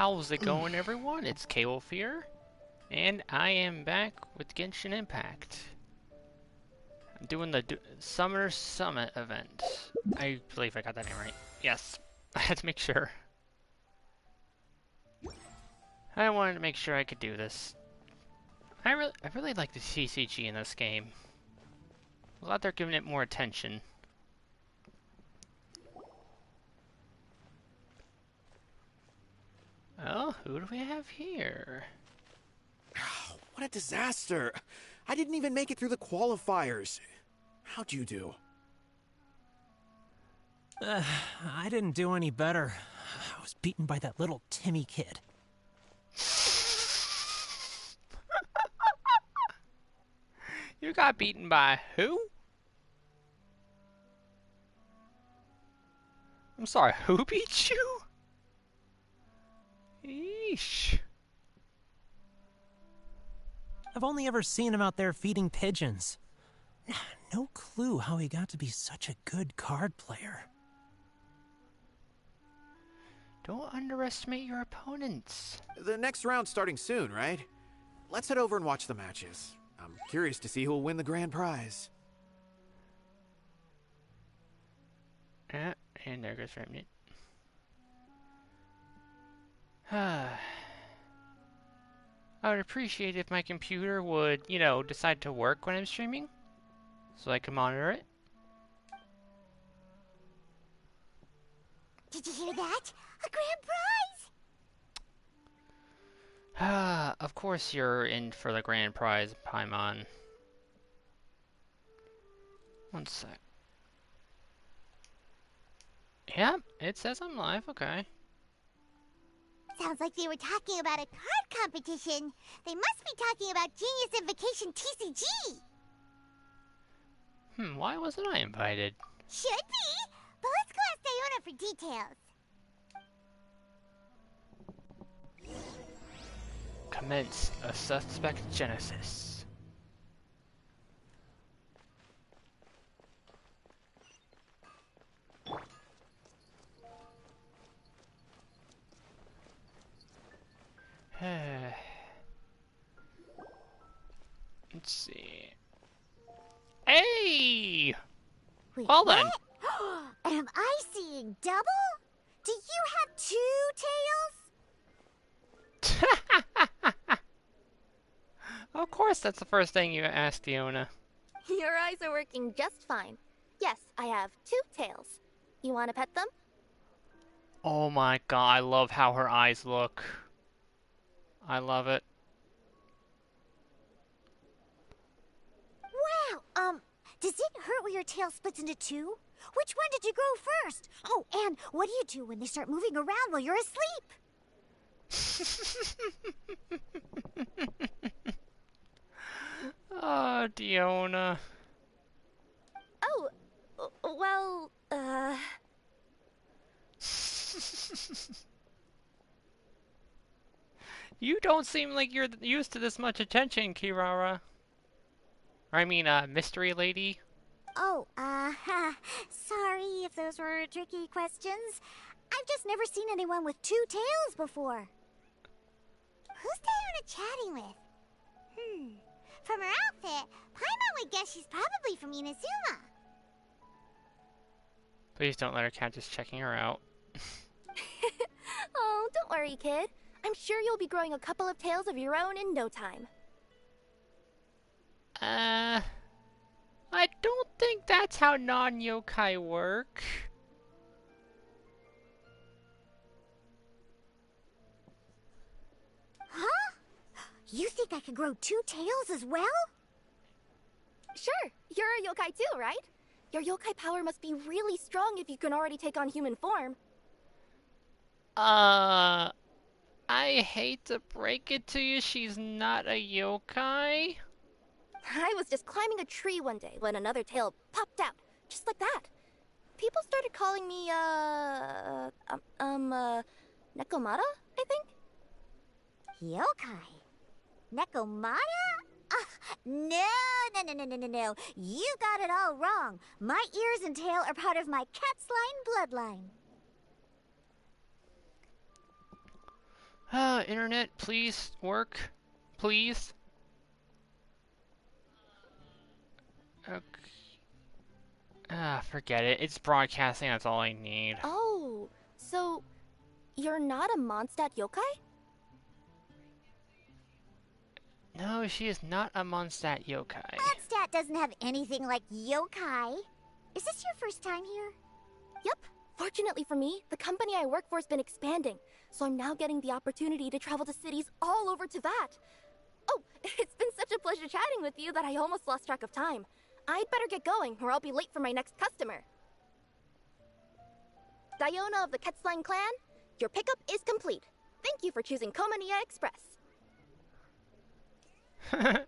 How's it going, everyone? It's Cable Fear, and I am back with Genshin Impact. I'm doing the Summer Summit event. I believe I got that name right. Yes, I had to make sure. I wanted to make sure I could do this. I really like the CCG in this game. I'm glad they're giving it more attention. Oh, who do we have here? What a disaster! I didn't even make it through the qualifiers. How'd you do? I didn't do any better. I was beaten by that little Timmy kid. You got beaten by who? I'm sorry, who beat you? Eesh. I've only ever seen him out there feeding pigeons. No clue how he got to be such a good card player. Don't underestimate your opponents. The next round's starting soon, right? Let's head over and watch the matches. I'm curious to see who'll win the grand prize. And there goes Remnant. I would appreciate if my computer would, you know, decide to work when I'm streaming, so I can monitor it. Did you hear that? A grand prize! Of course you're in for the grand prize, Paimon. One sec. Yep, it says I'm live, okay. Sounds like they were talking about a card competition. They must be talking about Genius Invocation TCG. Why wasn't I invited? Should be, but let's go ask Diona for details. Commence a suspect genesis. Let's see. Hey! Wait, Well then. Am I seeing double? Do you have two tails? Of course, that's the first thing you asked, Diona. Your eyes are working just fine. Yes, I have two tails. You want to pet them? Oh my god, I love how her eyes look. I love it. Wow, does it hurt when your tail splits into two? Which one did you grow first? Oh, and what do you do when they start moving around while you're asleep? Oh, Diona. Oh, well, You don't seem like you're used to this much attention, Kirara. I mean, mystery lady. Oh, sorry if those were tricky questions. I've just never seen anyone with two tails before. Who's Diona chatting with? From her outfit, Paimon would guess she's probably from Inazuma. Please don't let her catch us checking her out. oh, don't worry, kid. I'm sure you'll be growing a couple of tails of your own in no time. I don't think that's how non-yokai work. Huh? You think I can grow two tails as well? Sure, you're a yokai too, right? Your yokai power must be really strong if you can already take on human form. I hate to break it to you, she's not a yokai. I was just climbing a tree one day when another tail popped out, just like that. People started calling me, Nekomata, I think? Yokai? Nekomata? No. You got it all wrong. My ears and tail are part of my cat's line bloodline. Internet, please work. Please. Okay. Forget it. It's broadcasting, that's all I need. Oh, so you're not a Mondstadt yokai? No, she is not a Mondstadt yokai. Mondstadt doesn't have anything like yokai. Is this your first time here? Yep. Fortunately for me, the company I work for has been expanding, so I'm now getting the opportunity to travel to cities all over Teyvat. Oh, it's been such a pleasure chatting with you that I almost lost track of time. I'd better get going, or I'll be late for my next customer. Diona of the Quetzline clan, your pickup is complete. Thank you for choosing Komania Express. Great!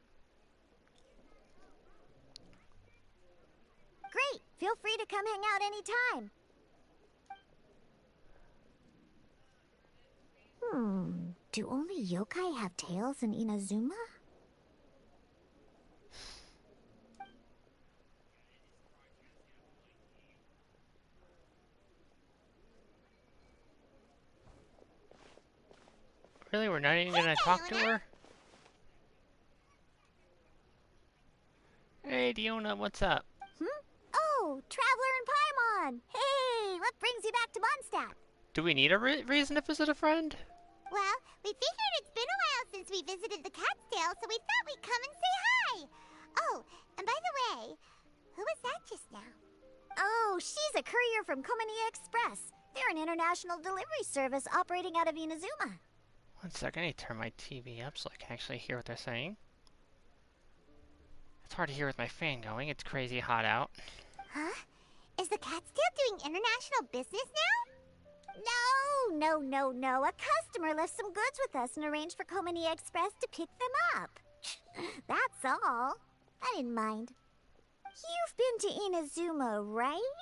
Feel free to come hang out anytime. Do only yokai have tails in Inazuma? Really? We're not even gonna talk to her? Hey, Diona, what's up? Oh, Traveler and Paimon! Hey, what brings you back to Mondstadt? Do we need a reason to visit a friend? Well, we figured it's been a while since we visited the Catskill, so we thought we'd come and say hi. Oh, and by the way, who was that just now? Oh, she's a courier from Komania Express. They're an international delivery service operating out of Inazuma. One second, I need to turn my TV up so I can actually hear what they're saying. It's hard to hear with my fan going. It's crazy hot out. Huh? Is the Catskill doing international business now? No. A customer left some goods with us and arranged for Komania Express to pick them up. That's all. I didn't mind. You've been to Inazuma, right?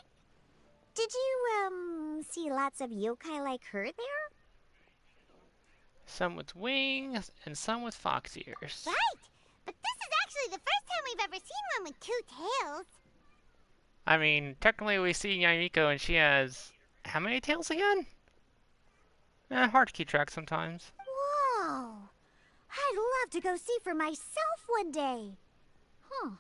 Did you, see lots of yokai like her there? Some with wings and some with fox ears. Right! But this is actually the first time we've ever seen one with two tails. I mean, technically we see Yamiko and she has... how many tails again? Hard to keep track sometimes. Whoa! I'd love to go see for myself one day. Huh.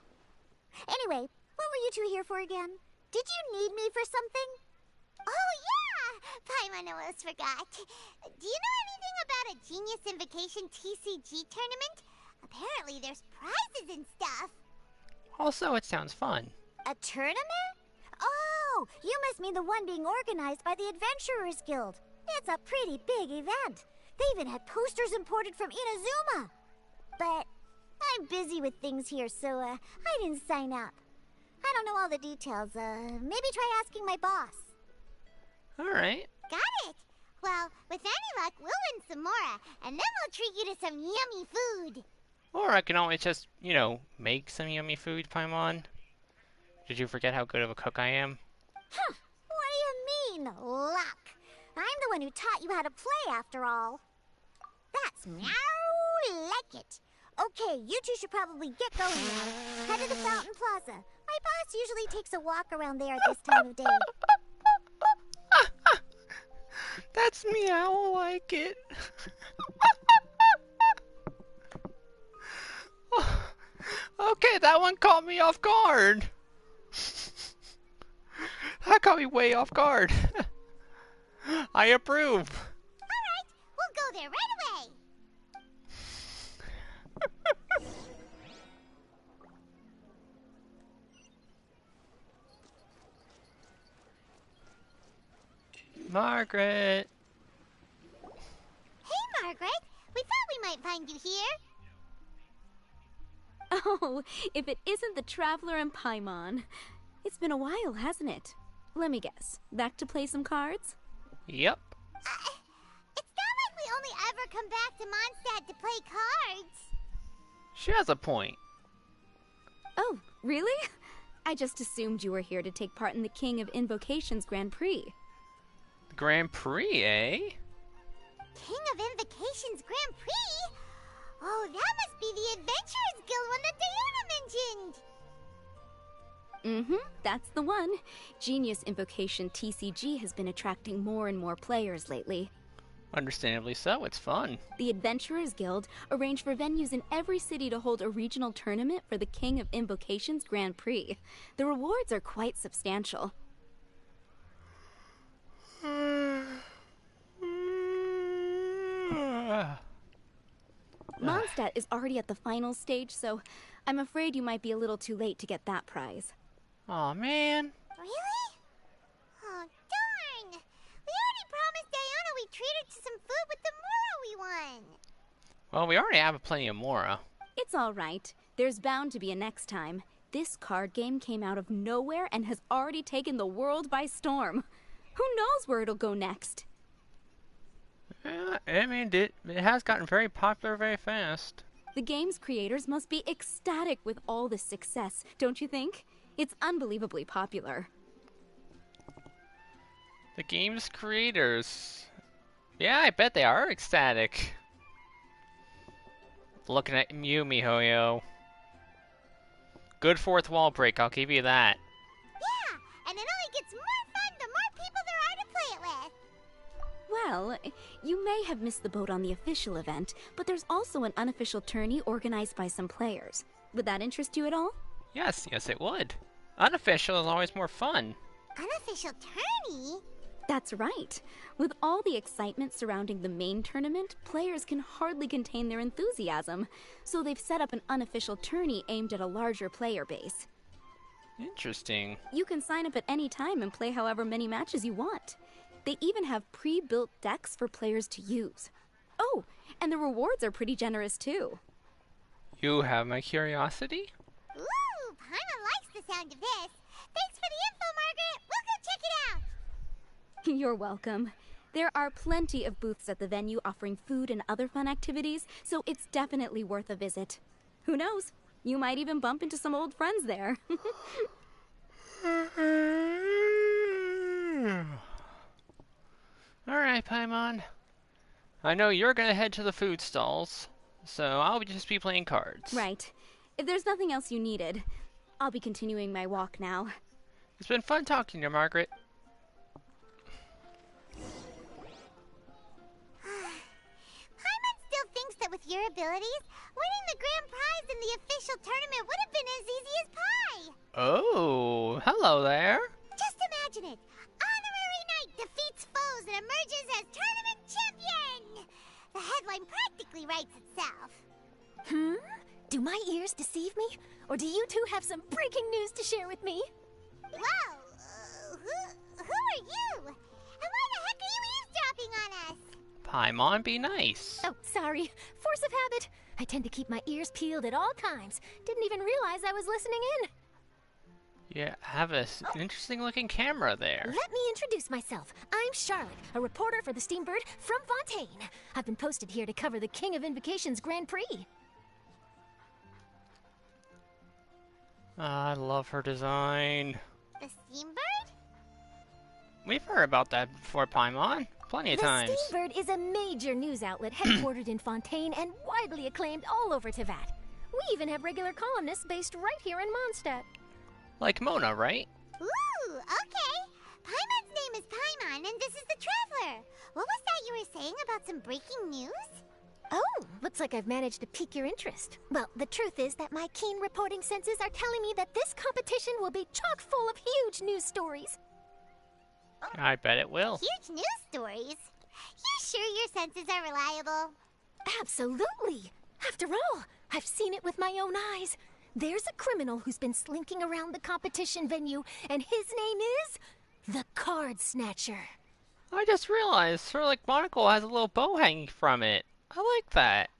Anyway, what were you two here for again? Did you need me for something? Oh, yeah! Paimon almost forgot. Do you know anything about a Genius Invocation TCG tournament? Apparently there's prizes and stuff. Also, it sounds fun. A tournament? Oh, you must mean the one being organized by the Adventurers Guild. It's a pretty big event. They even had posters imported from Inazuma. But I'm busy with things here, so I didn't sign up. I don't know all the details. Maybe try asking my boss. Alright. Got it. Well, with any luck, we'll win some more, and then we'll treat you to some yummy food. Or I can always just, you know, make some yummy food, Paimon. Did you forget how good of a cook I am? Huh. What do you mean, luck? I'm the one who taught you how to play, after all. That's meow like it. Okay, you two should probably get going now. Head to the Fountain Plaza. My boss usually takes a walk around there at this time of day. That's meow like it. Okay, that one caught me off guard. That caught me way off guard. I approve. Alright, we'll go there right away. Margaret. Hey, Margaret. We thought we might find you here. Oh, if it isn't the Traveler and Paimon. It's been a while, hasn't it? Let me guess. Back to play some cards? Yep. It's not like we only ever come back to Mondstadt to play cards. She has a point. Oh, really? I just assumed you were here to take part in the King of Invocations Grand Prix. Grand Prix, eh? King of Invocations Grand Prix? Oh, that must be the Adventurers Guild one that Diona mentioned. That's the one. Genius Invocation TCG has been attracting more and more players lately. Understandably so, it's fun. The Adventurers Guild arranged for venues in every city to hold a regional tournament for the King of Invocations Grand Prix. The rewards are quite substantial. Mondstadt is already at the final stage, so I'm afraid you might be a little too late to get that prize. Aw, man. Really? Oh, darn! We already promised Diana we'd treat her to some food with the Mora we won. Well, we already have plenty of Mora. It's all right. There's bound to be a next time. This card game came out of nowhere and has already taken the world by storm. Who knows where it'll go next? I mean, it has gotten very popular very fast. The game's creators must be ecstatic with all this success, don't you think? It's unbelievably popular. The game's creators. Yeah, I bet they are ecstatic. Looking at you, MiHoYo. Good fourth wall break, I'll give you that. Yeah, and it only gets more fun the more people there are to play it with. Well, you may have missed the boat on the official event, but there's also an unofficial tourney organized by some players. Would that interest you at all? Yes, it would. Unofficial is always more fun. Unofficial tourney? That's right. With all the excitement surrounding the main tournament, players can hardly contain their enthusiasm. So they've set up an unofficial tourney aimed at a larger player base. Interesting. You can sign up at any time and play however many matches you want. They even have pre-built decks for players to use. Oh, and the rewards are pretty generous too. You have my curiosity? Ooh, Paimon likes the sound of this. Thanks for the info, Margaret. We'll go check it out. You're welcome. There are plenty of booths at the venue offering food and other fun activities, so it's definitely worth a visit. Who knows? You might even bump into some old friends there. Alright, Paimon. I know you're gonna head to the food stalls, so I'll just be playing cards. Right. If there's nothing else you needed, I'll be continuing my walk now. It's been fun talking to you, Margaret. Paimon still thinks that with your abilities, winning the grand prize in the official tournament would have been as easy as pie. Oh, hello there. Just imagine it. Honorary Knight defeats foes and emerges as tournament champion. The headline practically writes itself. Do my ears deceive me? Or do you two have some breaking news to share with me? Whoa, who are you? And why the heck are you eavesdropping on us? Paimon, be nice. Oh, sorry. Force of habit. I tend to keep my ears peeled at all times. Didn't even realize I was listening in. You have an interesting looking camera there. Let me introduce myself. I'm Charlotte, a reporter for the Steambird from Fontaine. I've been posted here to cover the King of Invocations Grand Prix. I love her design. The Steambird? We've heard about that before, Paimon. Plenty of times. The Steambird is a major news outlet headquartered in Fontaine and widely acclaimed all over Teyvat. We even have regular columnists based right here in Mondstadt. Like Mona, right? Ooh, okay. Paimon's name is Paimon, and this is the Traveler. What was that you were saying about some breaking news? Oh, looks like I've managed to pique your interest. Well, the truth is that my keen reporting senses are telling me that this competition will be chock full of huge news stories. I bet it will. Huge news stories? You sure your senses are reliable? Absolutely. After all, I've seen it with my own eyes. There's a criminal who's been slinking around the competition venue, and his name is the Card Snatcher. I just realized Sir like Monocle has a little bow hanging from it. I like that.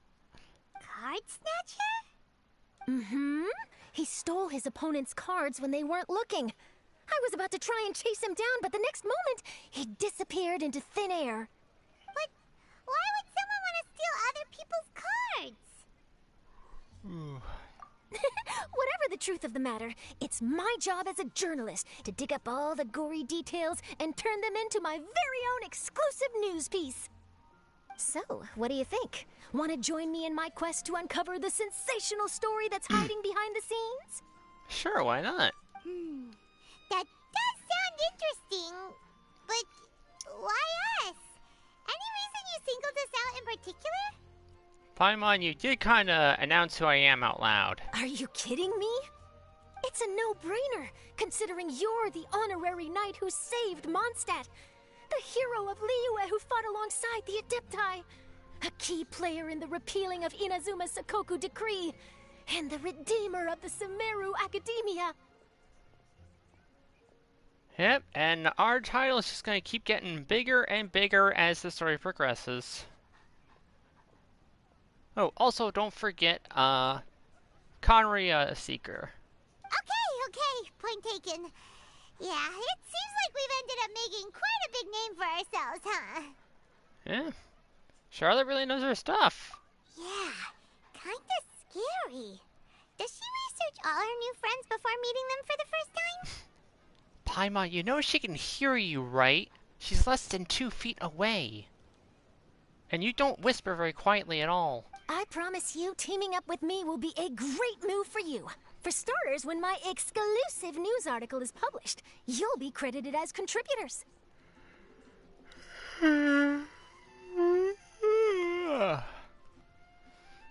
Card Snatcher? Mm-hmm. He stole his opponent's cards when they weren't looking. I was about to try and chase him down, but the next moment, he disappeared into thin air. But why would someone want to steal other people's cards? Whatever the truth of the matter, it's my job as a journalist to dig up all the gory details and turn them into my very own exclusive news piece. So, what do you think? Want to join me in my quest to uncover the sensational story that's hiding behind the scenes? Sure, why not? That does sound interesting, but why us? Any reason you Paimon, you did kinda announce who I am out loud. Are you kidding me? It's a no-brainer, considering you're the honorary knight who saved Mondstadt, the hero of Liyue who fought alongside the Adepti, a key player in the repealing of Inazuma's Sakoku decree, and the redeemer of the Sumeru Academia. Yep, and our title is just gonna keep getting bigger and bigger as the story progresses. Oh, also don't forget, Connery, Seeker. Okay, point taken. Yeah, it seems like we've ended up making quite a big name for ourselves, huh? Yeah. Charlotte really knows her stuff. Yeah, kinda scary. Does she research all her new friends before meeting them for the first time? Paimon, you know she can hear you, right? She's less than 2 feet away. And you don't whisper very quietly at all. I promise you, teaming up with me will be a great move for you. For starters, when my exclusive news article is published, you'll be credited as contributors. Yeah,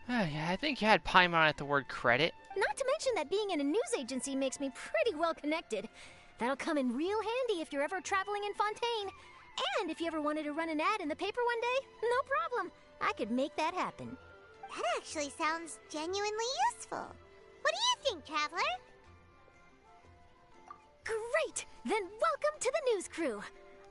I think you had Paimon at the word credit. Not to mention that being in a news agency makes me pretty well connected. That'll come in real handy if you're ever traveling in Fontaine. And if you ever wanted to run an ad in the paper one day, no problem. I could make that happen. That actually sounds genuinely useful. What do you think, Traveler? Great! Then welcome to the news crew.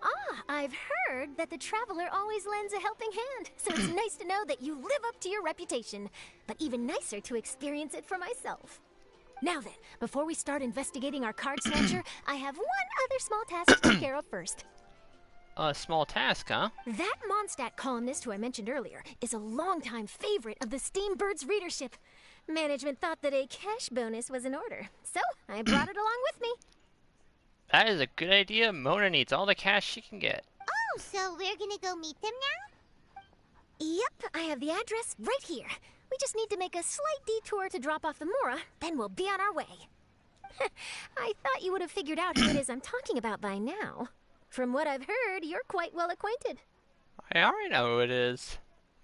Ah, I've heard that the Traveler always lends a helping hand, so it's nice to know that you live up to your reputation. But even nicer to experience it for myself. Now then, before we start investigating our card snatcher, I have one other small task to take care of first. A small task, huh? That Mondstadt columnist who I mentioned earlier is a longtime favorite of the Steambird's readership. Management thought that a cash bonus was in order, so I brought it along with me. That is a good idea. Mona needs all the cash she can get. Oh, so we're gonna go meet them now? Yep, I have the address right here. We just need to make a slight detour to drop off the Mora, then we'll be on our way. I thought you would have figured out who it is I'm talking about by now. From what I've heard, you're quite well acquainted. I already know who it is.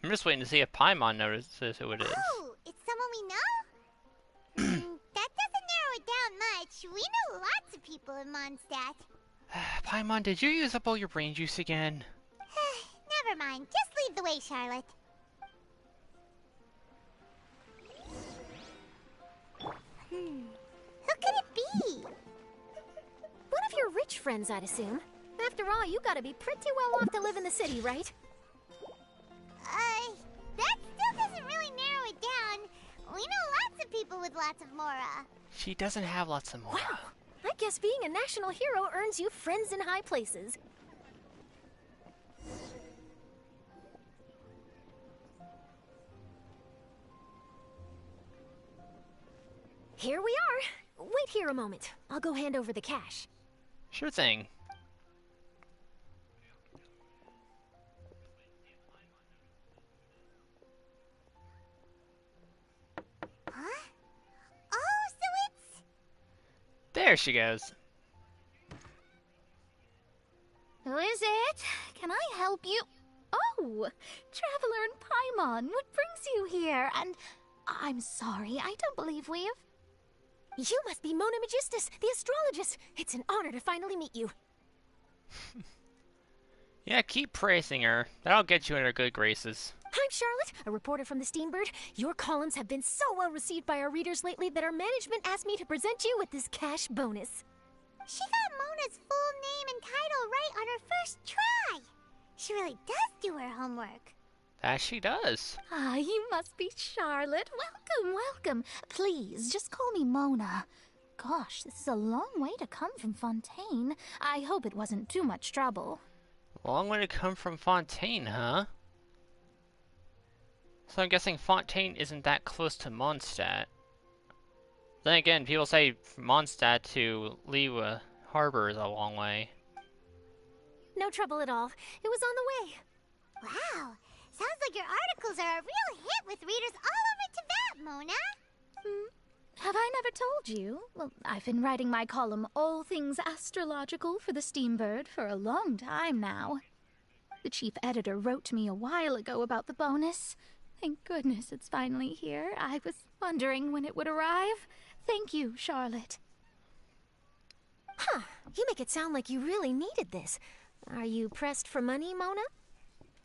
I'm just waiting to see if Paimon notices who it is. Oh, it's someone we know? That doesn't narrow it down much. We know lots of people in Mondstadt. Paimon, did you use up all your brain juice again? Never mind. Just lead the way, Charlotte. Who could it be? One of your rich friends, I'd assume. After all, you gotta be pretty well off to live in the city, right? That still doesn't really narrow it down. We know lots of people with lots of Mora. She doesn't have lots of more. Wow, I guess being a national hero earns you friends in high places. Here we are. Wait here a moment. I'll go hand over the cash. Sure thing. Huh? Oh, so it's... There she goes. Who is it? Can I help you? Oh, Traveler and Paimon, what brings you here? And I'm sorry, I don't believe we've... You must be Mona Magistus, the astrologist. It's an honor to finally meet you. Yeah, keep praising her. That'll get you in her good graces. I'm Charlotte, a reporter from the Steambird. Your columns have been so well received by our readers lately that our management asked me to present you with this cash bonus. She got Mona's full name and title right on her first try. She really does do her homework. That she does. Ah, you must be Charlotte. Welcome, welcome. Please, just call me Mona. Gosh, this is a long way to come from Fontaine. I hope it wasn't too much trouble. Long way to come from Fontaine, huh? So I'm guessing Fontaine isn't that close to Mondstadt. Then again, people say Mondstadt to Liyue Harbor is a long way. No trouble at all. It was on the way. Wow, sounds like your articles are a real hit with readers all over Teyvat, Mona. Have I never told you? Well, I've been writing my column, All Things Astrological, for the Steambird for a long time now. The chief editor wrote to me a while ago about the bonus. Thank goodness it's finally here. I was wondering when it would arrive. Thank you, Charlotte. Huh. You make it sound like you really needed this. Are you pressed for money, Mona?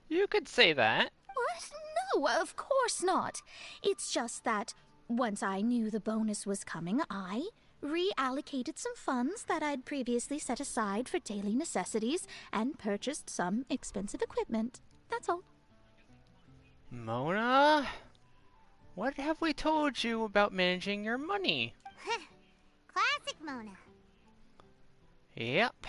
You could say that. What? No, of course not. It's just that once I knew the bonus was coming, I reallocated some funds that I'd previously set aside for daily necessities and purchased some expensive equipment. That's all. Mona? What have we told you about managing your money? Classic Mona. Yep.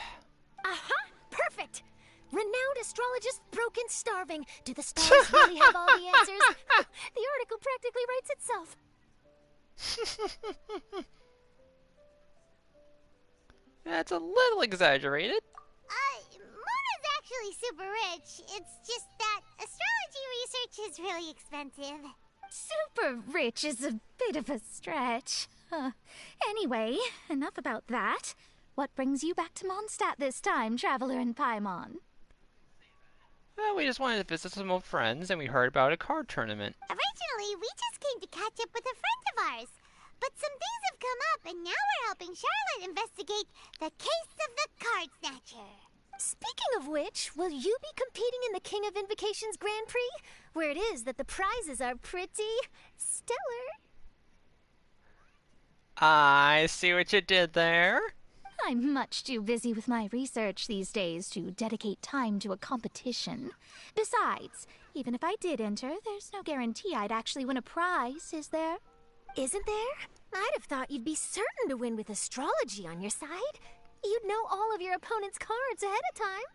Aha! Perfect! Renowned astrologist Broken Starving. Do the stars really have all the answers? The article practically writes itself. That's a little exaggerated. Mona's actually super rich. It's just that astrology research is really expensive. Super rich is a bit of a stretch. Anyway, enough about that. What brings you back to Mondstadt this time, Traveler in Paimon? Well, we just wanted to visit some old friends, and we heard about a card tournament. Originally, we just came to catch up with a friend of ours. But some things have come up, and now we're helping Charlotte investigate the case of the Card Snatcher. Speaking of which, will you be competing in the King of Invocations Grand Prix? Where it is that the prizes are pretty stellar. I see what you did there. I'm much too busy with my research these days to dedicate time to a competition. Besides, even if I did enter, there's no guarantee I'd actually win a prize, is there? Isn't there? I'd have thought you'd be certain to win with astrology on your side. You'd know all of your opponent's cards ahead of time.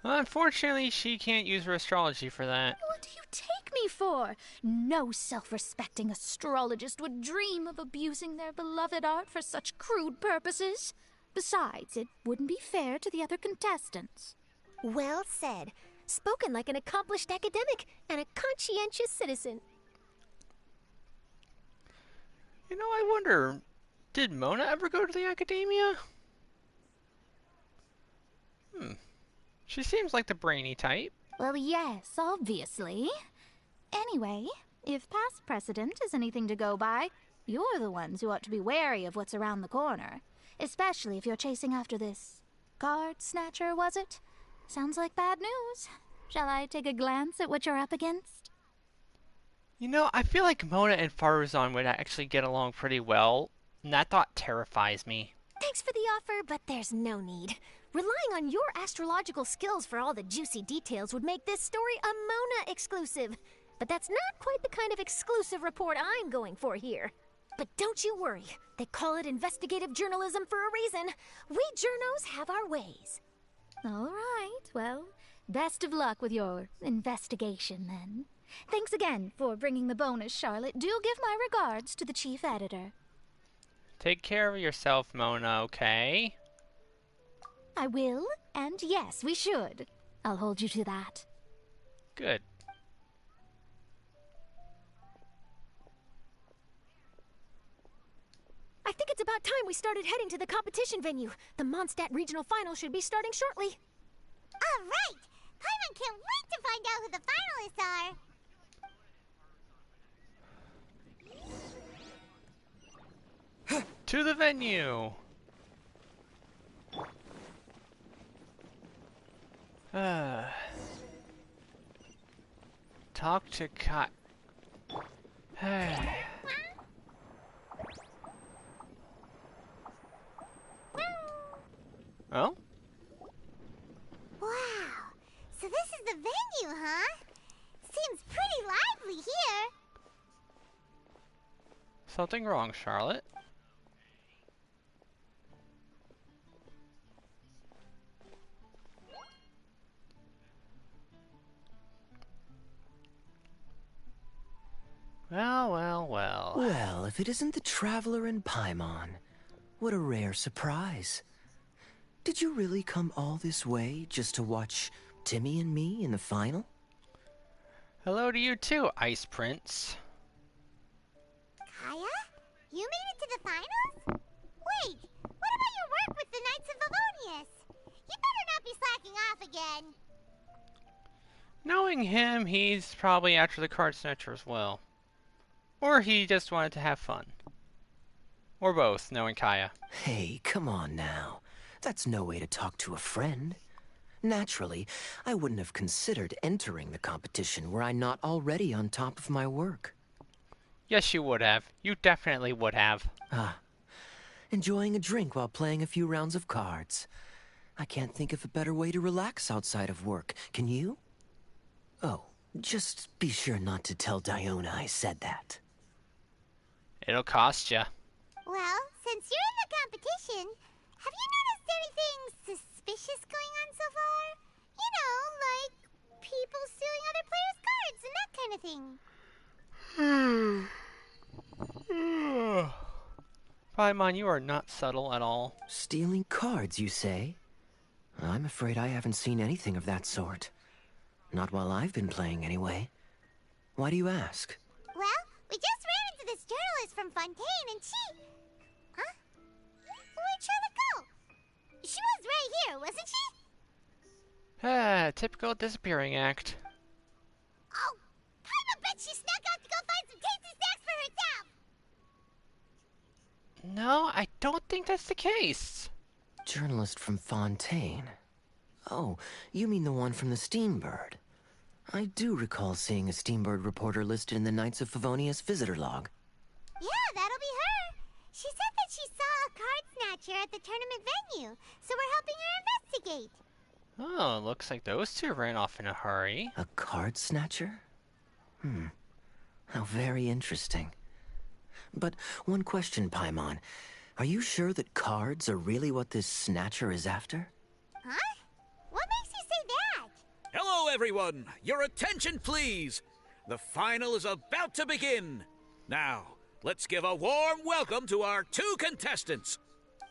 Unfortunately, she can't use her astrology for that. What do you take me for? No self-respecting astrologist would dream of abusing their beloved art for such crude purposes. Besides, it wouldn't be fair to the other contestants. Well said. Spoken like an accomplished academic and a conscientious citizen. You know, I wonder, did Mona ever go to the academia? She seems like the brainy type. Well, yes, obviously. Anyway, if past precedent is anything to go by, you're the ones who ought to be wary of what's around the corner. Especially if you're chasing after this card snatcher, was it? Sounds like bad news. Shall I take a glance at what you're up against? You know, I feel like Mona and Faruzan would actually get along pretty well, and that thought terrifies me. Thanks for the offer, but there's no need. Relying on your astrological skills for all the juicy details would make this story a Mona exclusive. But that's not quite the kind of exclusive report I'm going for here. But don't you worry. They call it investigative journalism for a reason. We journos have our ways. All right, well, best of luck with your investigation, then. Thanks again for bringing the bonus, Charlotte. Do give my regards to the chief editor. Take care of yourself, Mona, okay? I will, and yes, we should. I'll hold you to that. Good. I think it's about time we started heading to the competition venue. The Mondstadt Regional Final should be starting shortly. All right! Paimon can't wait to find out who the finalists are! To the venue! Talk to Kai. Oh? Wow! So this is the venue, huh? Seems pretty lively here. Something wrong, Charlotte? Well. Well, if it isn't the Traveler in Paimon, what a rare surprise. Did you really come all this way just to watch Timmy and me in the final? Hello to you too, Ice Prince. Kaya? You made it to the finals? Wait, what about your work with the Knights of Valonius? You better not be slacking off again. Knowing him, he's probably after the card snatcher as well. Or he just wanted to have fun. Or both, knowing Kaya. Hey, come on now. That's no way to talk to a friend. Naturally, I wouldn't have considered entering the competition were I not already on top of my work. Yes, you would have. You definitely would have. Ah, enjoying a drink while playing a few rounds of cards. I can't think of a better way to relax outside of work. Can you? Oh, just be sure not to tell Diona I said that. It'll cost ya. Well, since you're in the competition, have you noticed anything suspicious going on so far? You know, like people stealing other players' cards and that kind of thing. Paimon, you are not subtle at all. Stealing cards, you say? I'm afraid I haven't seen anything of that sort. Not while I've been playing, anyway. Why do you ask? Well, we just ran into this journalist from Fontaine and she... Huh? Where'd Charlotte go? She was right here, wasn't she? Ah, typical disappearing act. Oh, I bet she snuck out to go find some tasty snacks for herself. No, I don't think that's the case. Journalist from Fontaine. Oh, you mean the one from the Steambird. I do recall seeing a Steambird reporter listed in the Knights of Favonius visitor log. Yeah, that'll be her. She said that she saw a card snatcher at the tournament venue, so we're helping her investigate. Oh, looks like those two ran off in a hurry. A card snatcher? How very interesting. But one question, Paimon. Are you sure that cards are really what this snatcher is after? Huh? What makes you say that? Hello, everyone! Your attention, please! The final is about to begin. Now, let's give a warm welcome to our two contestants.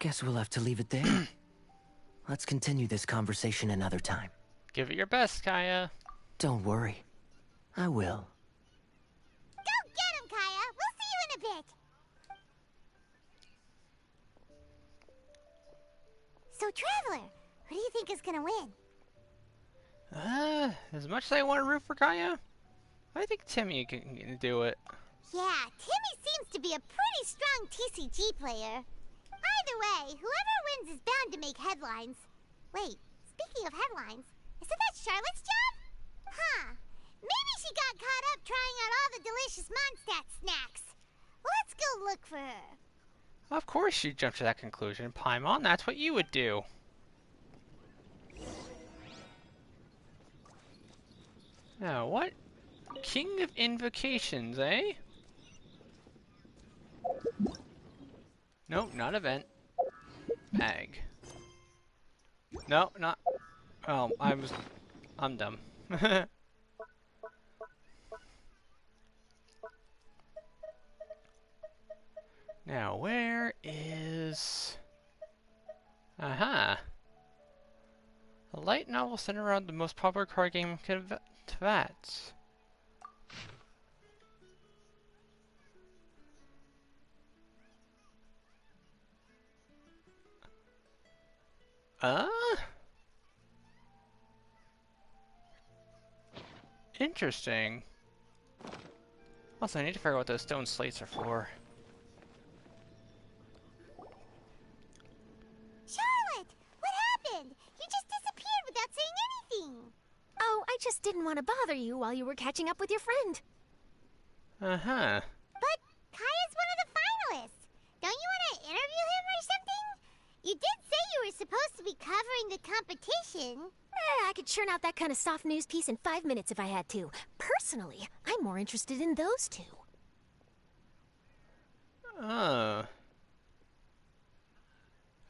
Guess we'll have to leave it there. Let's continue this conversation another time. Give it your best, Kaya. Don't worry. I will. Go get him, Kaya! We'll see you in a bit! So, Traveler, who do you think is gonna win? As much as I want to root for Kaya, I think Timmy can do it. Yeah, Timmy seems to be a pretty strong TCG player. Either way, whoever wins is bound to make headlines. Wait, speaking of headlines, isn't that Charlotte's job? Huh. Maybe she got caught up trying out all the delicious Mondstadt snacks. Let's go look for her. Of course you jumped to that conclusion, Paimon. That's what you would do. Now, what? King of Invocations, eh? Nope, not event. Bag. No, not... Oh, I'm dumb. Now, where is... Aha! A light novel centered around the most popular card game in Tibet. Interesting. Also, I need to figure out what those stone slates are for. Charlotte, what happened? You just disappeared without saying anything. Oh, I just didn't want to bother you while you were catching up with your friend. Uh-huh. But Kaya's one of the finalists. Don't you want to interview him or something? You did say you were supposed to be covering the competition. I could churn out that kind of soft news piece in 5 minutes if I had to. Personally, I'm more interested in those two. Oh.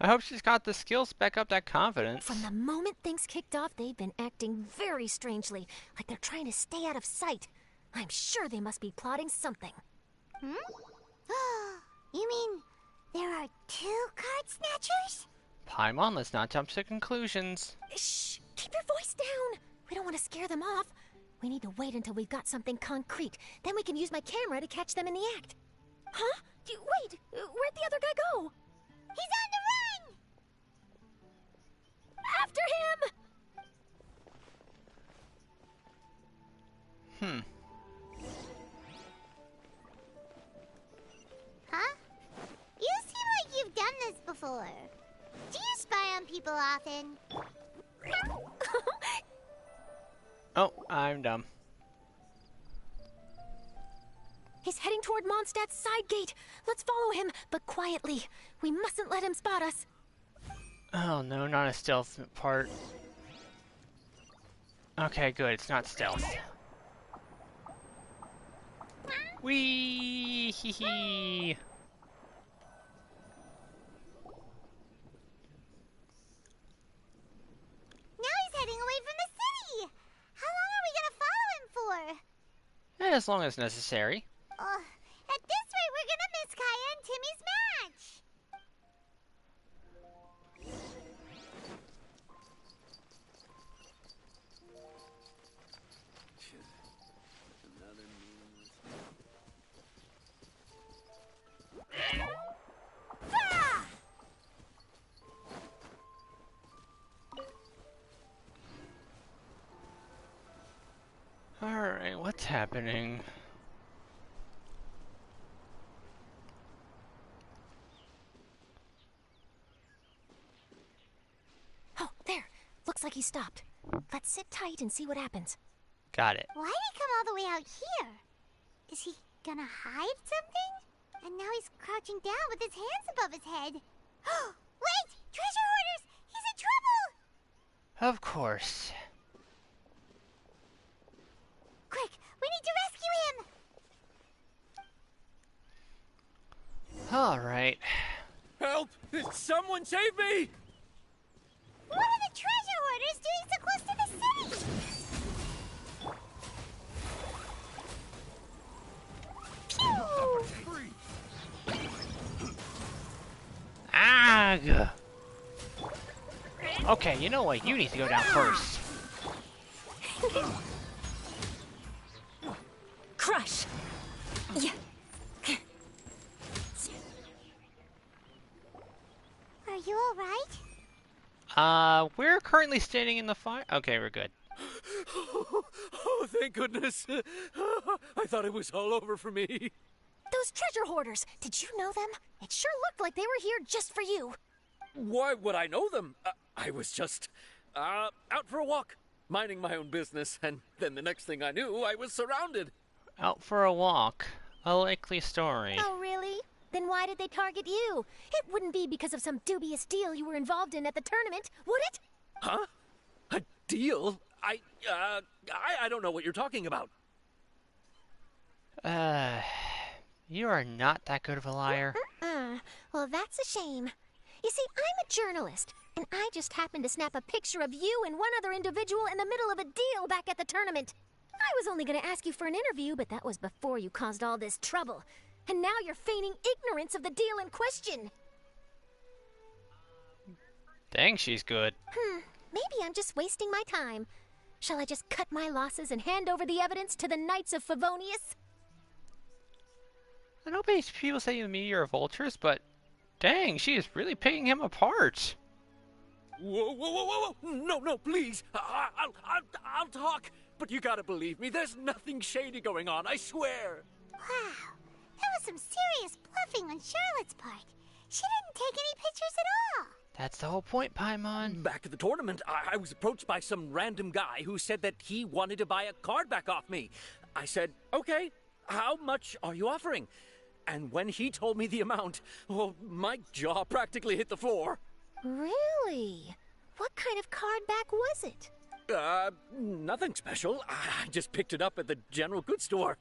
I hope she's got the skills to back up that confidence. From the moment things kicked off, they've been acting very strangely, like they're trying to stay out of sight. I'm sure they must be plotting something. You mean there are 2 card snatchers? Paimon, let's not jump to conclusions. Shh! Keep your voice down! We don't want to scare them off. We need to wait until we've got something concrete. Then we can use my camera to catch them in the act. Huh? Wait! Where'd the other guy go? He's on the run! After him! Huh? You seem like you've done this before. Do you spy on people often? Oh, I'm dumb. He's heading toward Mondstadt's side gate. Let's follow him, but quietly. We mustn't let him spot us. Oh no, not a stealth part. Okay, good. It's not stealth. Wee hee hee. Now he's heading away from the city. How long are we gonna follow him for? As long as necessary. At this rate, we're gonna miss Kaya and Timmy's match. Ah! Alright, what's happening? Oh, there. Looks like he stopped. Let's sit tight and see what happens. Got it. Why'd he come all the way out here? Is he gonna hide something? And now he's crouching down with his hands above his head. Wait! Treasure hoarders! He's in trouble! Of course. Quick! We need to rescue him! Alright. Help! Someone save me! What are the treasure hoarders doing so close to the city? Pew! Ag! Okay, you know what? You need to go down first. Crush! Yeah. Are you alright? We're currently standing in the fire. Okay, we're good. Oh, thank goodness. I thought it was all over for me. Those treasure hoarders, did you know them? It sure looked like they were here just for you. Why would I know them? I was just out for a walk, minding my own business, and then the next thing I knew, I was surrounded. Out for a walk. A likely story. Oh, really? Then why did they target you? It wouldn't be because of some dubious deal you were involved in at the tournament, would it? Huh? A deal? I don't know what you're talking about. You are not that good of a liar. Well, that's a shame. You see, I'm a journalist, and I just happened to snap a picture of you and one other individual in the middle of a deal back at the tournament. I was only going to ask you for an interview, but that was before you caused all this trouble. And now you're feigning ignorance of the deal in question. Dang, she's good. Maybe I'm just wasting my time. Shall I just cut my losses and hand over the evidence to the Knights of Favonius? I know people say me are vultures, but dang, she is really picking him apart. Whoa, whoa, whoa, whoa, whoa! No, please. I'll talk. But you gotta believe me, there's nothing shady going on, I swear. Wow, that was some serious bluffing on Charlotte's part. She didn't take any pictures at all. That's the whole point, Paimon. Back at the tournament, I was approached by some random guy who said that he wanted to buy a card back off me. I said, okay, how much are you offering? And when he told me the amount, oh, my jaw practically hit the floor. Really? What kind of card back was it? Nothing special. I just picked it up at the general goods store.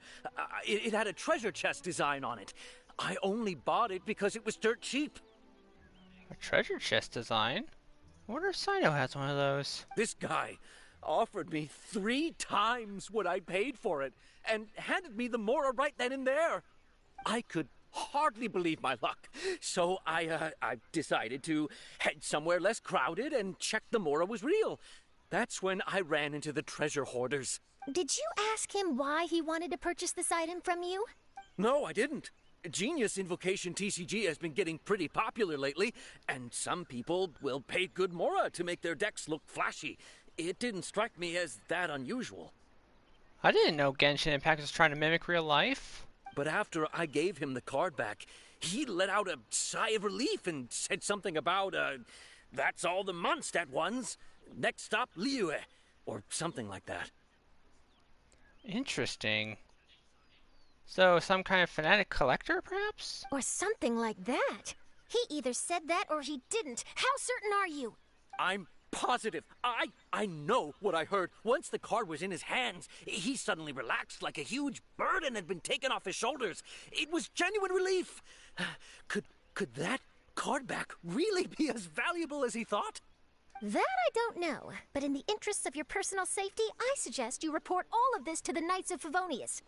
It had a treasure chest design on it. I only bought it because it was dirt cheap. A treasure chest design? I wonder if Sino has one of those. This guy offered me 3 times what I paid for it and handed me the Mora right then and there. I could hardly believe my luck. So I decided to head somewhere less crowded and check the Mora was real. That's when I ran into the treasure hoarders. Did you ask him why he wanted to purchase this item from you? No, I didn't. Genius Invocation TCG has been getting pretty popular lately, and some people will pay good Mora to make their decks look flashy. It didn't strike me as that unusual. I didn't know Genshin Impact was trying to mimic real life. But after I gave him the card back, he let out a sigh of relief and said something about, that's all the Mondstadt ones. Next stop, Liyue. Or something like that. Interesting. So, some kind of fanatic collector, perhaps? Or something like that. He either said that or he didn't. How certain are you? I'm positive. I know what I heard. Once the card was in his hands, he suddenly relaxed like a huge burden had been taken off his shoulders. It was genuine relief. Could that card back really be as valuable as he thought? That I don't know, but in the interests of your personal safety, I suggest you report all of this to the Knights of Favonius.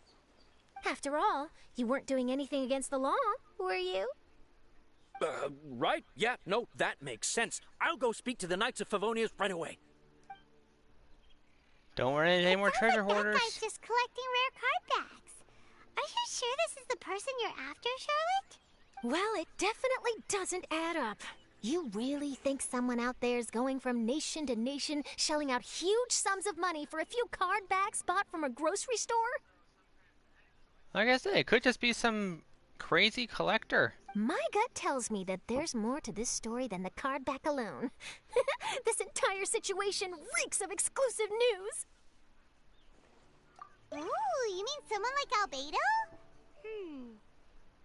After all, you weren't doing anything against the law, were you? Right? Yeah, no, that makes sense. I'll go speak to the Knights of Favonius right away. Don't worry, any more treasure hoarders. That guy's just collecting rare card backs. Are you sure this is the person you're after, Charlotte? Well, it definitely doesn't add up. You really think someone out there is going from nation to nation, shelling out huge sums of money for a few card backs bought from a grocery store? Like I said, it could just be some crazy collector. My gut tells me that there's more to this story than the card back alone. This entire situation reeks of exclusive news. Ooh, you mean someone like Albedo?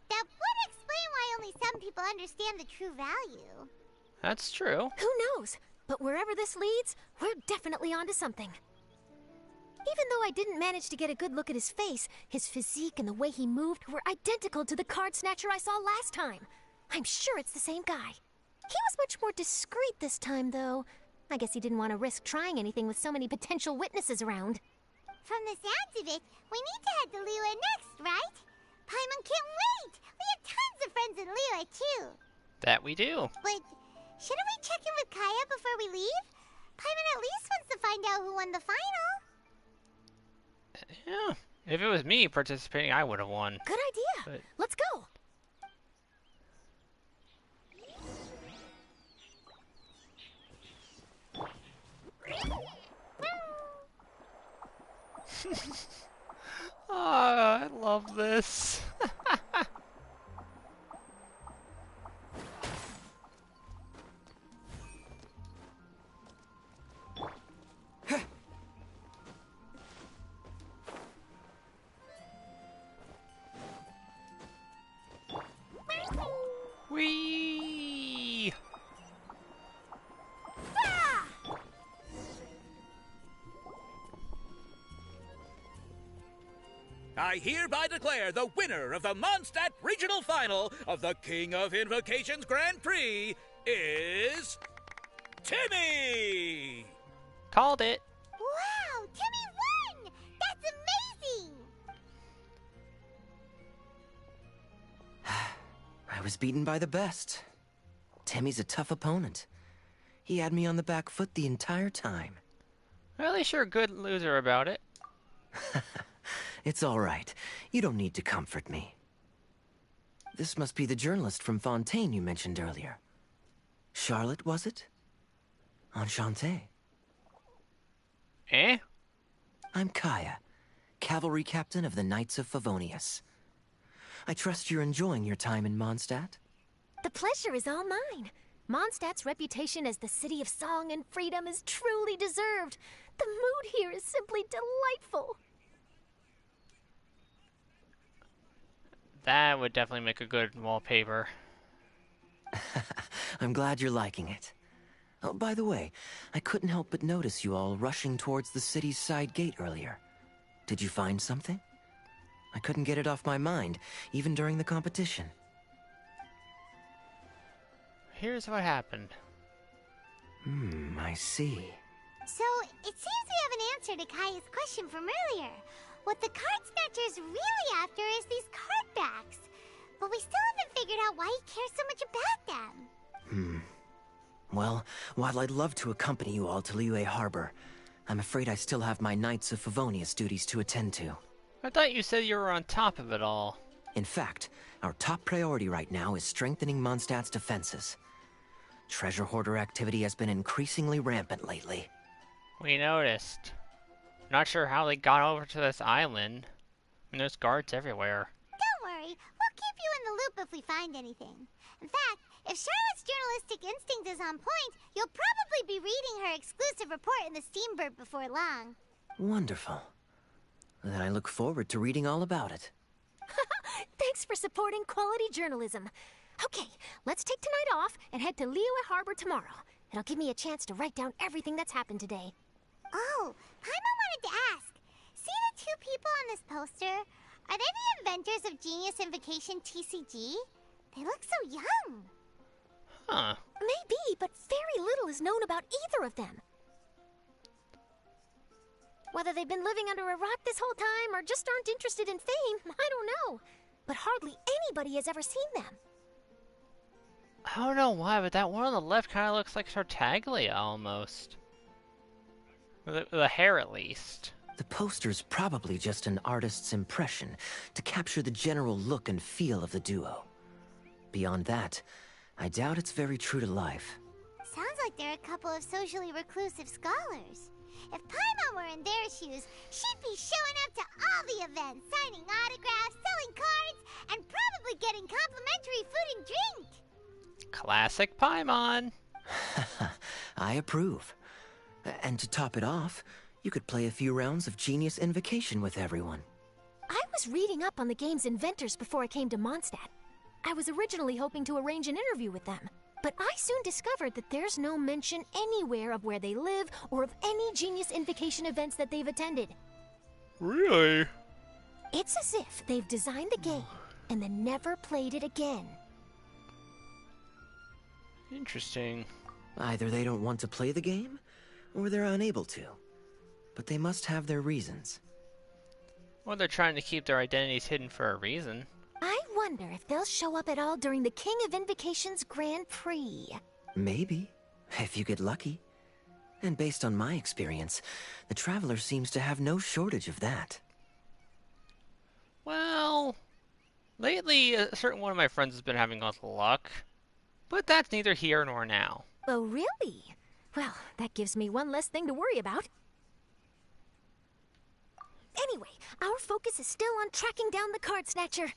That would explain why only some people understand the true value. That's true. Who knows? But wherever this leads, we're definitely onto something. Even though I didn't manage to get a good look at his face, his physique and the way he moved were identical to the card snatcher I saw last time. I'm sure it's the same guy. He was much more discreet this time, though. I guess he didn't want to risk trying anything with so many potential witnesses around. From the sounds of it, we need to head to Liyue next, right? Paimon can't wait! We have tons of friends in Liyue, too. That we do. But shouldn't we check in with Kaya before we leave? Paimon at least wants to find out who won the final. Yeah. If it was me participating, I would have won. Good idea. But let's go. Oh, I love this. Whee! I hereby declare the winner of the Mondstadt Regional Final of the King of Invocations Grand Prix is Timmy! Called it. Wow, Timmy won! That's amazing! I was beaten by the best. Timmy's a tough opponent. He had me on the back foot the entire time. Well, at least you're a good loser about it. It's all right. You don't need to comfort me. This must be the journalist from Fontaine you mentioned earlier. Charlotte, was it? Enchanté. Eh? I'm Kaya, cavalry captain of the Knights of Favonius. I trust you're enjoying your time in Mondstadt? The pleasure is all mine. Mondstadt's reputation as the city of song and freedom is truly deserved. The mood here is simply delightful. That would definitely make a good wallpaper. I'm glad you're liking it. Oh, by the way, I couldn't help but notice you all rushing towards the city's side gate earlier. Did you find something? I couldn't get it off my mind, even during the competition. Here's what happened. I see. So, it seems we have an answer to Kaya's question from earlier. What the card snatcher's really after is these card backs. But we still haven't figured out why he cares so much about them. Well, while I'd love to accompany you all to Liyue Harbor, I'm afraid I still have my Knights of Favonius duties to attend to. I thought you said you were on top of it all. In fact, our top priority right now is strengthening Mondstadt's defenses. Treasure hoarder activity has been increasingly rampant lately. We noticed. Not sure how they got over to this island. I mean, there's guards everywhere. Don't worry, we'll keep you in the loop if we find anything. In fact, if Charlotte's journalistic instinct is on point, you'll probably be reading her exclusive report in the Steambird before long. Wonderful. Then I look forward to reading all about it. Thanks for supporting quality journalism. Okay, let's take tonight off and head to Liyue Harbor tomorrow. It'll give me a chance to write down everything that's happened today. Oh, Paimon wanted to ask. See the two people on this poster? Are they the inventors of Genius Invocation TCG? They look so young. Huh. Maybe, but very little is known about either of them. Whether they've been living under a rock this whole time or just aren't interested in fame, I don't know. But hardly anybody has ever seen them. I don't know why, but that one on the left kind of looks like Tartaglia almost. With the hair, at least. The poster's probably just an artist's impression to capture the general look and feel of the duo. Beyond that, I doubt it's very true to life. Sounds like they're a couple of socially reclusive scholars. If Paimon were in their shoes, she'd be showing up to all the events, signing autographs, selling cards, and probably getting complimentary food and drink. Classic Paimon. I approve. And to top it off, you could play a few rounds of Genius Invocation with everyone. I was reading up on the game's inventors before I came to Mondstadt. I was originally hoping to arrange an interview with them, but I soon discovered that there's no mention anywhere of where they live or of any Genius Invocation events that they've attended. Really? It's as if they've designed the game and then never played it again. Interesting. Either they don't want to play the game, or they're unable to. But they must have their reasons. Well, they're trying to keep their identities hidden for a reason. I wonder if they'll show up at all during the King of Invocation's Grand Prix. Maybe, if you get lucky. And based on my experience, the Traveler seems to have no shortage of that. Well, lately a certain one of my friends has been having lots of luck. But that's neither here nor now. Oh, really? Well, that gives me one less thing to worry about. Anyway, our focus is still on tracking down the card snatcher.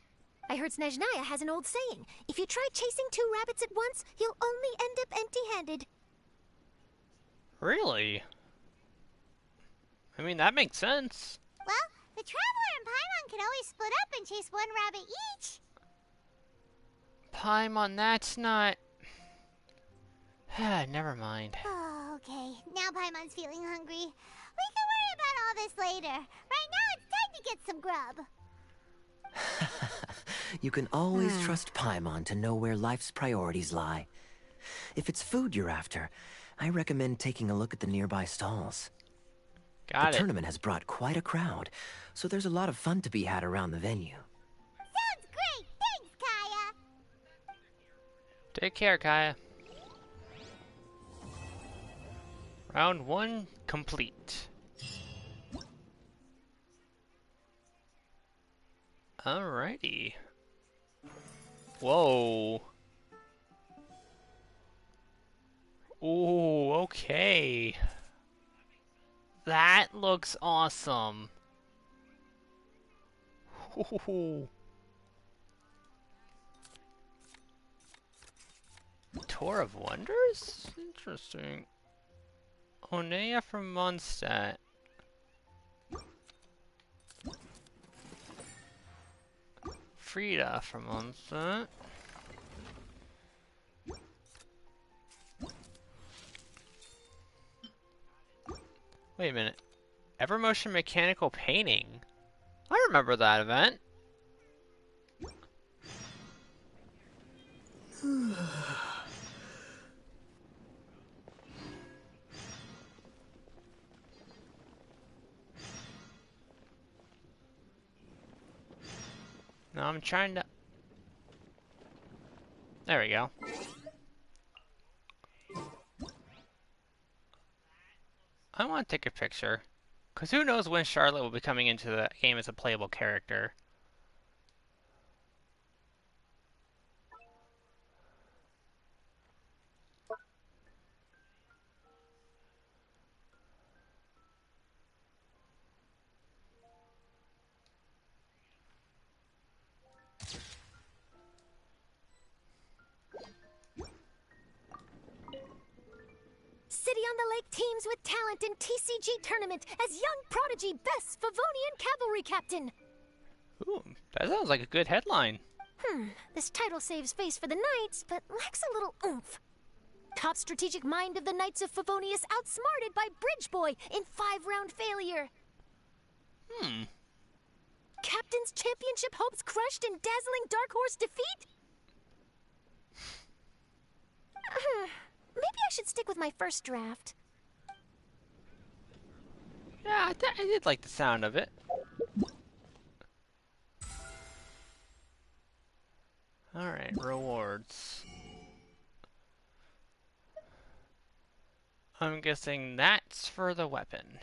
I heard Snezhnaya has an old saying. If you try chasing two rabbits at once, you'll only end up empty-handed. Really? I mean, that makes sense. Well, the Traveler and Paimon could always split up and chase one rabbit each. Paimon, that's not... Never mind. Oh, okay. Now Paimon's feeling hungry. We can worry about all this later. Right now, it's time to get some grub. You can always trust Paimon to know where life's priorities lie. If it's food you're after, I recommend taking a look at the nearby stalls. Got The it. tournament has brought quite a crowd, so there's a lot of fun to be had around the venue. Sounds great. Thanks, Kaya. Take care, Kaya. Round 1 complete. Alrighty. Whoa. Ooh, okay. That looks awesome. Ooh. Tour of Wonders? Interesting. Onea from Mondstadt. Frida from Mondstadt. Wait a minute. Evermotion Mechanical Painting? I remember that event. No, I'm trying to... There we go. I want to take a picture. Because who knows when Charlotte will be coming into the game as a playable character. around the lake teams with talent in TCG tournament as young prodigy best Favonian cavalry captain. Ooh, that sounds like a good headline. This title saves face for the Knights, but lacks a little oomph. Top strategic mind of the Knights of Favonius outsmarted by Bridge Boy in 5-round failure. Captain's championship hopes crushed in dazzling Dark Horse defeat? Maybe I should stick with my first draft. Yeah, I did like the sound of it. Alright, rewards. I'm guessing that's for the weapon.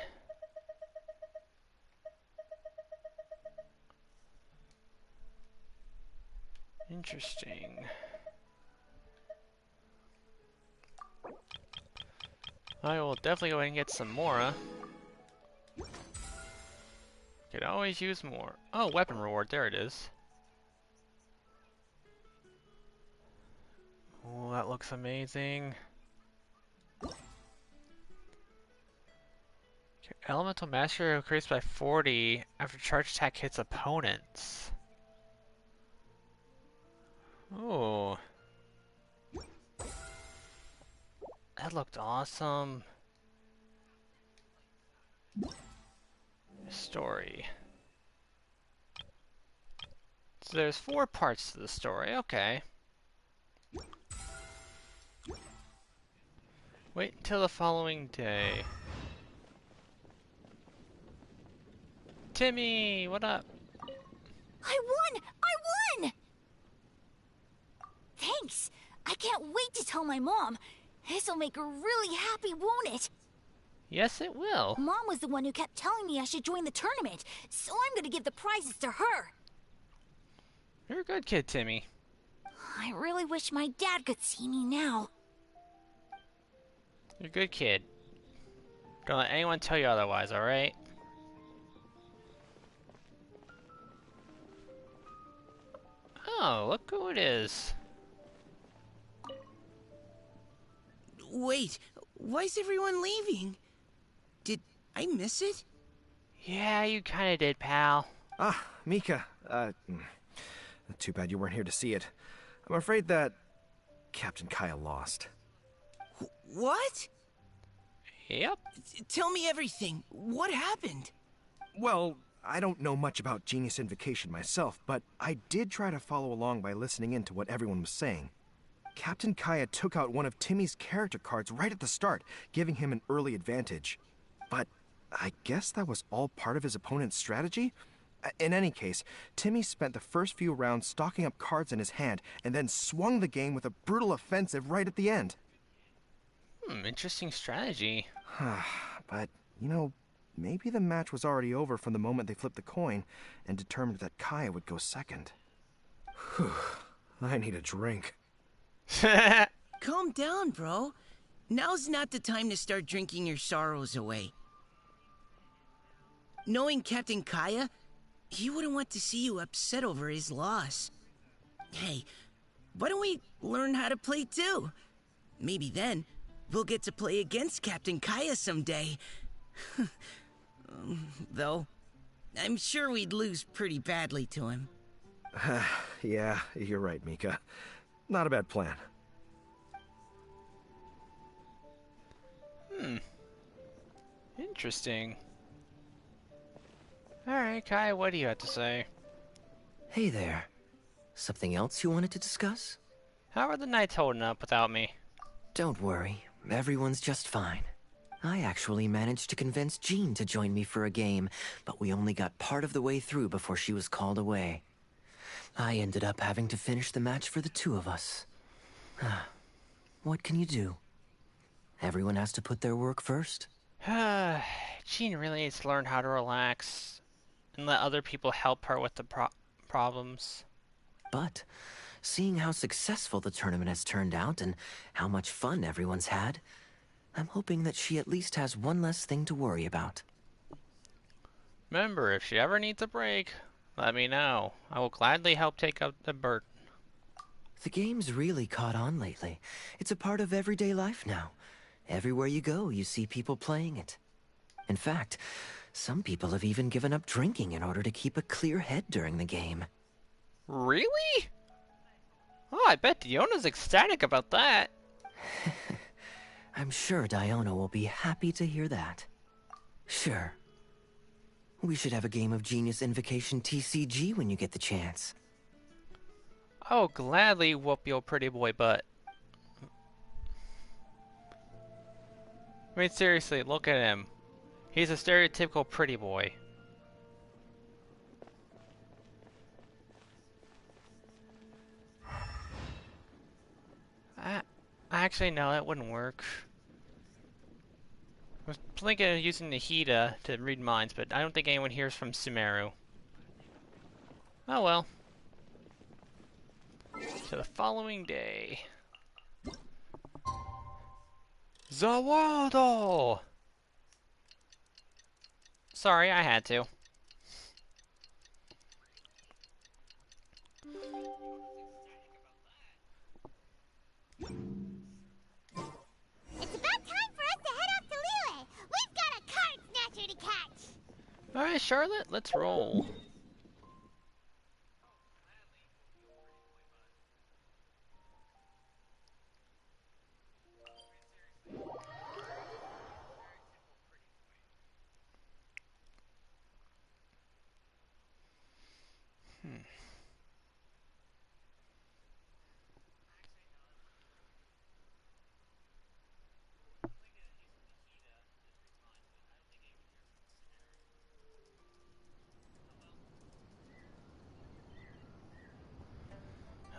Interesting. I will definitely go ahead and get some more. Could always use more. Oh, weapon reward, there it is. Oh, that looks amazing. Your elemental mastery increased by 40 after charge attack hits opponents. Oh. That looked awesome. Story. So there's 4 parts to the story, okay. Wait until the following day. Timmy, what up? I won! I won! Thanks! I can't wait to tell my mom. This'll make her really happy, won't it? Yes, it will. Mom was the one who kept telling me I should join the tournament, so I'm gonna give the prizes to her. You're a good kid, Timmy. I really wish my dad could see me now. You're a good kid. Don't let anyone tell you otherwise, alright? Oh, look who it is. Wait, why is everyone leaving? Did I miss it? Yeah, you kinda did, pal. Ah, Mika. Too bad you weren't here to see it. I'm afraid that Captain Kaya lost. What? Yep. Tell me everything. What happened? Well, I don't know much about Genius Invocation myself, but I did try to follow along by listening in to what everyone was saying. Captain Kaya took out one of Timmy's character cards right at the start, giving him an early advantage. But I guess that was all part of his opponent's strategy? In any case, Timmy spent the first few rounds stocking up cards in his hand and then swung the game with a brutal offensive right at the end. Interesting strategy. But, you know, maybe the match was already over from the moment they flipped the coin and determined that Kaya would go second. Whew, I need a drink. Calm down, bro. Now's not the time to start drinking your sorrows away. Knowing Captain Kaya, he wouldn't want to see you upset over his loss. Hey, why don't we learn how to play too? Maybe then we'll get to play against Captain Kaya someday. Though, I'm sure we'd lose pretty badly to him. Yeah, you're right, Mika. Not a bad plan. Interesting. Alright, Kai, what do you have to say? Hey there. Something else you wanted to discuss? How are the Knights holding up without me? Don't worry. Everyone's just fine. I actually managed to convince Jean to join me for a game, but we only got part of the way through before she was called away. I ended up having to finish the match for the two of us. What can you do? Everyone has to put their work first. Jean really needs to learn how to relax and let other people help her with the problems. But, seeing how successful the tournament has turned out and how much fun everyone's had, I'm hoping that she at least has one less thing to worry about. Remember, if she ever needs a break, let me know. I will gladly help take up the burden. The game's really caught on lately. It's a part of everyday life now. Everywhere you go, you see people playing it. In fact, some people have even given up drinking in order to keep a clear head during the game. Really? Oh, I bet Diona's ecstatic about that. I'm sure Diona will be happy to hear that. Sure. We should have a game of Genius Invocation TCG when you get the chance. I will gladly whoop your pretty boy butt. I mean, seriously, look at him. He's a stereotypical pretty boy. Actually, no, that wouldn't work. I was thinking of using the Hida to read minds, but I don't think anyone hears from Sumeru. Oh well. So the following day. Zawado! Sorry, I had to. It's about time for us to head off to Liyue. We've got a card snatcher to catch. Alright, Charlotte, let's roll.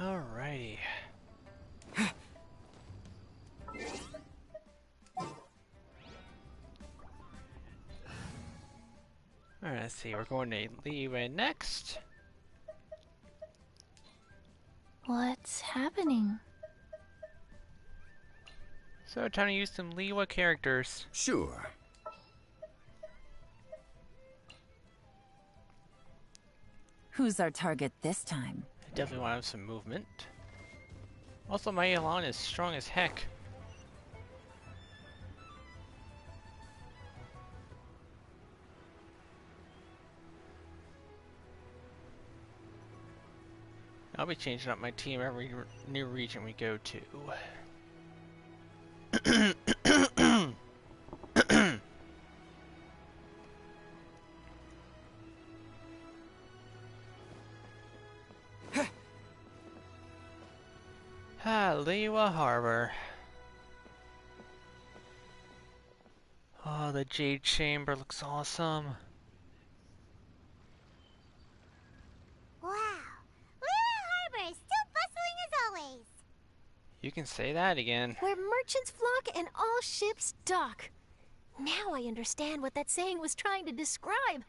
Alrighty. Alright, let's see, we're going to Liyue next. What's happening? So, time to use some Liyue characters. Sure. Who's our target this time? I definitely want to have some movement. Also, my Elan is strong as heck. I'll be changing up my team every new region we go to. Liyue Harbor. Oh, the Jade Chamber looks awesome. Wow. Liyue Harbor is still bustling as always. You can say that again. Where merchants flock and all ships dock. Now I understand what that saying was trying to describe.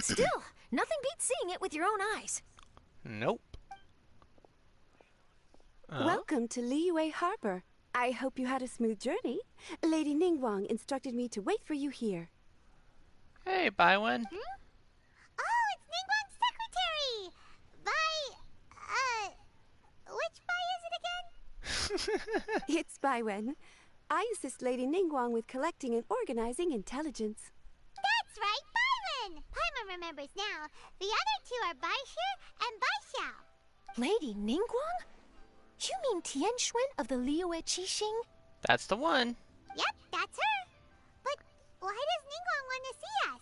Still, nothing beats seeing it with your own eyes. Nope. Welcome to Liyue Harbor. I hope you had a smooth journey. Lady Ningguang instructed me to wait for you here. Hey, Baiwen. Oh, it's Ningguang's secretary! Which Bai is it again? It's Baiwen. I assist Lady Ningguang with collecting and organizing intelligence. That's right, Baiwen! Paimon remembers now. The other two are Baishir and Baishao. Lady Ningguang? You mean Tianxuan of the Liyue Qixing? That's the one. Yep, that's her. But why does Ningguang want to see us?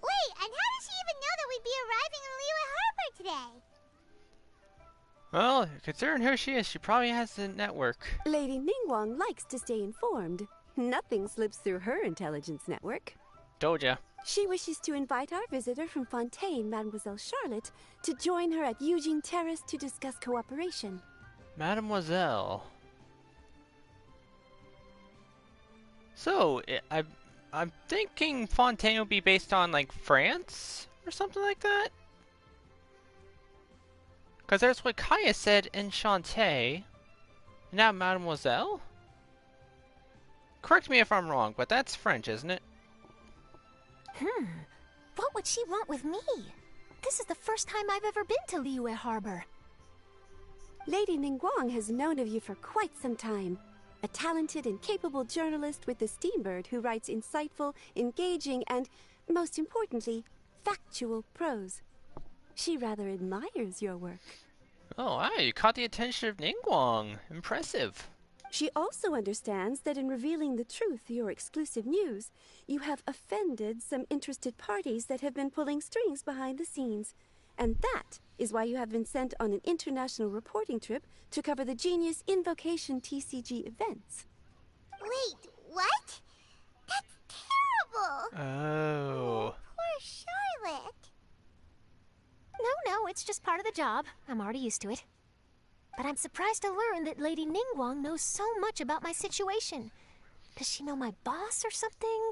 Wait, and how does she even know that we'd be arriving in Liyue Harbor today? Well, considering who she is, she probably has a network. Lady Ningguang likes to stay informed. Nothing slips through her intelligence network. Told ya. She wishes to invite our visitor from Fontaine, Mademoiselle Charlotte, to join her at Eugene Terrace to discuss cooperation. Mademoiselle. So, I'm thinking Fontaine will be based on, like, France? Or something like that? Because that's what Kaya said in Shantae. Now Mademoiselle? Correct me if I'm wrong, but that's French, isn't it? What would she want with me? This is the first time I've ever been to Liyue Harbor. Lady Ningguang has known of you for quite some time. a talented and capable journalist with the Steambird who writes insightful, engaging, and, most importantly, factual prose. She rather admires your work. Oh, wow, you caught the attention of Ningguang. Impressive. She also understands that in revealing the truth through your exclusive news, you have offended some interested parties that have been pulling strings behind the scenes. And that is why you have been sent on an international reporting trip to cover the Genius Invocation TCG events. Wait, what? That's terrible! Oh. Poor Charlotte. No, it's just part of the job. I'm already used to it. But I'm surprised to learn that Lady Ningguang knows so much about my situation. Does she know my boss or something?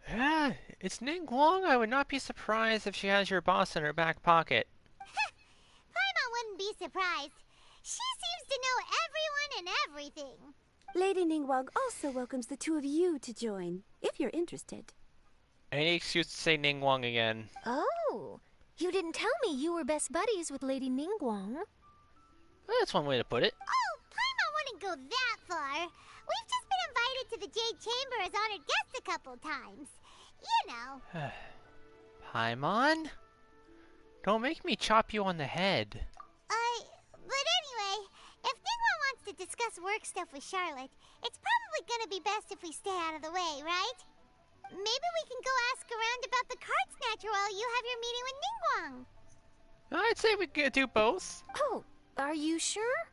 Yeah, it's Ningguang. I would not be surprised if she has your boss in her back pocket. Paimon wouldn't be surprised. She seems to know everyone and everything. Lady Ningguang also welcomes the two of you to join, if you're interested. Any excuse to say Ningguang again. Oh, you didn't tell me you were best buddies with Lady Ningguang. Well, that's one way to put it. Oh, Paimon wouldn't go that far. We've just been invited to the Jade Chamber as honored guests a couple times. You know. Paimon? Don't make me chop you on the head. But anyway, if Ningguang wants to discuss work stuff with Charlotte, it's probably gonna be best if we stay out of the way, right? Maybe we can go ask around about the card snatcher while you have your meeting with Ningguang. I'd say we could do both. Oh, are you sure?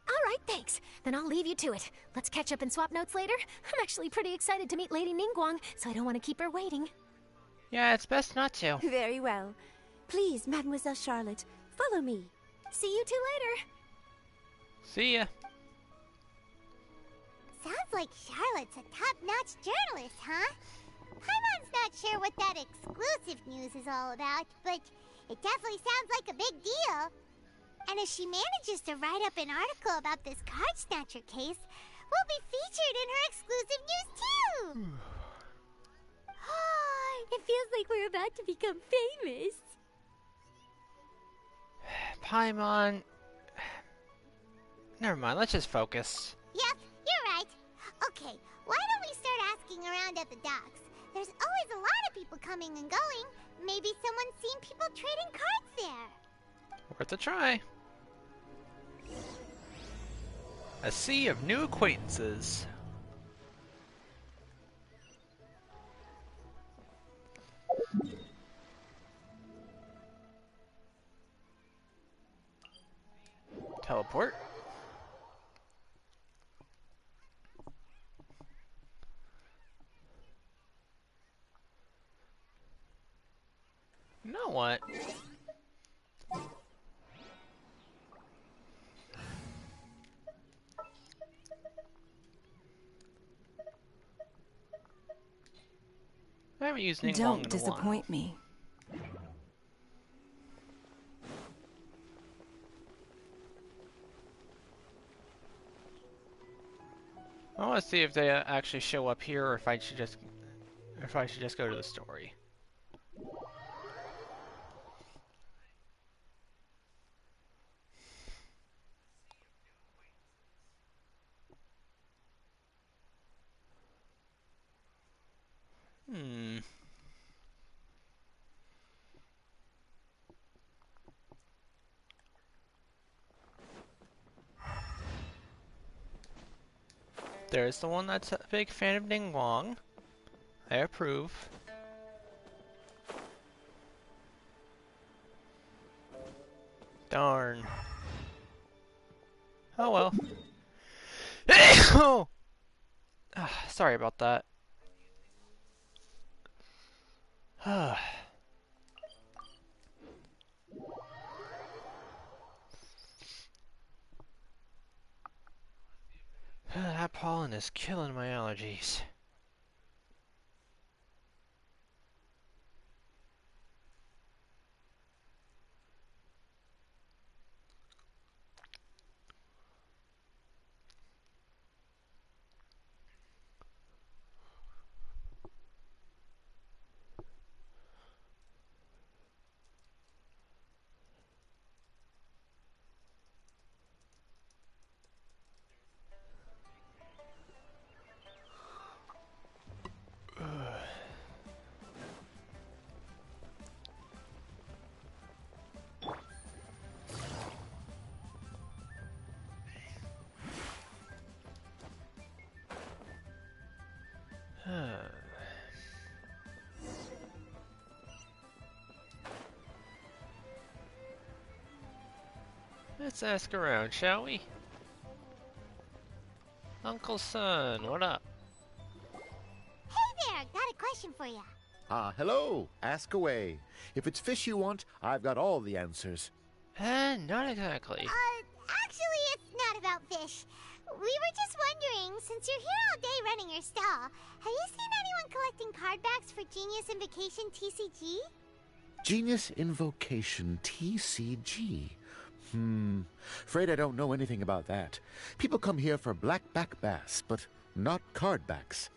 All right, thanks. Then I'll leave you to it. Let's catch up and swap notes later. I'm actually pretty excited to meet Lady Ningguang, so I don't want to keep her waiting. Yeah, it's best not to. Very well. Please, Mademoiselle Charlotte, follow me. See you two later. See ya. Sounds like Charlotte's a top-notch journalist, huh? Paimon's not sure what that exclusive news is all about, but it definitely sounds like a big deal. And if she manages to write up an article about this card snatcher case, we'll be featured in her exclusive news too! It feels like we're about to become famous. Paimon. Never mind, let's just focus. Yep, you're right. Okay, why don't we start asking around at the docks? There's always a lot of people coming and going. Maybe someone's seen people trading cards there. Worth a try. A sea of new acquaintances. Teleport. You know what? I haven't used Ningguang in a Don't while. disappoint me. I want to see if they actually show up here, or if I should just go to the story. There's the one that's a big fan of Ningguang. I approve. Darn. Oh well. Oh! Sorry about that. That pollen is killing my allergies. Let's ask around, shall we? Uncle Son, what up? Hey there, got a question for you. Hello. Ask away. If it's fish you want, I've got all the answers. Not exactly. Actually, it's not about fish. We were just wondering, since you're here all day running your stall, have you seen anyone collecting card backs for Genius Invocation TCG? Genius Invocation TCG. Afraid I don't know anything about that. People come here for blackback bass, but not card backs.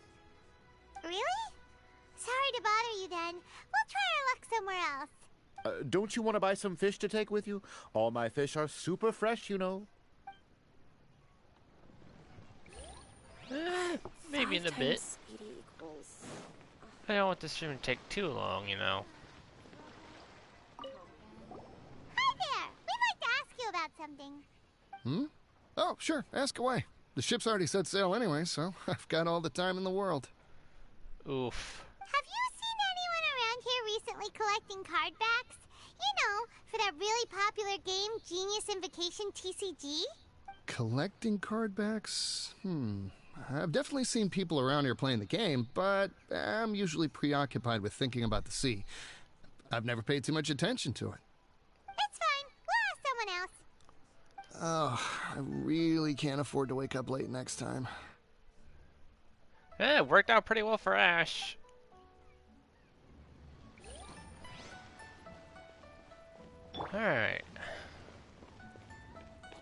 Really? Sorry to bother you then. We'll try our luck somewhere else. Don't you want to buy some fish to take with you? All my fish are super fresh, you know. Maybe in a bit. I don't want this stream to take too long, you know. Hi there! We'd like to ask you about something. Oh, sure. Ask away. The ship's already set sail anyway, so I've got all the time in the world. Oof. Have you seen anyone around here recently collecting card backs? You know, for that really popular game, Genius Invocation TCG? Collecting card backs? I've definitely seen people around here playing the game, but I'm usually preoccupied with thinking about the sea. I've never paid too much attention to it. It's fine. We'll ask someone else. Oh, I really can't afford to wake up late next time. It worked out pretty well for Ash. Alright.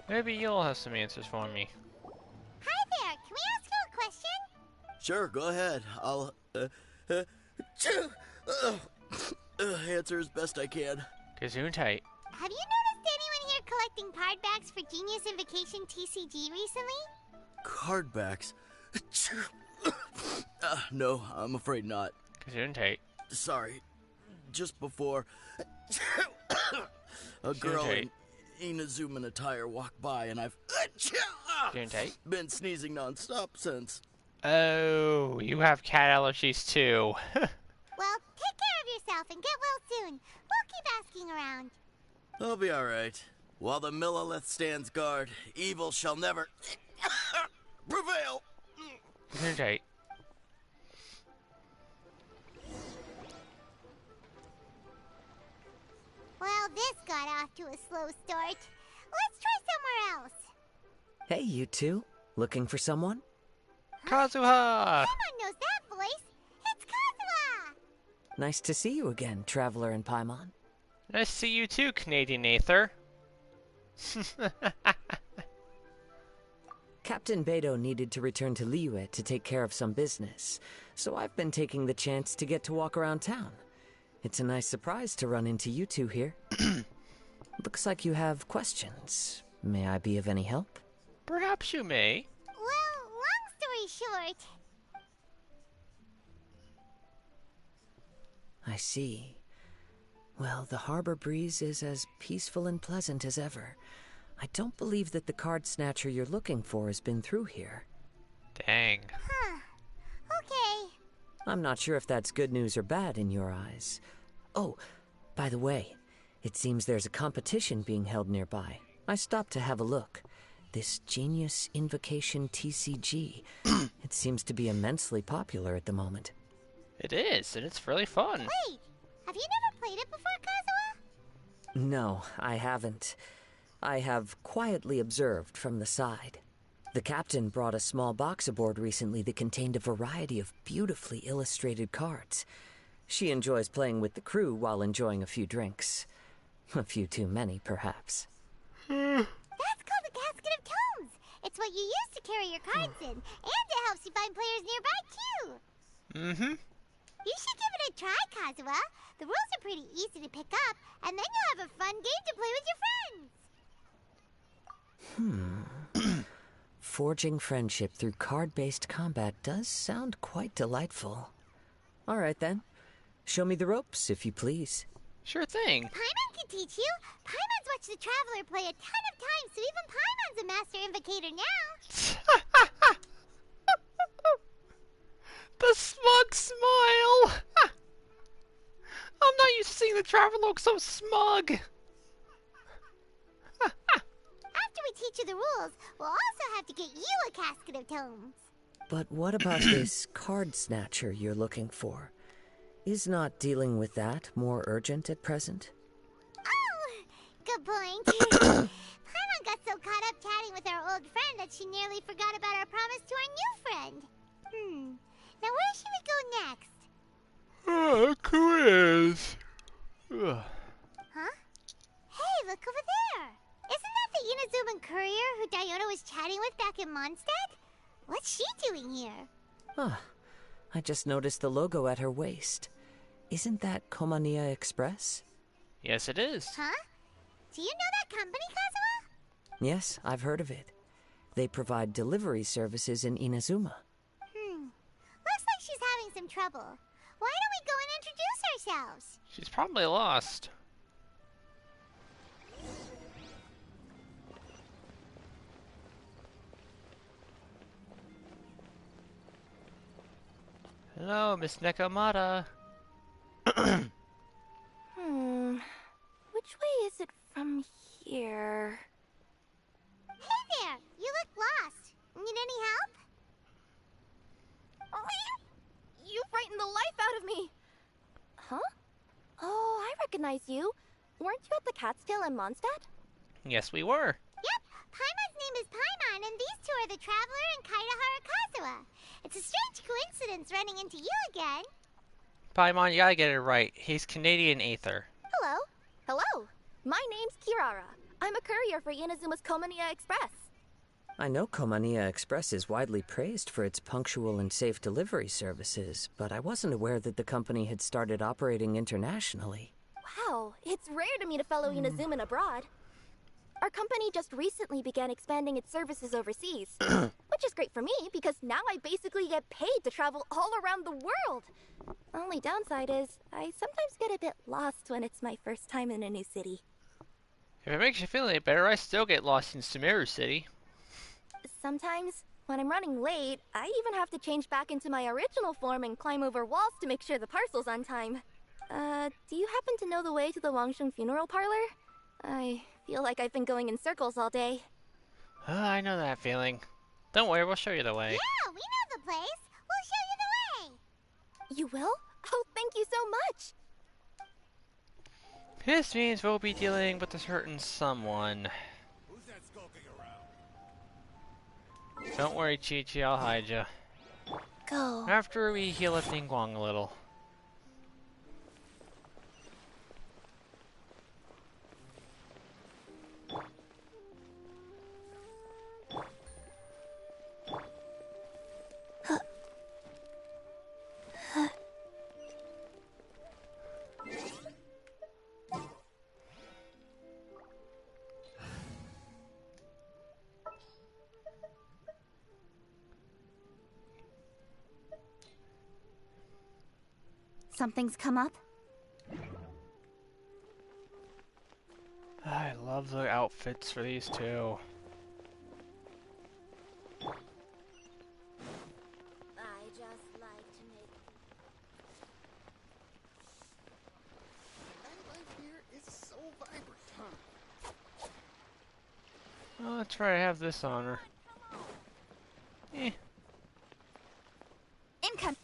Maybe you'll have some answers for me. Hi there, can we ask you a question? Sure, go ahead. I'll answer as best I can. Gesundheit. Have you noticed anyone here collecting card backs for Genius Invocation TCG recently? Card backs? No, I'm afraid not. Gesundheit. Sorry. Just before a girl in Inazuman attire walked by, and I've been sneezing non-stop since. Oh, you have cat allergies too. Well, take care of yourself and get well soon. We'll keep asking around. I'll be alright. While the Millilith stands guard, evil shall never prevail. Gesundheit. Well, this got off to a slow start. Let's try somewhere else. Hey, you two. Looking for someone? Kazuha! Someone knows that voice. It's Kazuha! Nice to see you again, Traveler and Paimon. Nice to see you too, Canadian Aether. Captain Beidou needed to return to Liyue to take care of some business, so I've been taking the chance to get to walk around town. It's a nice surprise to run into you two here. Looks like you have questions. May I be of any help? Perhaps you may. Well, long story short... I see. Well, the harbor breeze is as peaceful and pleasant as ever. I don't believe that the card snatcher you're looking for has been through here. Dang. Huh. Okay. I'm not sure if that's good news or bad in your eyes. Oh, by the way, it seems there's a competition being held nearby. I stopped to have a look. This Genius Invocation TCG. It seems to be immensely popular at the moment. It is, and it's really fun. Wait, have you never played it before, Kazuha? No, I haven't. I have quietly observed from the side. The captain brought a small box aboard recently that contained a variety of beautifully illustrated cards. She enjoys playing with the crew while enjoying a few drinks. A few too many, perhaps. That's called the Casket of Tomes. It's what you use to carry your cards in, and it helps you find players nearby, too. Mm-hmm. You should give it a try, Kazuha. The rules are pretty easy to pick up, and then you'll have a fun game to play with your friends. Forging friendship through card-based combat does sound quite delightful. All right, then. Show me the ropes, if you please. Sure thing. Paimon can teach you. Paimon's watched the Traveler play a ton of times, so even Paimon's a master invocator now. The smug smile! I'm not used to seeing the Traveler look so smug. after we teach you the rules, we'll also have to get you a casket of tomes. But what about this card snatcher you're looking for? Is not dealing with that more urgent at present? Oh, good point. Paimon got so caught up chatting with our old friend that she nearly forgot about our promise to our new friend. Now where should we go next? Quiz. Ugh. Huh? Hey, look over there. Isn't that the Inazuman courier who Diona was chatting with back in Mondstadt? What's she doing here? Ah, I just noticed the logo at her waist. Isn't that Komania Express? Yes, it is. Huh? Do you know that company, Kazuha? Yes, I've heard of it. They provide delivery services in Inazuma. Looks like she's having some trouble. Why don't we go and introduce ourselves? She's probably lost. Hello, Miss Nekomata. Which way is it from here? Hey there! You look lost. Need any help? You frightened the life out of me! Huh? Oh, I recognize you. Weren't you at the Cat's Tail in Mondstadt? Yes, we were. Yep, Paimon's name is Paimon, and these two are the Traveler and Kaidahara Kazuha. It's a strange coincidence running into you again. Paimon, you gotta get it right. He's Canadian Aether. Hello. Hello. My name's Kirara. I'm a courier for Inazuma's Komania Express. I know Komania Express is widely praised for its punctual and safe delivery services, but I wasn't aware that the company had started operating internationally. Wow, it's rare to meet a fellow Inazuman abroad. Our company just recently began expanding its services overseas, which is great for me because now I basically get paid to travel all around the world. Only downside is I sometimes get a bit lost when it's my first time in a new city. If it makes you feel any better, I still get lost in Sumeru City. Sometimes, when I'm running late, I even have to change back into my original form and climb over walls to make sure the parcel's on time. Do you happen to know the way to the Wangsheng funeral parlor? I feel like I've been going in circles all day. I know that feeling. Don't worry, we'll show you the way. Yeah, we know the place. We'll show you the way. You will? Oh, thank you so much! This means we'll be dealing with a certain someone. Who's that skulking around? Don't worry, Chi-Chi, I'll hide ya. Go. After we heal up Ningguang a little. Something's come up? I love the outfits for these two. I just like to make... Nightlife here is so vibrant, huh? Oh, that's right, I have this on her. Income.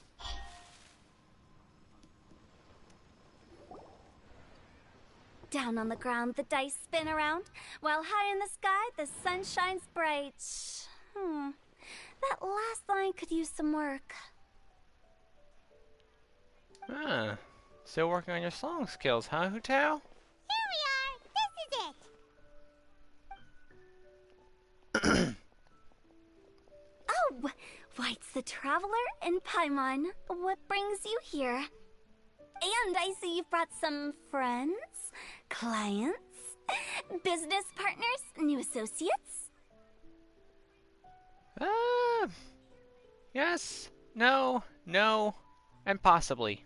Down on the ground, the dice spin around, while high in the sky, the sun shines bright. That last line could use some work. Ah, still working on your song skills, huh, Hu-Tao? Here we are. This is it. Oh, White's the Traveler and Paimon. What brings you here? And I see you've brought some friends, clients, business partners, new associates. Yes, no, and possibly.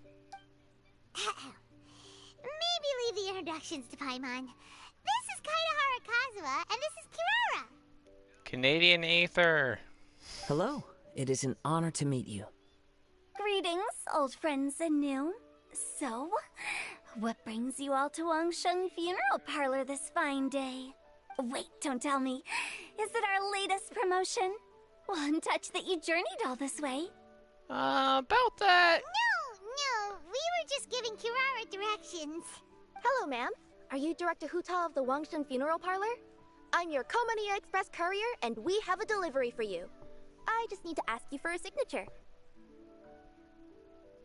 Maybe leave the introductions to Paimon. This is Kaidahara Kazuha, and this is Kirara. Canadian Aether. Hello, it is an honor to meet you. Greetings, old friends and new. So, what brings you all to Wangsheng Funeral Parlor this fine day? Wait, don't tell me. Is it our latest promotion? Well, I'm touched that you journeyed all this way. About that. No, we were just giving Kirara directions. Hello, ma'am. Are you Director Huta of the Wangshen Funeral Parlor? I'm your Komania Express courier, and we have a delivery for you. I just need to ask you for a signature.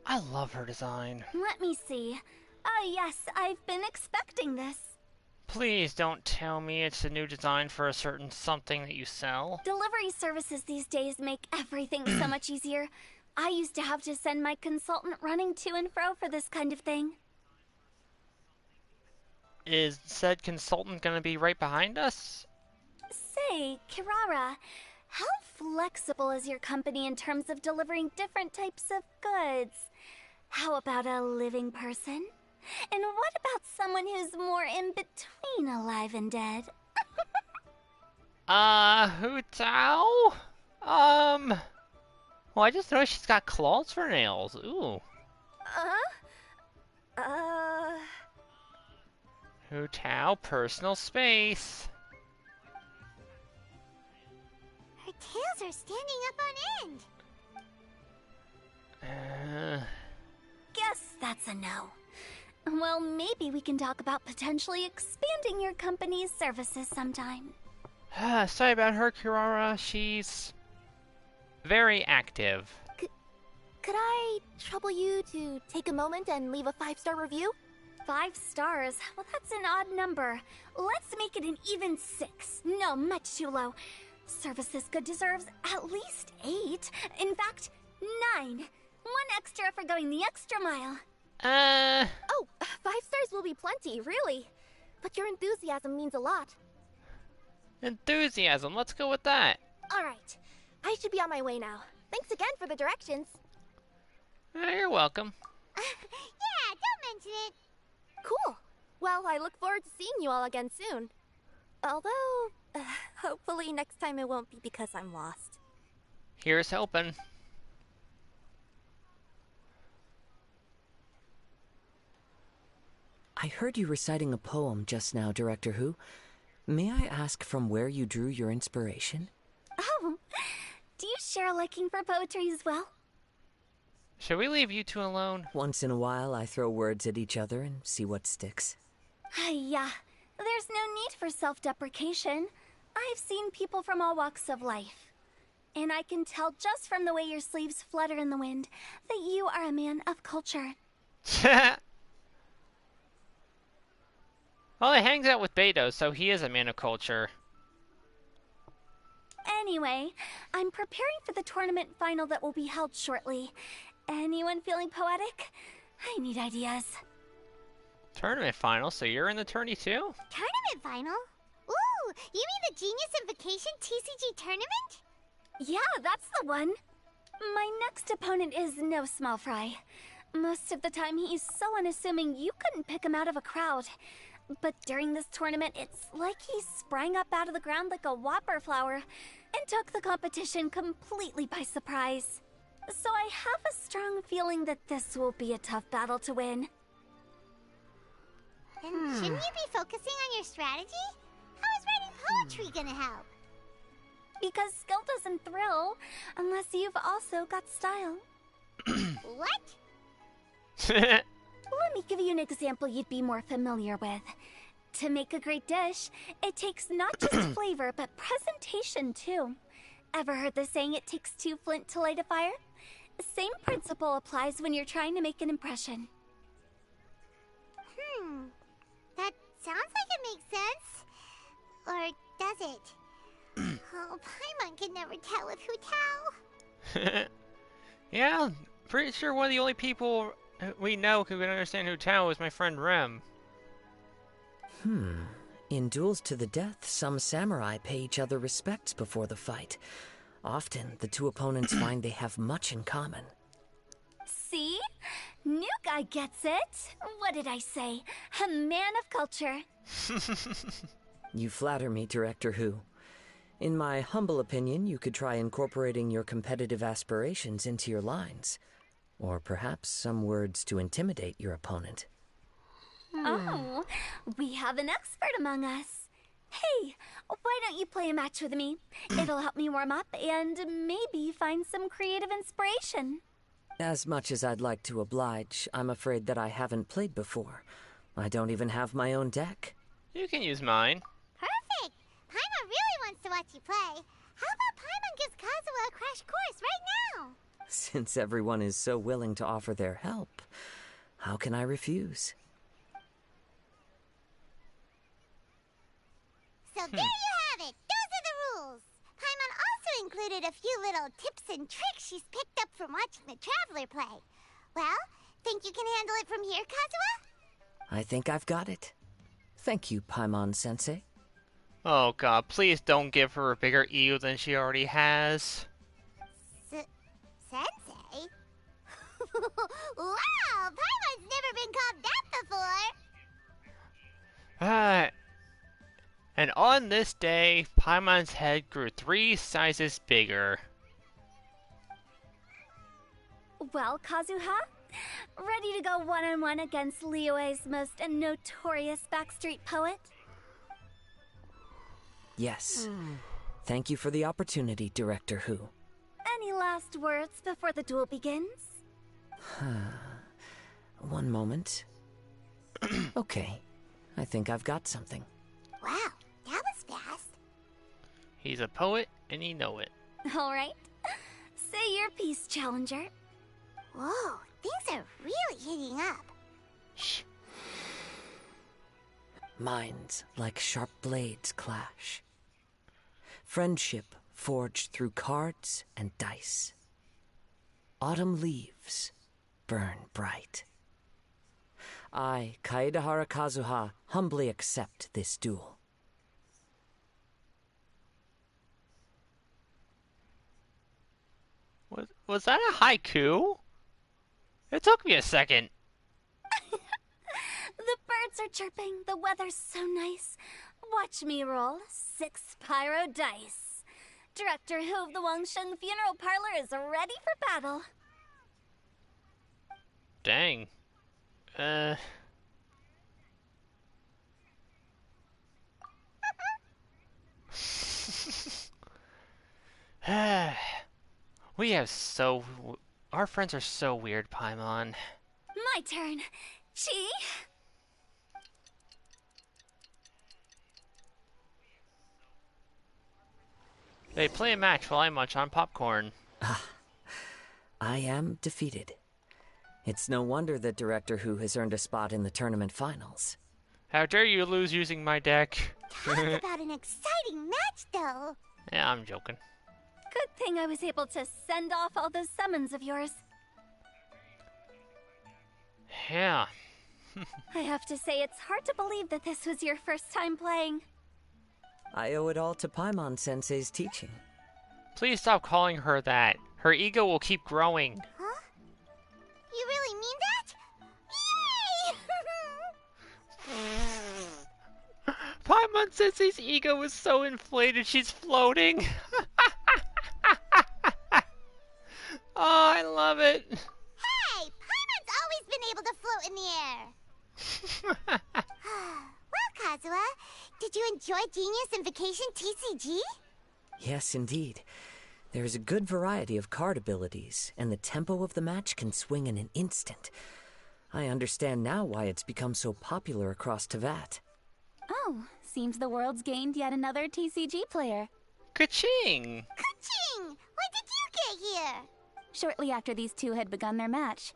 I love her design. Let me see. Ah, yes, I've been expecting this. Please don't tell me it's a new design for a certain something that you sell. Delivery services these days make everything so much easier. I used to have to send my consultant running to and fro for this kind of thing. Is said consultant gonna be right behind us? Say, Kirara, how flexible is your company in terms of delivering different types of goods? How about a living person? And what about someone who's more in between alive and dead? Hu Tao? Well, I just noticed she's got claws for nails. Ooh. Hu Tao, personal space. Her tails are standing up on end. Guess that's a no. Well, maybe we can talk about potentially expanding your company's services sometime. Sorry about her, Kirara. She's very active. Could I trouble you to take a moment and leave a 5-star review? 5 stars? Well, that's an odd number. Let's make it an even 6. No, much too low. Service this good deserves at least 8. In fact, 9. 1 extra for going the extra mile. Oh, 5 stars will be plenty, really. But your enthusiasm means a lot. Enthusiasm, let's go with that. Alright, I should be on my way now. Thanks again for the directions. You're welcome. Yeah, don't mention it. Cool. Well, I look forward to seeing you all again soon. Although, hopefully next time it won't be because I'm lost. Here's hoping. I heard you reciting a poem just now, Director Who. May I ask from where you drew your inspiration? Oh, do you share a liking for poetry as well? Should we leave you two alone? Once in a while, I throw words at each other and see what sticks. Yeah, there's no need for self-deprecation. I've seen people from all walks of life. And I can tell just from the way your sleeves flutter in the wind that you are a man of culture. Well, he hangs out with Beto, so he is a man of culture. Anyway, I'm preparing for the tournament final that will be held shortly. Anyone feeling poetic? I need ideas. Tournament final? So you're in the tourney too? Tournament final? Ooh, you mean the Genius Invocation TCG tournament? Yeah, that's the one. My next opponent is no small fry. Most of the time he's so unassuming you couldn't pick him out of a crowd. But during this tournament, it's like he sprang up out of the ground like a whopper flower and took the competition completely by surprise. So I have a strong feeling that this will be a tough battle to win. Then shouldn't you be focusing on your strategy? How is writing poetry gonna help? Because skill doesn't thrill unless you've also got style. What? Let me give you an example you'd be more familiar with. To make a great dish, it takes not just flavor, but presentation too. Ever heard the saying, it takes 2 flint to light a fire? Same principle applies when you're trying to make an impression. That sounds like it makes sense. Or does it? Oh, Paimon can never tell with Hu Tao. Yeah, pretty sure one of the only people we know who can understand Hu Tao is my friend Rem. In duels to the death, some samurai pay each other respects before the fight. Often, the two opponents find they have much in common. See? New guy gets it. What did I say? A man of culture. You flatter me, Director Who. In my humble opinion, you could try incorporating your competitive aspirations into your lines. Or perhaps some words to intimidate your opponent. Oh, we have an expert among us. Hey, why don't you play a match with me? It'll help me warm up and maybe find some creative inspiration. As much as I'd like to oblige, I'm afraid that I haven't played before. I don't even have my own deck. You can use mine. Perfect! Paimon really wants to watch you play. How about Paimon gives Kazuha a crash course right now? Since everyone is so willing to offer their help, how can I refuse? So there you have it! Those are the rules! Paimon also included a few little tips and tricks she's picked up from watching the Traveler play. Well, think you can handle it from here, Kazuha? I think I've got it. Thank you, Paimon-sensei. Oh god, please don't give her a bigger ego than she already has. Sensei? Wow! Paimon's never been called that before! And on this day, Paimon's head grew 3 sizes bigger. Well, Kazuha, ready to go one-on-one against Liyue's most notorious backstreet poet? Yes. Thank you for the opportunity, Director Who. Any last words before the duel begins? One moment. Okay, I think I've got something. Wow, that was fast. He's a poet, and he know it. All right. Say your piece, Challenger. Whoa, things are really heating up. Shh. Minds like sharp blades clash. Friendship forged through cards and dice. Autumn leaves burn bright. I, Kaedehara Kazuha, humbly accept this duel. Was that a haiku? It took me a second. The birds are chirping, the weather's so nice. Watch me roll 6 pyro dice. Director Who of the Wangsheng Funeral Parlor is ready for battle. Dang. Our friends are so weird, Paimon. My turn. Chi? They play a match while I munch on popcorn. I am defeated. It's no wonder that Director Who has earned a spot in the tournament finals. How dare you lose using my deck? Talk about an exciting match, though. Yeah, I'm joking. Good thing I was able to send off all those summons of yours. Yeah. I have to say, it's hard to believe that this was your first time playing. I owe it all to Paimon-sensei's teaching. Please stop calling her that. Her ego will keep growing. Huh? You really mean that? Yay! Paimon-sensei's ego is so inflated, she's floating. Oh, I love it. Hey, Paimon's always been able to float in the air. Well, Kazuha, did you enjoy Genius Invocation TCG? Yes, indeed. There is a good variety of card abilities, and the tempo of the match can swing in an instant. I understand now why it's become so popular across Teyvat. Oh, seems the world's gained yet another TCG player. Ka-ching! Ka-ching! When did you get here? Shortly after these two had begun their match.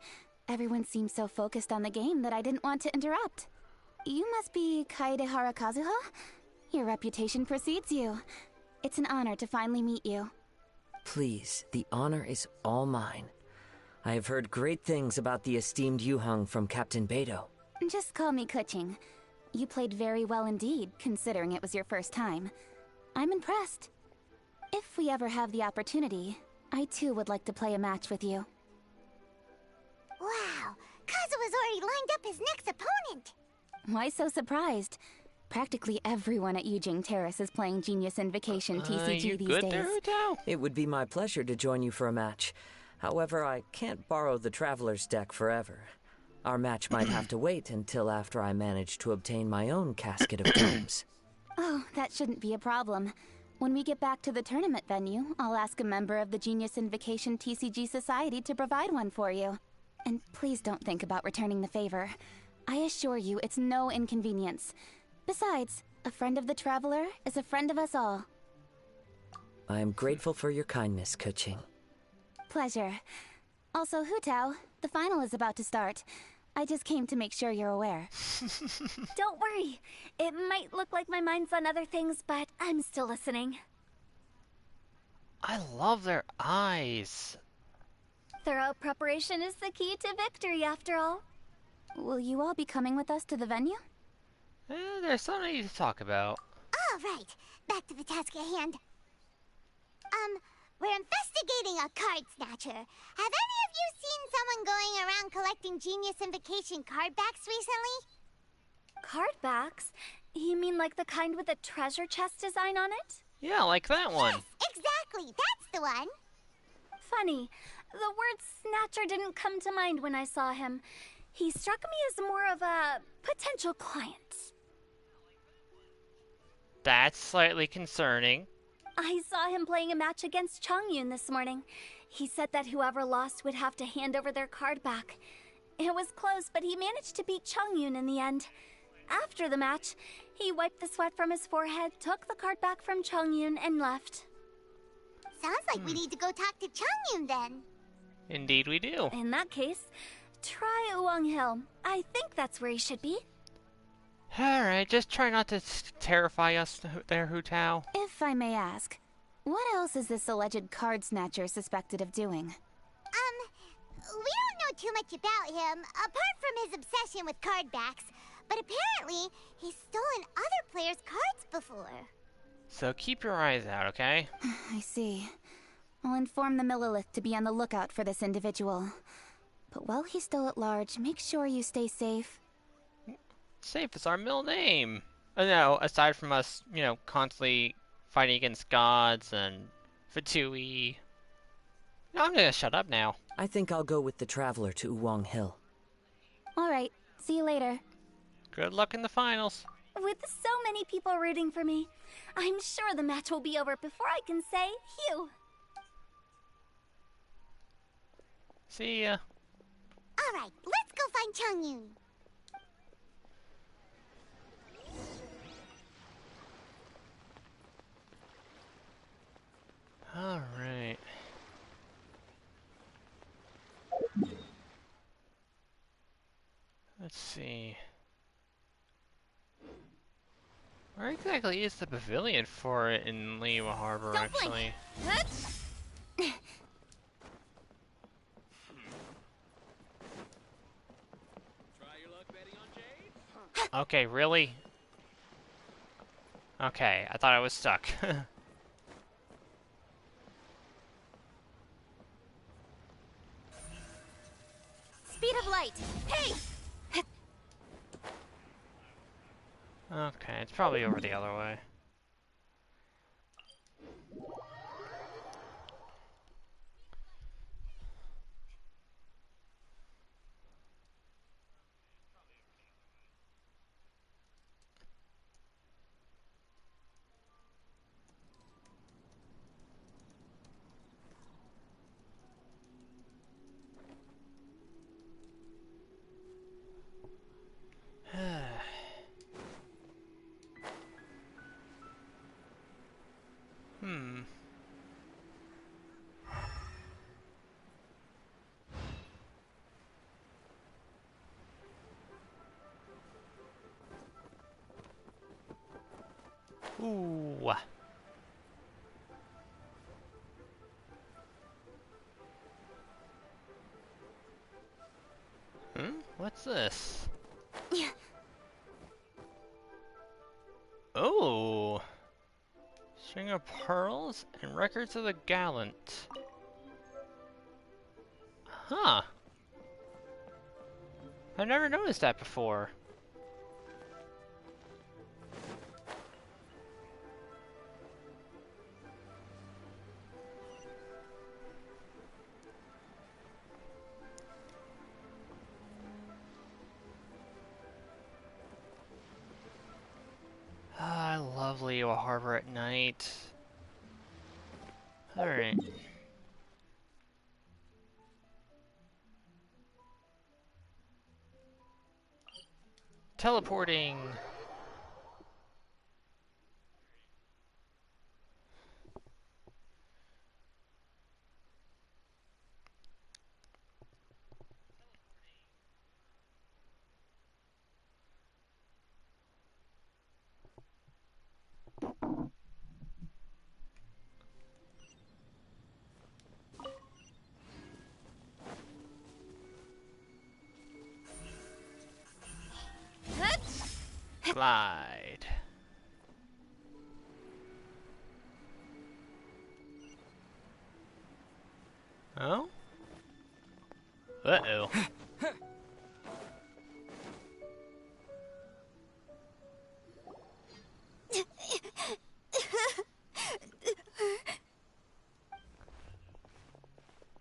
Everyone seemed so focused on the game that I didn't want to interrupt. You must be Kaedehara Kazuha? Your reputation precedes you. It's an honor to finally meet you. Please, the honor is all mine. I have heard great things about the esteemed Yuheng from Captain Beidou. Just call me Kuching. You played very well indeed, considering it was your first time. I'm impressed. If we ever have the opportunity, I too would like to play a match with you. Wow, Kazuha's already lined up his next opponent. Why so surprised? Practically everyone at Yujing Terrace is playing Genius Invocation TCG these days. It would be my pleasure to join you for a match. However, I can't borrow the Traveler's deck forever. Our match might have to wait until after I manage to obtain my own casket of gems. Oh, that shouldn't be a problem. When we get back to the tournament venue, I'll ask a member of the Genius Invocation TCG Society to provide one for you. And please don't think about returning the favor. I assure you it's no inconvenience. Besides, a friend of the Traveler is a friend of us all. I'm grateful for your kindness, Keqing. Pleasure. Also, HOOOWWLING, the final is about to start. I just came to make sure you're aware. Don't worry. It might look like my mind's on other things, but I'm still listening. I love their eyes. Thorough preparation is the key to victory, after all. Will you all be coming with us to the venue? There's something to talk about. All right, back to the task at hand. We're investigating a card snatcher. Have any of you seen someone going around collecting Genius Invocation card backs recently? Card backs? You mean like the kind with a treasure chest design on it? Yeah, like that one. Yes, exactly. That's the one. Funny. The word snatcher didn't come to mind when I saw him. He struck me as more of a potential client. That's slightly concerning. I saw him playing a match against Chongyun this morning. He said that whoever lost would have to hand over their card back. It was close, but he managed to beat Chongyun in the end. After the match, he wiped the sweat from his forehead, took the card back from Chongyun, and left. Sounds like we need to go talk to Chongyun then. Indeed we do. In that case, try HOOOWWLING Hill. I think that's where he should be. Alright, just try not to terrify us there, HOOOWWLING. If I may ask, what else is this alleged card snatcher suspected of doing? We don't know too much about him, apart from his obsession with card backs. But apparently, he's stolen other players' cards before. So keep your eyes out, okay? I see. I'll inform the Millilith to be on the lookout for this individual. But while he's still at large, make sure you stay safe. Safe is our middle name. No, aside from us, constantly fighting against gods and Fatui. No, I'm gonna shut up now. I think I'll go with the Traveler to HOOOWWLING Hill. Alright, see you later. Good luck in the finals. With so many people rooting for me, I'm sure the match will be over before I can say phew. See ya. Alright, let's go find Chongyun. Alright. Let's see. Where exactly is the pavilion for it in Liyue Harbor, actually? Okay, really? Okay, I thought I was stuck. Speed of light. Hey! Okay, it's probably over the other way. Ooh. What's this? Oh! String of pearls and records of the gallant. Huh. I've never noticed that before. I love to a harbor at night. Alright. Teleporting! Glide. Oh? Uh-oh.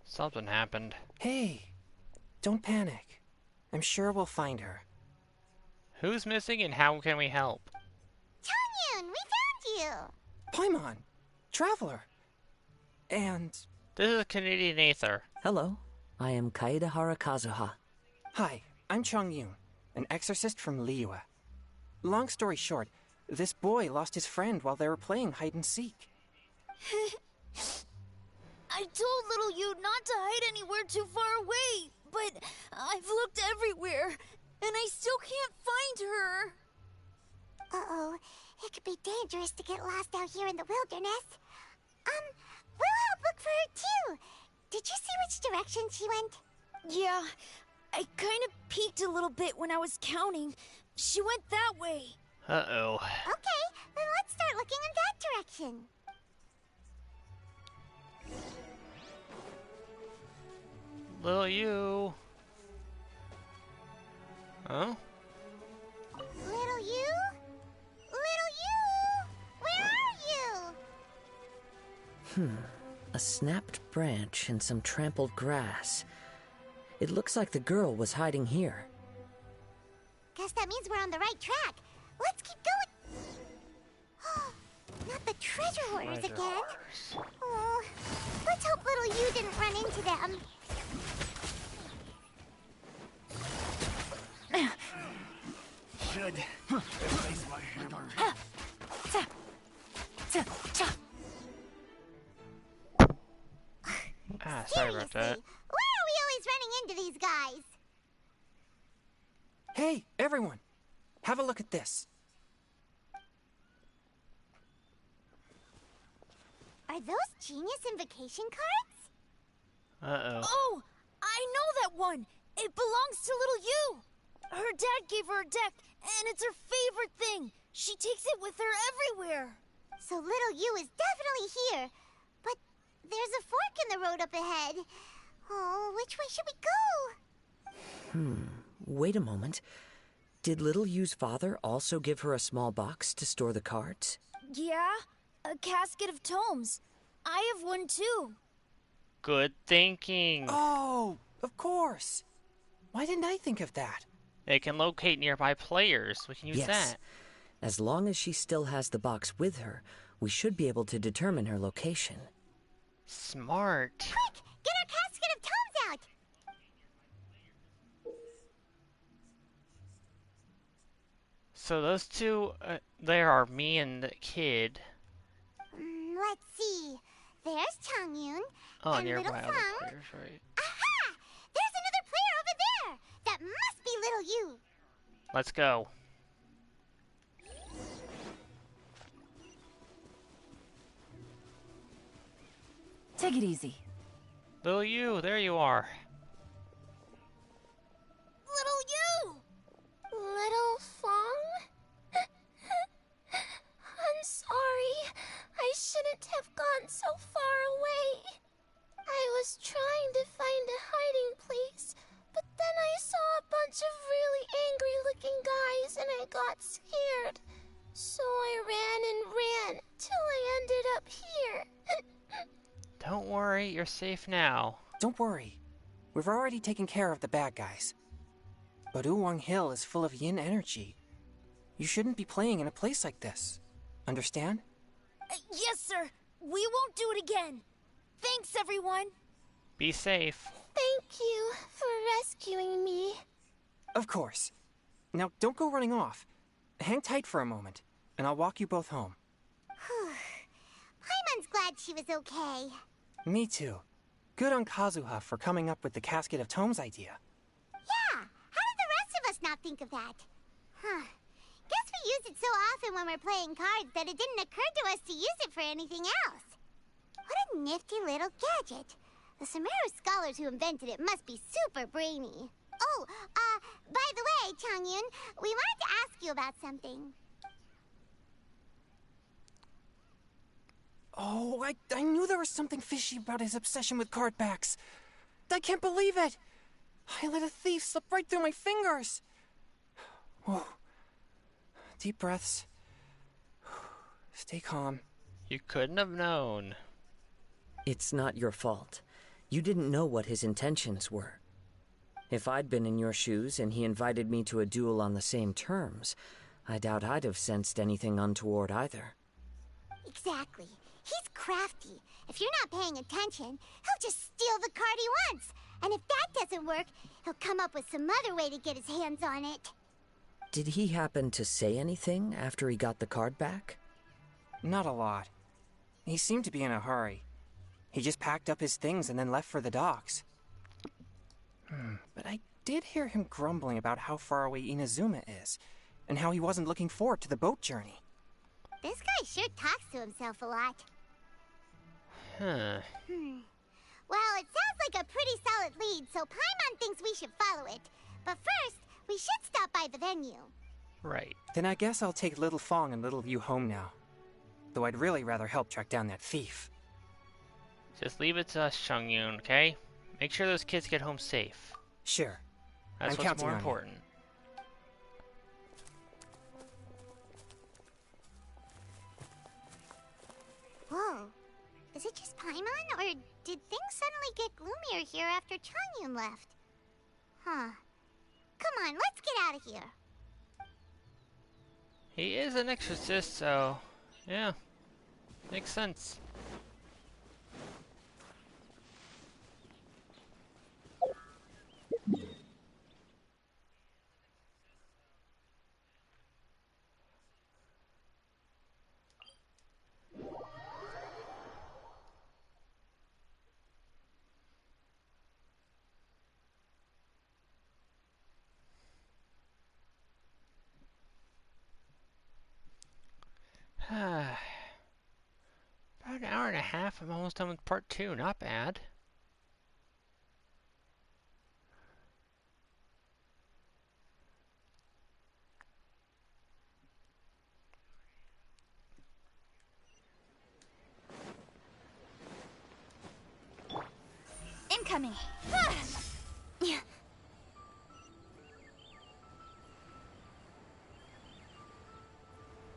Something happened. Hey, don't panic. I'm sure we'll find her. Who's missing and how can we help? Changyun, we found you! Paimon, Traveler. And... This is Canadian Aether. Hello, I am Kaedehara Kazuha. Hi, I'm Changyun, an exorcist from Liyue. Long story short, this boy lost his friend while they were playing hide and seek. I told little you not to hide anywhere too far away, but I've looked everywhere, and I still can't find her. Uh-oh, it could be dangerous to get lost out here in the wilderness. We'll help look for her too. Did you see which direction she went? Yeah, I kind of peeked a little bit when I was counting. She went that way. Uh-oh. Okay, then let's start looking in that direction. Little you. Huh? Little you? Little you? Where are you? A snapped branch and some trampled grass. It looks like the girl was hiding here. Guess that means we're on the right track. Let's keep going. Not the treasure hoarders again. Oh, let's hope little you didn't run into them. Should replace my hammer. Sorry about that. Why are we always running into these guys? Hey, everyone! Have a look at this. Are those Genius Invocation cards? Uh-oh. Oh, I know that one. It belongs to little you. Her dad gave her a deck, and it's her favorite thing. She takes it with her everywhere. So little you is definitely here. But there's a fork in the road up ahead. Oh, which way should we go? Wait a moment. Did Little Yu's father also give her a small box to store the cards? Yeah, a casket of tomes. I have one too. Good thinking. Oh, of course. Why didn't I think of that? It can locate nearby players. We can use that. As long as she still has the box with her, we should be able to determine her location. Smart. Quick, get our casket of tomes out. So those two, there are me and the kid. Let's see. There's Changyun. Oh, and nearby little other Fang. players, right? Aha! There's another player over there. That must be little you. Let's go. Take it easy. Little you, there you are. Little you! Little Fang? I'm sorry. I shouldn't have gone so far away. I was trying to find a hiding place, but then I saw a bunch of really angry-looking guys and I got scared. So I ran till I ended up here. Don't worry, you're safe now. Don't worry. We've already taken care of the bad guys. But HOOOWWLING Hill is full of yin energy. You shouldn't be playing in a place like this. Understand? Yes, sir. We won't do it again. Thanks, everyone. Be safe. Thank you for rescuing me. Of course. Now, don't go running off. Hang tight for a moment, and I'll walk you both home. Paimon's glad she was okay. Me too. Good on Kazuha for coming up with the Casket of Tomes idea. Yeah, how did the rest of us not think of that? Guess we use it so often when we're playing cards that it didn't occur to us to use it for anything else. What a nifty little gadget. The Sumeru scholars who invented it must be super brainy. Oh, by the way, Changyun, we wanted to ask you about something. Oh, I knew there was something fishy about his obsession with card backs. I can't believe it. I let a thief slip right through my fingers. Whoa. Deep breaths. Stay calm. You couldn't have known. It's not your fault. You didn't know what his intentions were. If I'd been in your shoes and he invited me to a duel on the same terms, I doubt I'd have sensed anything untoward either. Exactly. He's crafty. If you're not paying attention, he'll just steal the card he wants. And if that doesn't work, he'll come up with some other way to get his hands on it. Did he happen to say anything after he got the card back? Not a lot. He seemed to be in a hurry. He just packed up his things and then left for the docks. But I did hear him grumbling about how far away Inazuma is, and how he wasn't looking forward to the boat journey. This guy sure talks to himself a lot. Huh. Well, it sounds like a pretty solid lead, so Paimon thinks we should follow it. But first, we should stop by the venue. Right. Then I guess I'll take Little Fong and Little Yu home now. Though I'd really rather help track down that thief. Just leave it to us, Changyun, okay? Make sure those kids get home safe. Sure. That's I'm what's counting more on you. important. Whoa. Is it just Paimon, or did things suddenly get gloomier here after Changyun left? Huh. Come on, let's get out of here. He is an exorcist, so yeah, makes sense. About an hour and a half. I'm almost done with part 2. Not bad. Incoming.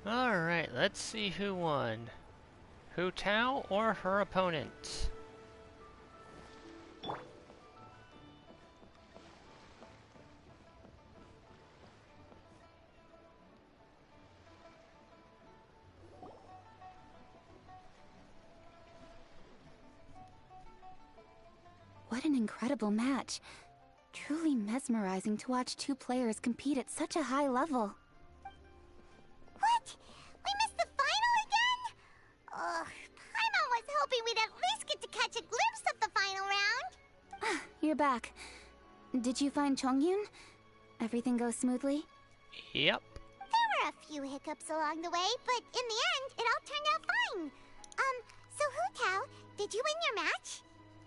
Alright, let's see who won. Hu Tao or her opponent? What an incredible match. Truly mesmerizing to watch two players compete at such a high level. What? We missed the final again? Ugh, Paimon was hoping we'd at least get to catch a glimpse of the final round. You're back. Did you find Chongyun? Everything go smoothly? Yep. There were a few hiccups along the way, but in the end, it all turned out fine. So Hu Tao, did you win your match?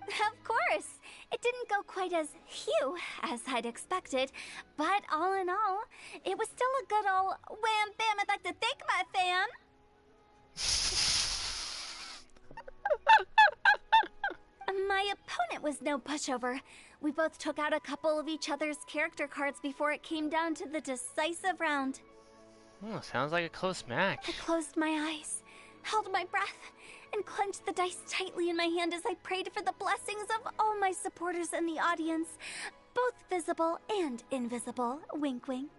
Of course! It didn't go quite as phew as I'd expected, but all in all, it was still a good old wham bam I'd like to thank my fam! My opponent was no pushover. We both took out a couple of each other's character cards before it came down to the decisive round. Oh, sounds like a close match. I closed my eyes, held my breath, and clenched the dice tightly in my hand as I prayed for the blessings of all my supporters in the audience, both visible and invisible. Wink, wink.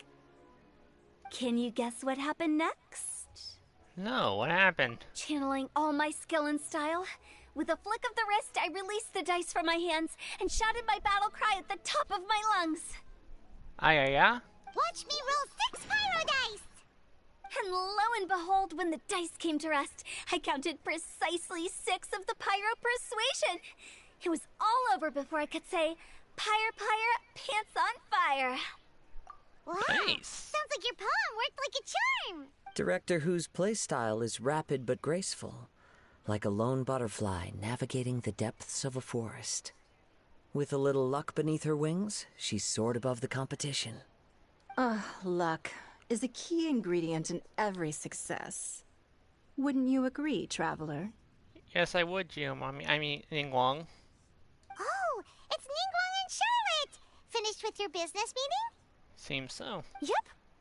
Can you guess what happened next? No, what happened? Channeling all my skill and style. With a flick of the wrist, I released the dice from my hands and shouted my battle cry at the top of my lungs. Yeah? Watch me roll 6 pyro dice! And lo and behold, when the dice came to rest, I counted precisely 6 of the pyro persuasion. It was all over before I could say, Pyre, pants on fire. Wow, Nice. sounds like your poem worked like a charm. Director Who's playstyle is rapid but graceful, like a lone butterfly navigating the depths of a forest. With a little luck beneath her wings, she soared above the competition. Luck is a key ingredient in every success. Wouldn't you agree, Traveler? Yes, I would, Geomami. I mean, Ningguang. Oh, it's Ningguang and Charlotte! Finished with your business meeting? Seems so. Yep.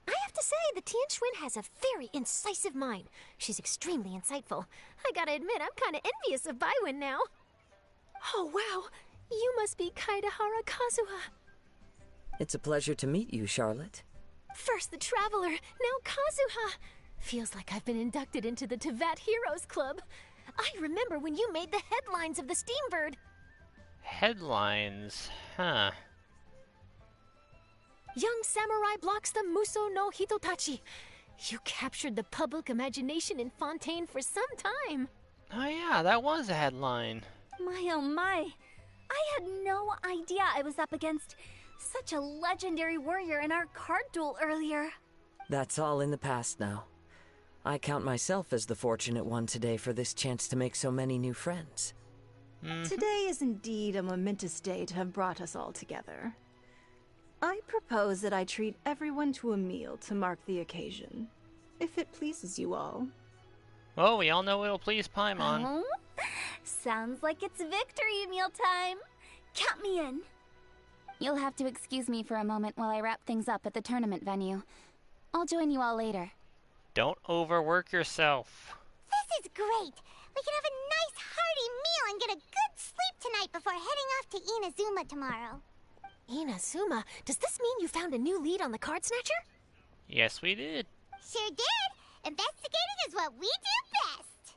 I have to say, the Tianquan has a very incisive mind. She's extremely insightful. I gotta admit, I'm kinda envious of Baiwen now. Oh, wow. You must be Kaidahara Kazuha. It's a pleasure to meet you, Charlotte. First the Traveler, now Kazuha. Feels like I've been inducted into the Tevat Heroes Club. I remember when you made the headlines of the Steambird. Headlines? Huh. Young samurai blocks the Muso no Hitotachi. You captured the public imagination in Fontaine for some time. Oh yeah, that was a headline. My oh my. I had no idea I was up against such a legendary warrior in our card duel earlier. That's all in the past now. I count myself as the fortunate one today for this chance to make so many new friends. Today is indeed a momentous day to have brought us all together. I propose that I treat everyone to a meal to mark the occasion, if it pleases you all. Well, we all know it'll please Paimon. Sounds like it's victory meal time. Count me in. You'll have to excuse me for a moment while I wrap things up at the tournament venue. I'll join you all later. Don't overwork yourself. This is great. We can have a nice hearty meal and get a good sleep tonight before heading off to Inazuma tomorrow. Inazuma, does this mean you found a new lead on the Card Snatcher? Yes, we did. Sure did. Investigating is what we do best.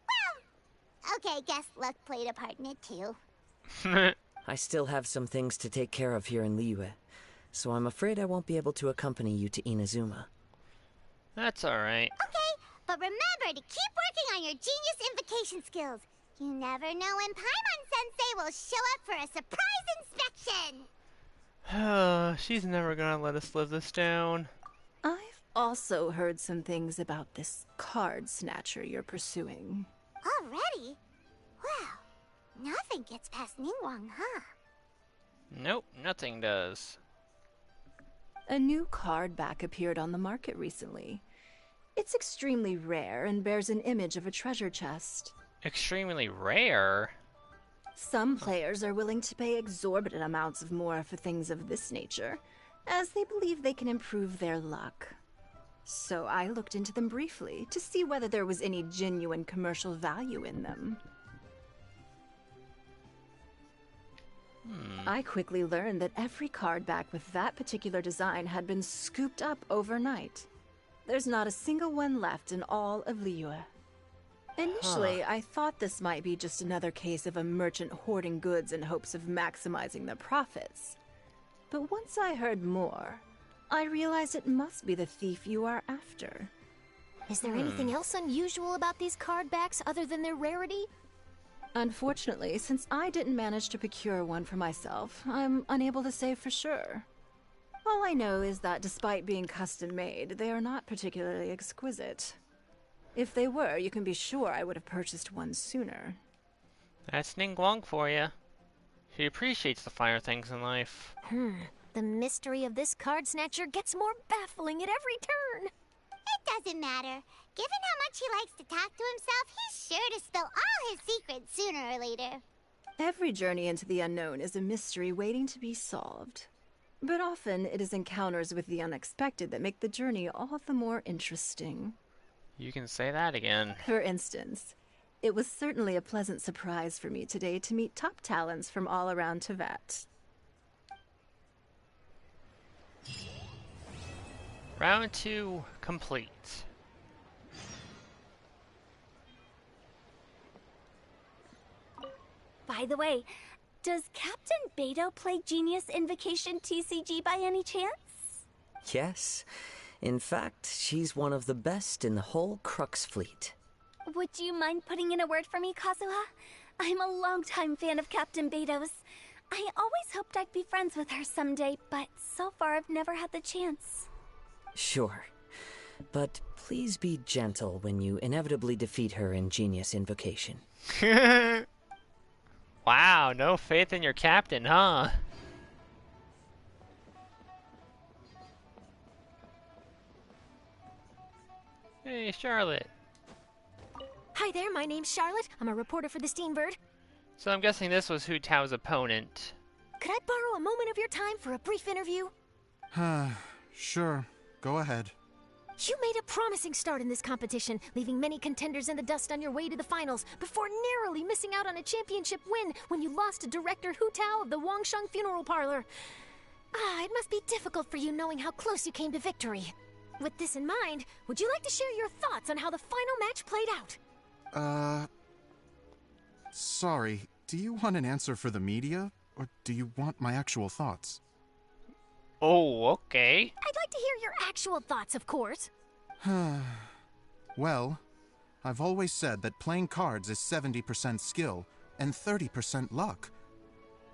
Well, okay, guess luck played a part in it too. I still have some things to take care of here in Liyue, so I'm afraid I won't be able to accompany you to Inazuma. That's alright. Okay, but remember to keep working on your genius invocation skills. You never know when Paimon-sensei will show up for a surprise inspection. She's never gonna let us live this down. I've also heard some things about this card snatcher you're pursuing. Already? Wow, nothing gets past Ningguang, huh? Nope, nothing does. A new card back appeared on the market recently. It's extremely rare and bears an image of a treasure chest. Extremely rare? Some players are willing to pay exorbitant amounts of more for things of this nature, as they believe they can improve their luck. So I looked into them briefly to see whether there was any genuine commercial value in them. I quickly learned that every card back with that particular design had been scooped up overnight. There's not a single one left in all of Liyue. Initially, I thought this might be just another case of a merchant hoarding goods in hopes of maximizing their profits. But once I heard more, I realized it must be the thief you are after. Is there anything else unusual about these card backs other than their rarity? Unfortunately, since I didn't manage to procure one for myself, I'm unable to say for sure. All I know is that despite being custom-made, they are not particularly exquisite. If they were, you can be sure I would have purchased one sooner. That's Ningguang for you. She appreciates the finer things in life. The mystery of this Card Snatcher gets more baffling at every turn. It doesn't matter. Given how much he likes to talk to himself, he's sure to spill all his secrets sooner or later. Every journey into the unknown is a mystery waiting to be solved. But often it is encounters with the unexpected that make the journey all the more interesting. You can say that again. For instance, it was certainly a pleasant surprise for me today to meet top talents from all around Tevat. Round 2 complete. By the way, does Captain Beto play Genius Invocation TCG by any chance? Yes. In fact, she's one of the best in the whole Crux fleet. Would you mind putting in a word for me, Kazuha? I'm a longtime fan of Captain Beto's. I always hoped I'd be friends with her someday, but so far I've never had the chance. Sure. But please be gentle when you inevitably defeat her in Genius Invocation. Wow, no faith in your captain, huh? Hey, Charlotte. Hi there, my name's Charlotte. I'm a reporter for the Steambird. So I'm guessing this was Hu Tao's opponent. Could I borrow a moment of your time for a brief interview? Sure. Go ahead. You made a promising start in this competition, leaving many contenders in the dust on your way to the finals, before narrowly missing out on a championship win when you lost to director Hu Tao of the Wangsheng Funeral Parlor. It must be difficult for you knowing how close you came to victory. With this in mind, would you like to share your thoughts on how the final match played out? Sorry. Do you want an answer for the media, or do you want my actual thoughts? Oh, okay. I'd like to hear your actual thoughts, of course. Well, I've always said that playing cards is 70% skill and 30% luck.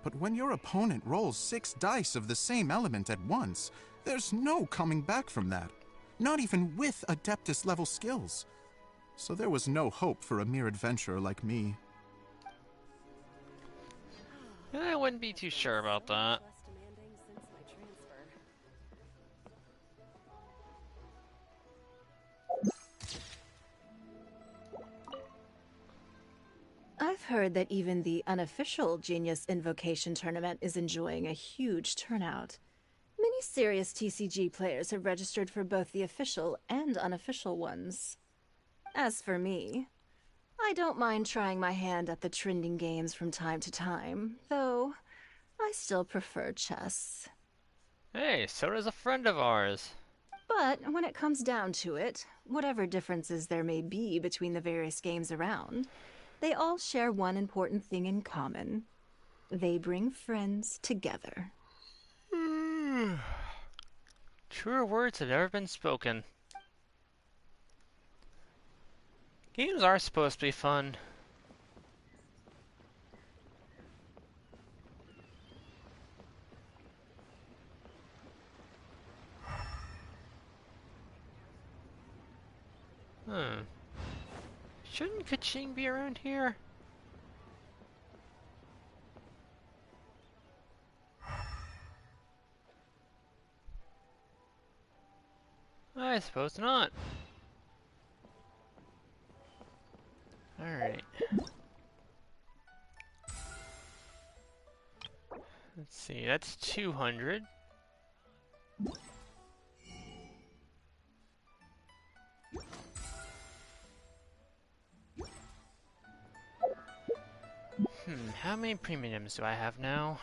But when your opponent rolls 6 dice of the same element at once, there's no coming back from that. Not even with Adeptus level skills. So there was no hope for a mere adventurer like me. I wouldn't be too sure about that. I've heard that even the unofficial Genius Invocation tournament is enjoying a huge turnout. Many serious TCG players have registered for both the official and unofficial ones. As for me, I don't mind trying my hand at the trending games from time to time, though I still prefer chess. Hey, so does a friend of ours. But when it comes down to it, whatever differences there may be between the various games around, they all share one important thing in common. They bring friends together. Truer words have never been spoken. Games are supposed to be fun. Shouldn't Kaching be around here? I suppose not. Alright. Let's see, that's 200. How many premiums do I have now?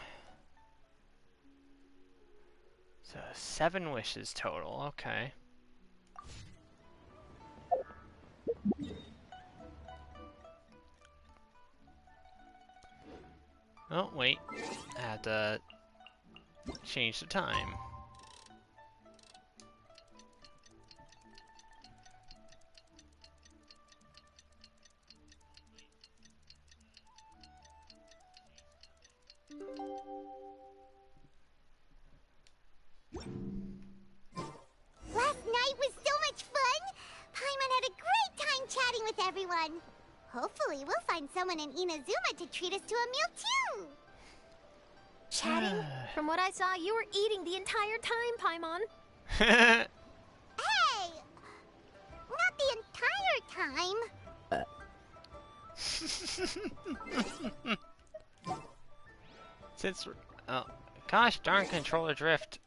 So 7 wishes total, okay. Oh, wait. I have to change the time. Last night was so much fun! Paimon had a great time chatting with everyone. Hopefully we'll find someone in Inazuma to treat us to a meal too! Chatting? From what I saw, you were eating the entire time, Paimon. Hey! Not the entire time. Since oh, gosh darn controller drift.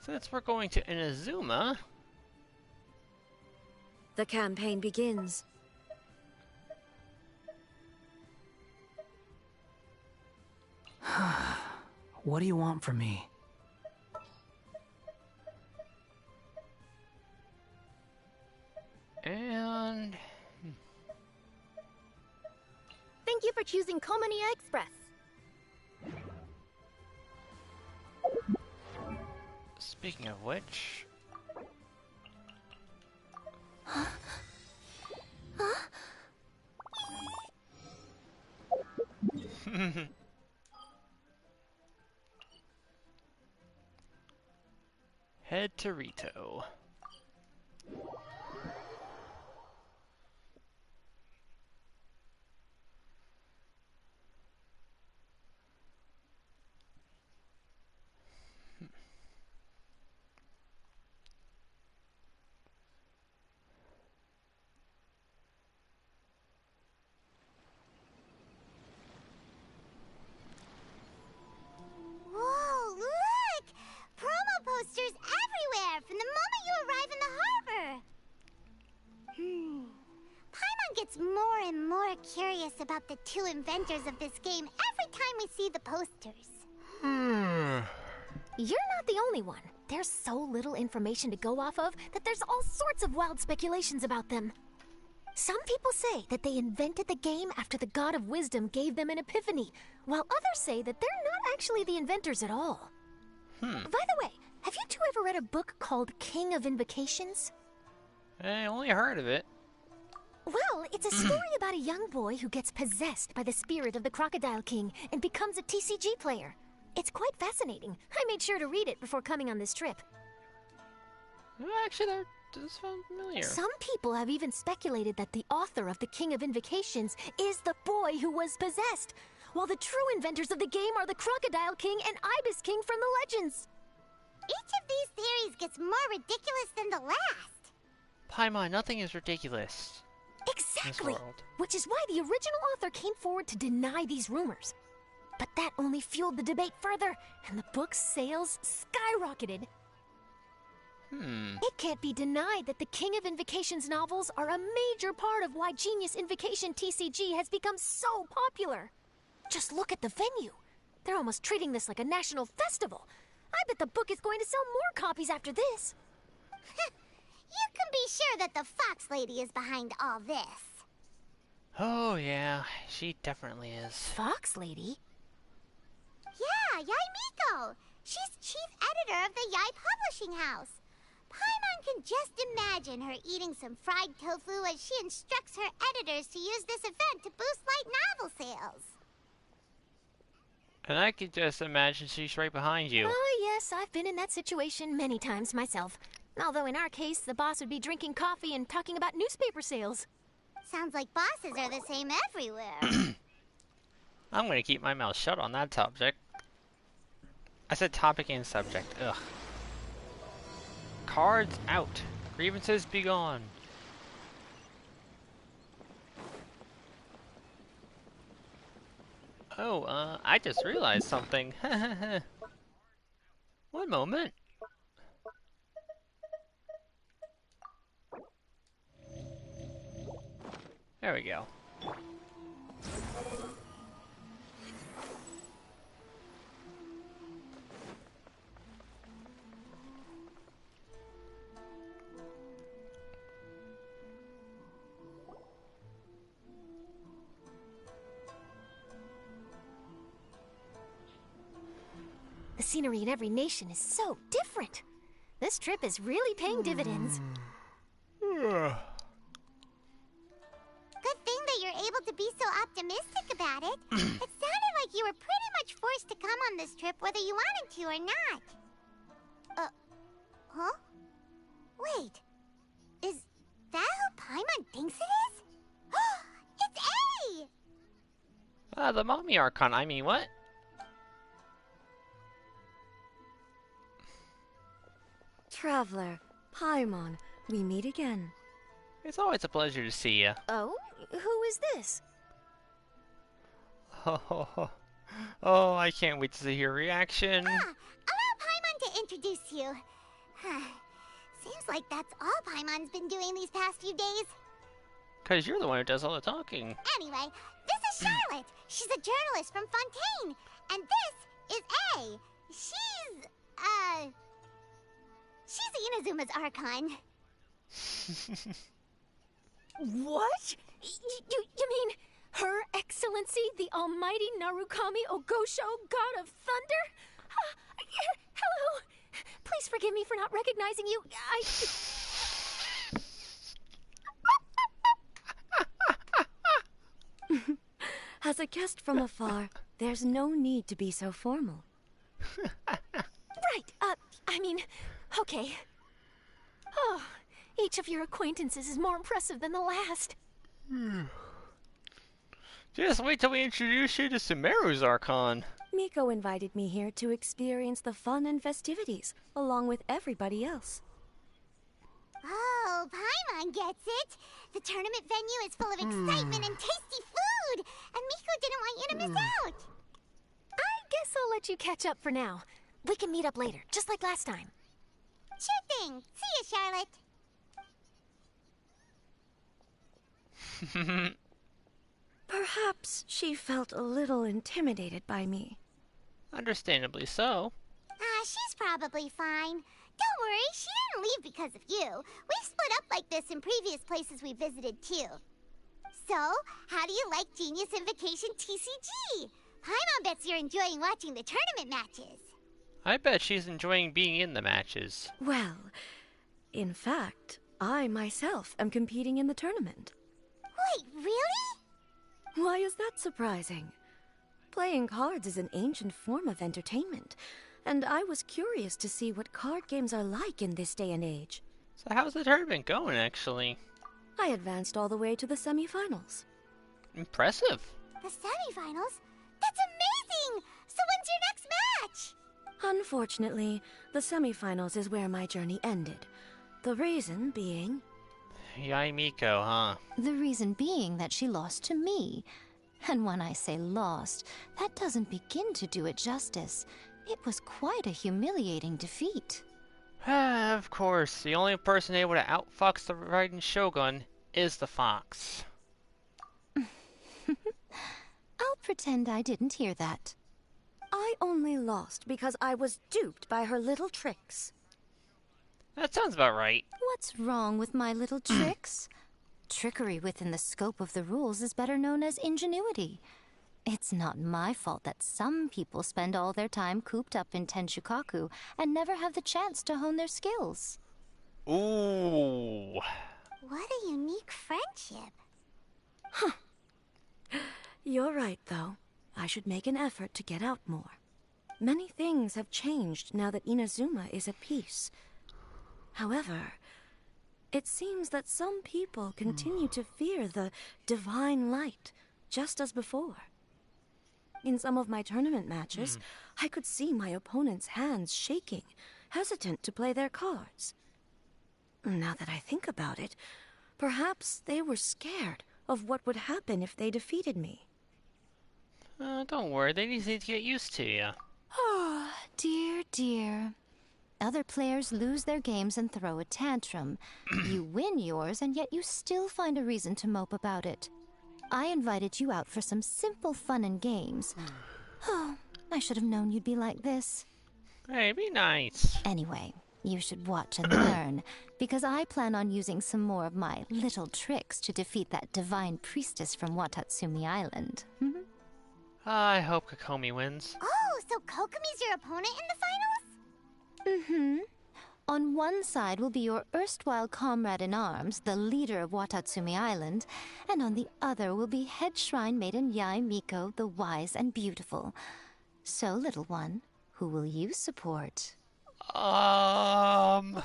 Since we're going to Inazuma, the campaign begins. What do you want from me? choosing Komania Express. Speaking of which... Huh? Huh? Head to Rito. Whoa, look! Promo posters everywhere from the moment you arrive in the harbor. Paimon gets more and more curious about the two inventors of this game every time we see the posters. You're not the only one. There's so little information to go off of that there's all sorts of wild speculations about them. Some people say that they invented the game after the God of Wisdom gave them an epiphany, while others say that they're not actually the inventors at all. By the way, have you two ever read a book called King of Invocations? I only heard of it. Well, it's a story about a young boy who gets possessed by the spirit of the Crocodile King and becomes a TCG player. It's quite fascinating. I made sure to read it before coming on this trip. Actually, that does sound familiar. Some people have even speculated that the author of the King of Invocations is the boy who was possessed, while the true inventors of the game are the Crocodile King and Ibis King from the legends. Each of these theories gets more ridiculous than the last. Paimon, nothing is ridiculous. Exactly. Which is why the original author came forward to deny these rumors. But that only fueled the debate further, and the book's sales skyrocketed. It can't be denied that the King of Invocations novels are a major part of why Genius Invocation TCG has become so popular. Just look at the venue. They're almost treating this like a national festival. I bet the book is going to sell more copies after this. You can be sure that the Fox Lady is behind all this. Oh yeah, she definitely is. Fox Lady? Yeah, Yai Miko. She's chief editor of the Yai Publishing House. Paimon can just imagine her eating some fried tofu as she instructs her editors to use this event to boost light novel sales. And I can just imagine she's right behind you. Oh yes, I've been in that situation many times myself. Although in our case, the boss would be drinking coffee and talking about newspaper sales. Sounds like bosses are the same everywhere. I'm gonna keep my mouth shut on that subject. I said topic and subject. Ugh. Cards out. Grievances be gone. Oh, I just realized something. One moment. There we go. The scenery in every nation is so different. This trip is really paying dividends. Good thing that you're able to be so optimistic about it. It sounded like you were pretty much forced to come on this trip whether you wanted to or not. Huh? Wait. Is that who Paimon thinks it is? It's A! The Mommy Archon, I mean, what? Traveler, Paimon, we meet again. It's always a pleasure to see you. Oh? Who is this? Oh, I can't wait to see your reaction. Allow Paimon to introduce you. Seems like that's all Paimon's been doing these past few days. Cause you're the one who does all the talking. Anyway, this is Charlotte. She's a journalist from Fontaine. And this is A. She's Inazuma's Archon. What? You mean Her Excellency, the Almighty Narukami Ogosho, God of Thunder? Hello. Please forgive me for not recognizing you. As a guest from afar, there's no need to be so formal. Right, okay. Oh, each of your acquaintances is more impressive than the last. Just wait till we introduce you to Sumeru's Archon. Miko invited me here to experience the fun and festivities, along with everybody else. Oh, Paimon gets it. The tournament venue is full of excitement and tasty food, and Miko didn't want you to miss out. I guess I'll let you catch up for now. We can meet up later, just like last time. Sure thing. See ya, Charlotte. Perhaps she felt a little intimidated by me. Understandably so. She's probably fine. Don't worry, she didn't leave because of you. We've split up like this in previous places we visited, too. So, how do you like Genius Invocation TCG? Paimon bets you're enjoying watching the tournament matches. I bet she's enjoying being in the matches. Well, in fact, I myself am competing in the tournament. Wait, really? Why is that surprising? Playing cards is an ancient form of entertainment, and I was curious to see what card games are like in this day and age. So how's the tournament going, actually? I advanced all the way to the semifinals. Impressive. The semifinals? That's amazing! So when's your next match? Unfortunately, the semifinals is where my journey ended. The reason being... Yai Miko, huh? The reason being that she lost to me. And when I say lost, that doesn't begin to do it justice. It was quite a humiliating defeat. Of course, the only person able to outfox the Raiden Shogun is the fox. I'll pretend I didn't hear that. I only lost because I was duped by her little tricks. That sounds about right. What's wrong with my little tricks? Trickery within the scope of the rules is better known as ingenuity. It's not my fault that some people spend all their time cooped up in Tenshukaku and never have the chance to hone their skills. Ooh. What a unique friendship. Huh. You're right, though. I should make an effort to get out more. Many things have changed now that Inazuma is at peace. However, it seems that some people continue to fear the divine light, just as before. In some of my tournament matches, I could see my opponent's hands shaking, hesitant to play their cards. Now that I think about it, perhaps they were scared of what would happen if they defeated me. Don't worry, they just need to get used to you. Oh, dear, dear. Other players lose their games and throw a tantrum. You win yours, and yet you still find a reason to mope about it. I invited you out for some simple fun and games. Oh, I should have known you'd be like this. Hey, be nice. Anyway, you should watch and learn, because I plan on using some more of my little tricks to defeat that divine priestess from Watatsumi Island. I hope Kokomi wins. Oh, so Kokomi's your opponent in the finals? On one side will be your erstwhile comrade in arms, the leader of Watatsumi Island, and on the other will be head shrine maiden Yai Miko, the wise and beautiful. So, little one, who will you support? I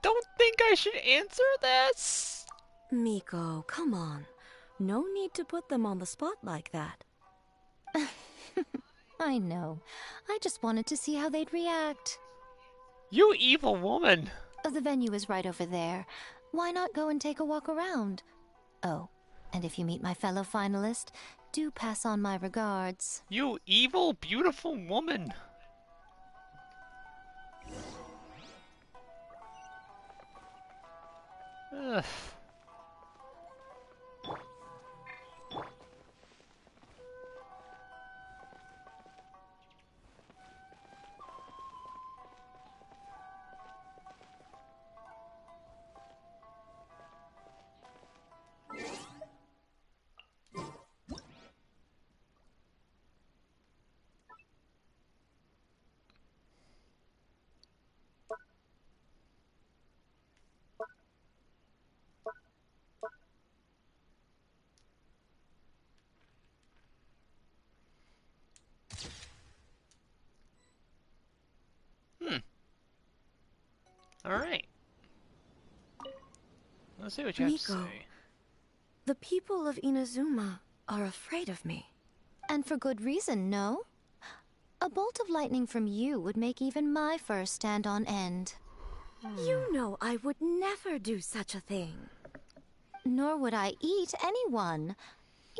don't think I should answer this. Miko, come on. No need to put them on the spot like that. I know. I just wanted to see how they'd react. You evil woman. The venue is right over there. Why not go and take a walk around? Oh, and if you meet my fellow finalist, do pass on my regards. You evil, beautiful woman. Ugh. Alright. Let's see what you have to Miko, say. the people of Inazuma are afraid of me. And for good reason, no? A bolt of lightning from you would make even my fur stand on end. You know I would never do such a thing. Nor would I eat anyone.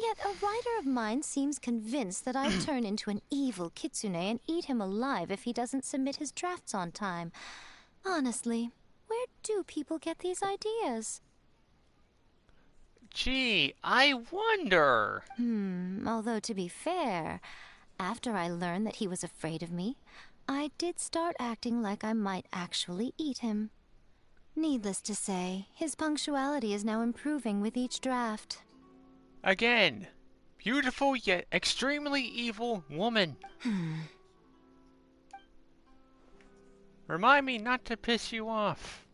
Yet a writer of mine seems convinced that I'd turn into an evil kitsune and eat him alive if he doesn't submit his drafts on time. Honestly, where do people get these ideas? Gee, I wonder. Although to be fair, after I learned that he was afraid of me, I did start acting like I might actually eat him. Needless to say, his punctuality is now improving with each draft. Again, beautiful yet extremely evil woman. Remind me not to piss you off.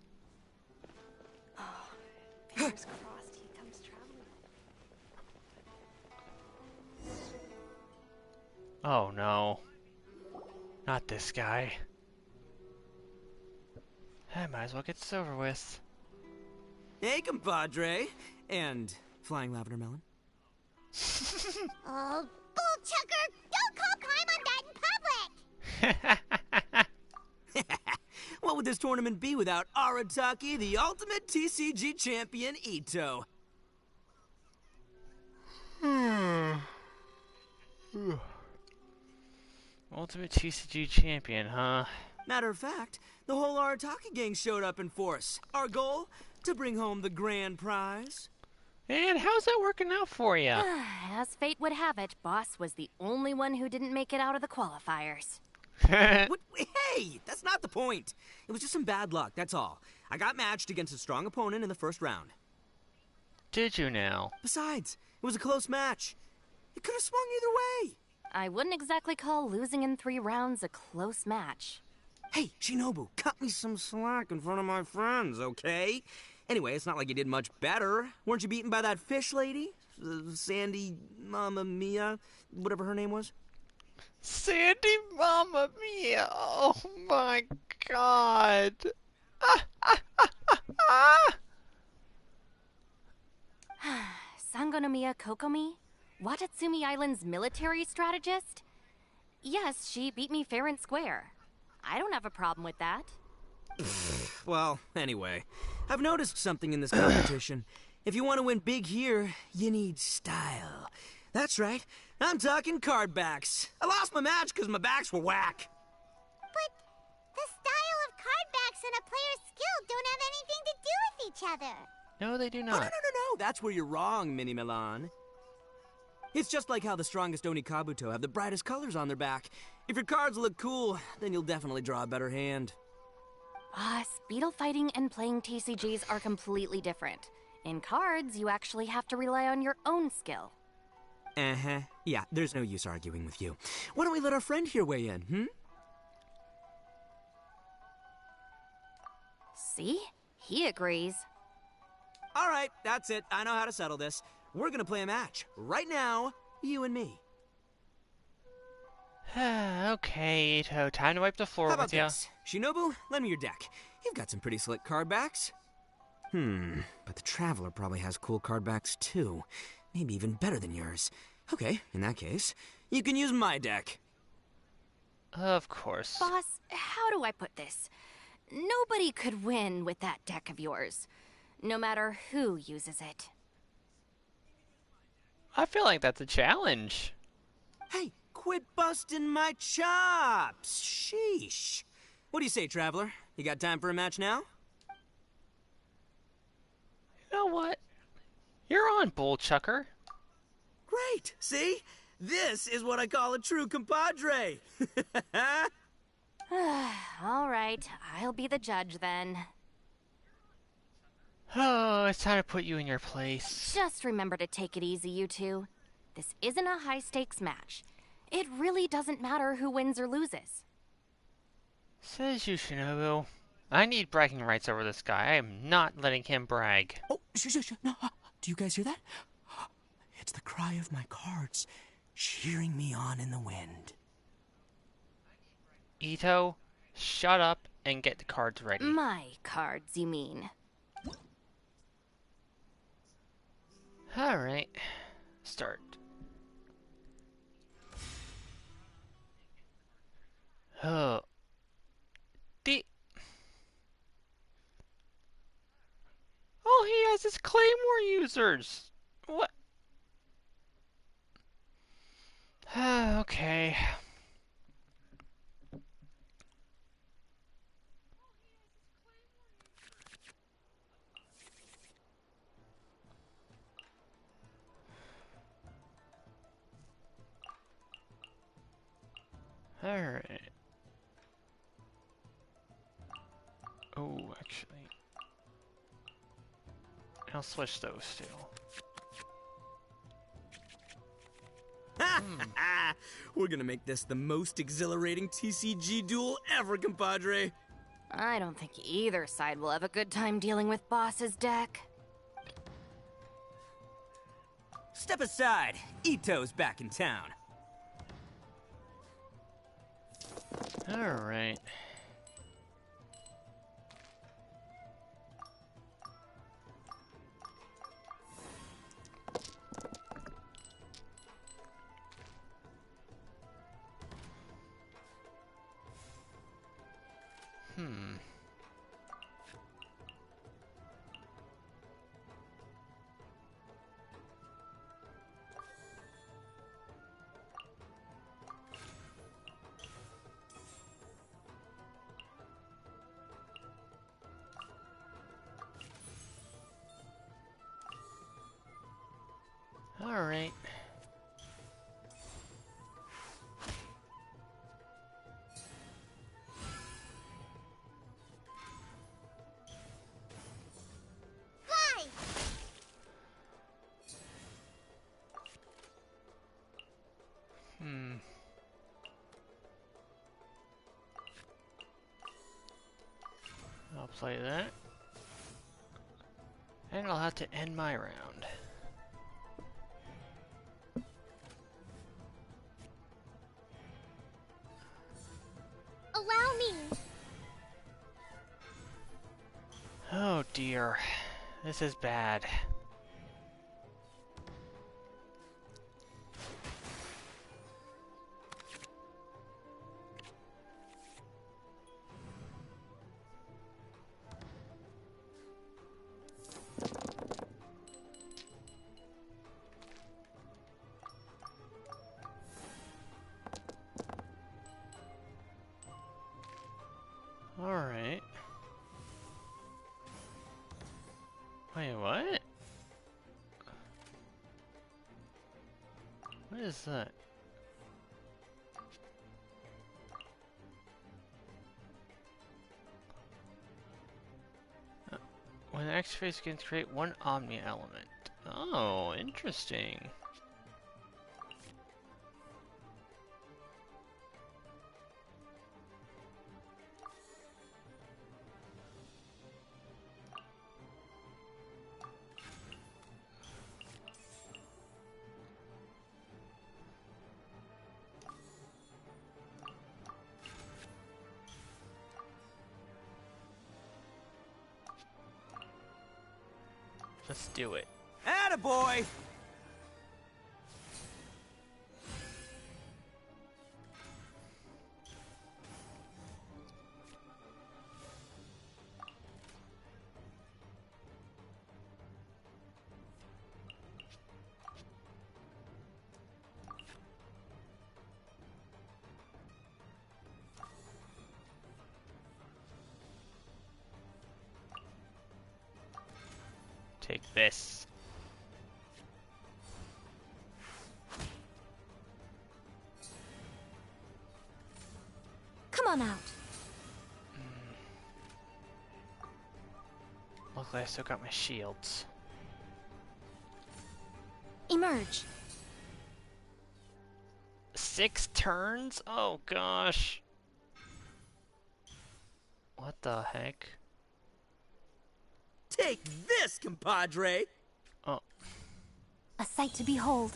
Fingers crossed he comes traveling. Oh no. Not this guy. I might as well get this over with. Hey, compadre. And flying lavender melon. Oh, bull chucker! Don't call Paimon that in public! What would this tournament be without Arataki, the ultimate TCG champion, Ito? Ultimate TCG champion, huh? Matter of fact, the whole Arataki gang showed up in force. Our goal? To bring home the grand prize. And how's that working out for you? As fate would have it, Boss was the only one who didn't make it out of the qualifiers. What? Hey, that's not the point. It was just some bad luck, that's all. I got matched against a strong opponent in the first round. Did you now? Besides, it was a close match. It could have swung either way. I wouldn't exactly call losing in 3 rounds a close match. Hey, Shinobu, cut me some slack in front of my friends, okay? Anyway, it's not like you did much better. Weren't you beaten by that fish lady? Sandy Mamma Mia, whatever her name was? Sandy Mamma Mia! Oh my god! Sangonomiya Kokomi? Watatsumi Island's military strategist? Yes, she beat me fair and square. I don't have a problem with that. Well, anyway, I've noticed something in this competition. If you want to win big here, you need style. That's right, I'm talking card backs. I lost my match because my backs were whack. But the style of card backs and a player's skill don't have anything to do with each other. No, they do Oh, not. no, that's where you're wrong, Mini Milan. It's just like how the strongest Onikabuto have the brightest colors on their back. If your cards look cool, then you'll definitely draw a better hand. Beetle fighting and playing TCGs are completely different. In cards, you actually have to rely on your own skill. Uh-huh. Yeah, there's no use arguing with you. Why don't we let our friend here weigh in, See? He agrees. All right, that's it. I know how to settle this. We're gonna play a match. Right now, you and me. Okay, Ito, time to wipe the floor How about with you. this? Shinobu, lend me your deck. You've got some pretty slick card backs. But the Traveler probably has cool card backs too. Maybe even better than yours. Okay, in that case, you can use my deck. Of course. Boss, how do I put this? Nobody could win with that deck of yours, no matter who uses it. I feel like that's a challenge. Hey, quit busting my chops! Sheesh. What do you say, Traveler? You got time for a match now? You know what? You're on, Bull Chucker. Great! See? This is what I call a true compadre! All right, I'll be the judge then. Oh, it's time to put you in your place. Just remember to take it easy, you two. This isn't a high-stakes match. It really doesn't matter who wins or loses. Says you, Shinobu. I need bragging rights over this guy. I am not letting him brag. Oh, shush. No, do you guys hear that? It's the cry of my cards, cheering me on in the wind. Ito, Shut up and get the cards ready. My cards, you mean? Alright. Start. Oh. Oh, he has his Claymore users! What? Okay. Alright. Oh, actually. I'll switch those two. We're gonna make this the most exhilarating TCG duel ever, compadre. I don't think either side will have a good time dealing with Boss's deck. Step aside. Ito's back in town. Alright. Alright. Fly! I'll play that. And I'll have to end my round. Allow me. Oh dear. This is bad. Alright. Wait, what? What is that? When activates, you can create one Omni element. Oh, interesting. Let's do it. Attaboy! Take this. Come on out. Luckily, I still got my shields. Emerge. 6 turns? Oh gosh. What the heck? Take this, compadre! Oh. A sight to behold.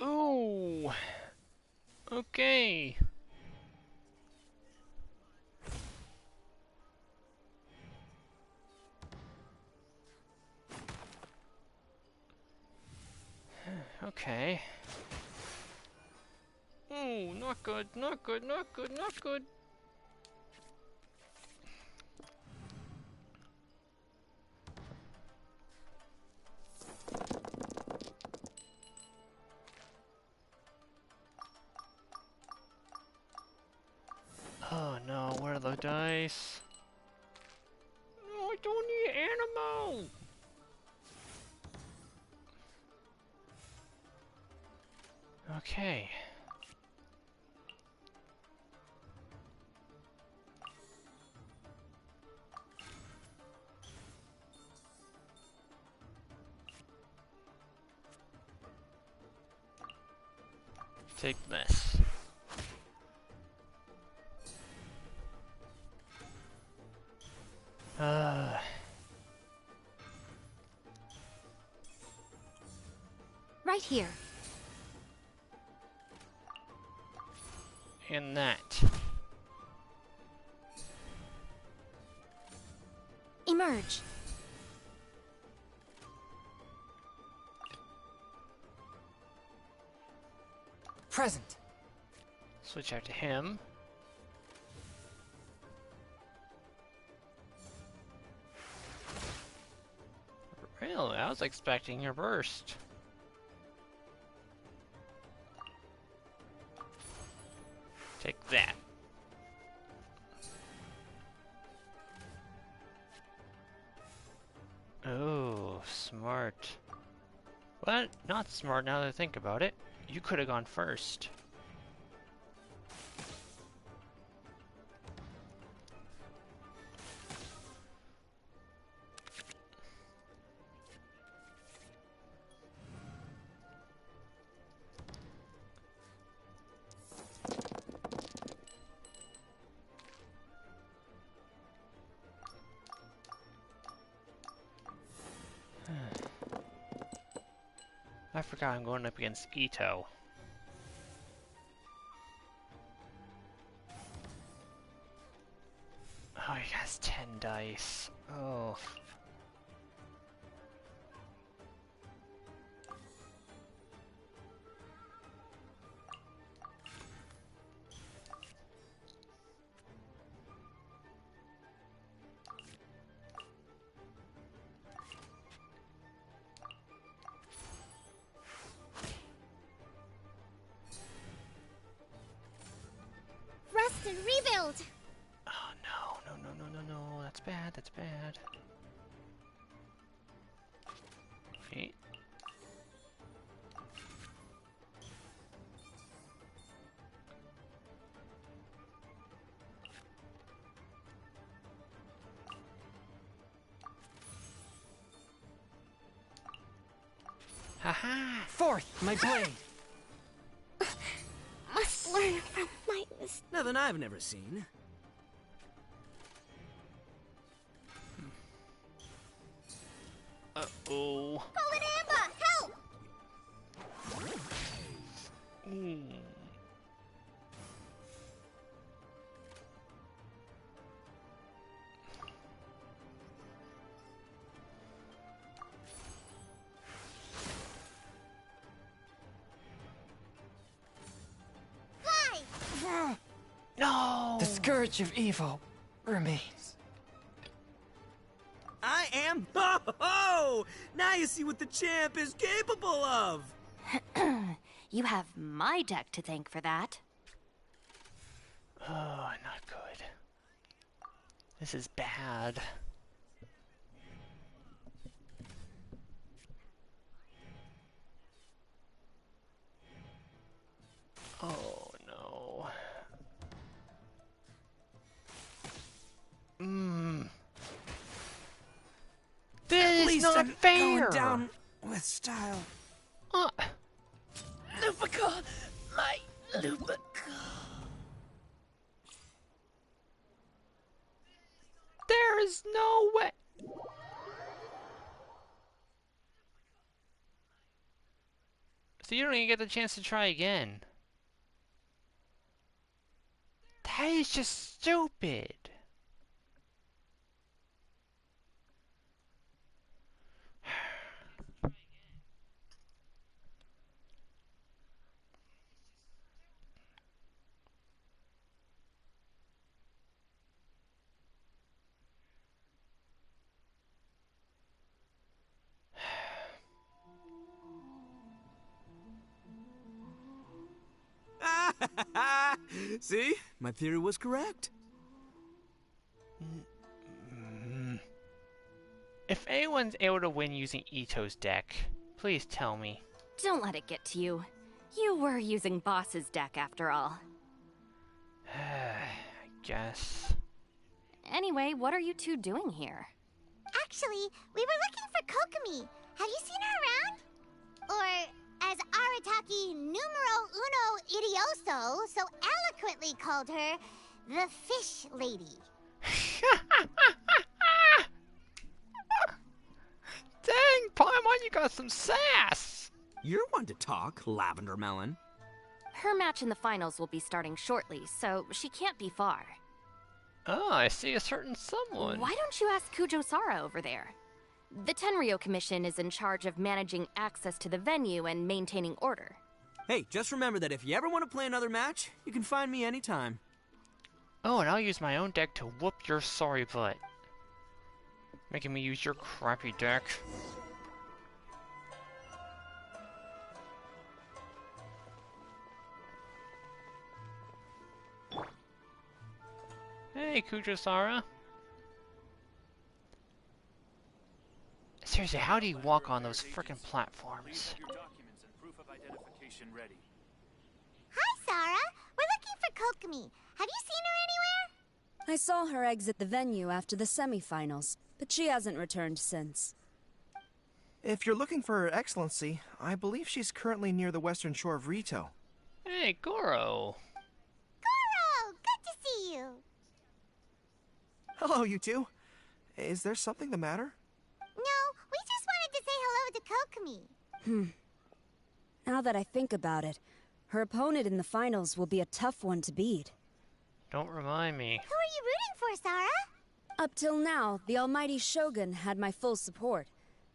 Ooh. Okay. Okay. Oh, not good, not good, not good, not good. Oh no, where are the dice? No, I don't need animal! Okay. Take this. Right here. And that. Emerge. Present. Switch out to him. Really? I was expecting your burst. Take that. Oh, smart. But not smart now that I think about it. You could have gone first. I forgot I'm going up against Ito. Oh, he has 10 dice. Oh. Rest and rebuild! Oh no, no, no, no, no, no. That's bad, that's bad. Okay. Haha! Fourth, my blade! Must learn from my mistakes. Nothing I've never seen. Uh-oh. Golden Amber, help! Fly! No! The scourge of evil remains. I am. Ho ho! Now you see what the champ is capable of. You have my deck to thank for that. Oh, not good. This is bad. Oh no. This is not fair. Going down with style. Lupica! My Lupica! There is no way. So you don't even get the chance to try again. That is just stupid. See? My theory was correct. If anyone's able to win using Ito's deck, please tell me. Don't let it get to you. You were using Boss's deck after all. I guess. Anyway, what are you two doing here? Actually, we were looking for Kokomi. Have you seen her around? Or, as Arataki numero uno idioso so eloquently called her, the Fish Lady. Dang, Paimon, you got some sass! You're one to talk, Lavender Melon. Her match in the finals will be starting shortly, so she can't be far. Oh, I see a certain someone. Why don't you ask Kujo-Sara over there? The Tenryo Commission is in charge of managing access to the venue and maintaining order. Hey, just remember that if you ever want to play another match, you can find me anytime. Oh, and I'll use my own deck to whoop your sorry butt. Making me use your crappy deck. Hey, Kujo-Sara. Seriously, how do you walk on those frickin' platforms? Hi, Sarah. We're looking for Kokomi. Have you seen her anywhere? I saw her exit the venue after the semifinals, but she hasn't returned since. If you're looking for Her Excellency, I believe she's currently near the western shore of Rito. Hey, Goro. Goro! Good to see you. Hello, you two. Is there something the matter? No, we just wanted to say hello to Kokomi. Now that I think about it, her opponent in the finals will be a tough one to beat. Don't remind me. Who are you rooting for, Sarah? Up till now, the almighty Shogun had my full support.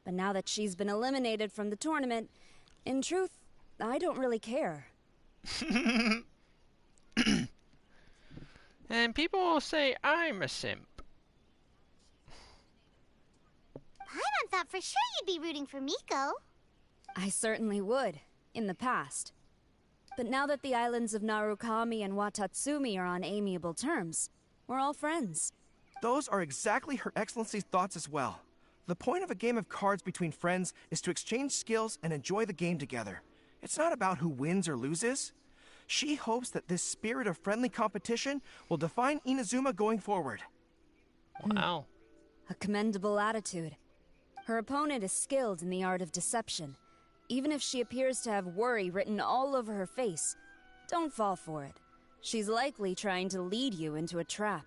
But now that she's been eliminated from the tournament, in truth, I don't really care. And people will say I'm a simp. Paimon thought for sure you'd be rooting for Miko. I certainly would, in the past. But now that the islands of Narukami and Watatsumi are on amiable terms, we're all friends. Those are exactly Her Excellency's thoughts as well. The point of a game of cards between friends is to exchange skills and enjoy the game together. It's not about who wins or loses. She hopes that this spirit of friendly competition will define Inazuma going forward. Wow. A commendable attitude. Her opponent is skilled in the art of deception. Even if she appears to have worry written all over her face, don't fall for it. She's likely trying to lead you into a trap.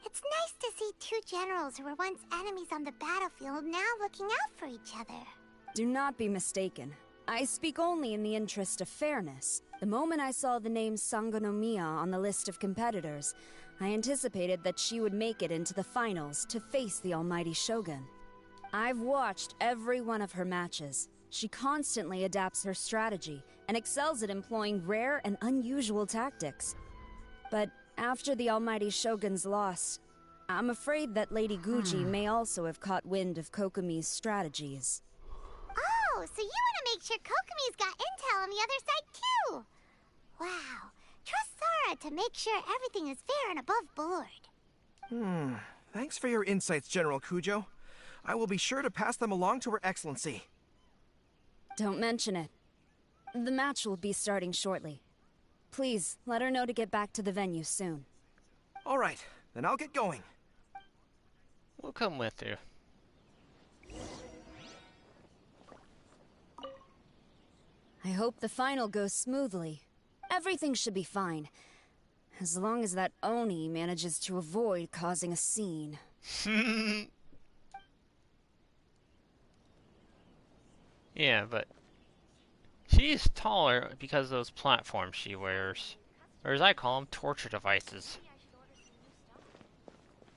It's nice to see two generals who were once enemies on the battlefield now looking out for each other. Do not be mistaken. I speak only in the interest of fairness. The moment I saw the name Sangonomiya on the list of competitors, I anticipated that she would make it into the finals to face the almighty Shogun. I've watched every one of her matches. She constantly adapts her strategy and excels at employing rare and unusual tactics. But after the almighty Shogun's loss, I'm afraid that Lady Guji may also have caught wind of Kokomi's strategies. Oh, so you want to make sure Kokomi's got intel on the other side too? Wow. Trust Sarah to make sure everything is fair and above board. Thanks for your insights, General Kujo. I will be sure to pass them along to Her Excellency. Don't mention it. The match will be starting shortly. Please, let her know to get back to the venue soon. All right, then I'll get going. We'll come with you. I hope the final goes smoothly. Everything should be fine. As long as that Oni manages to avoid causing a scene. Yeah, but she's taller because of those platforms she wears. Or as I call them, torture devices.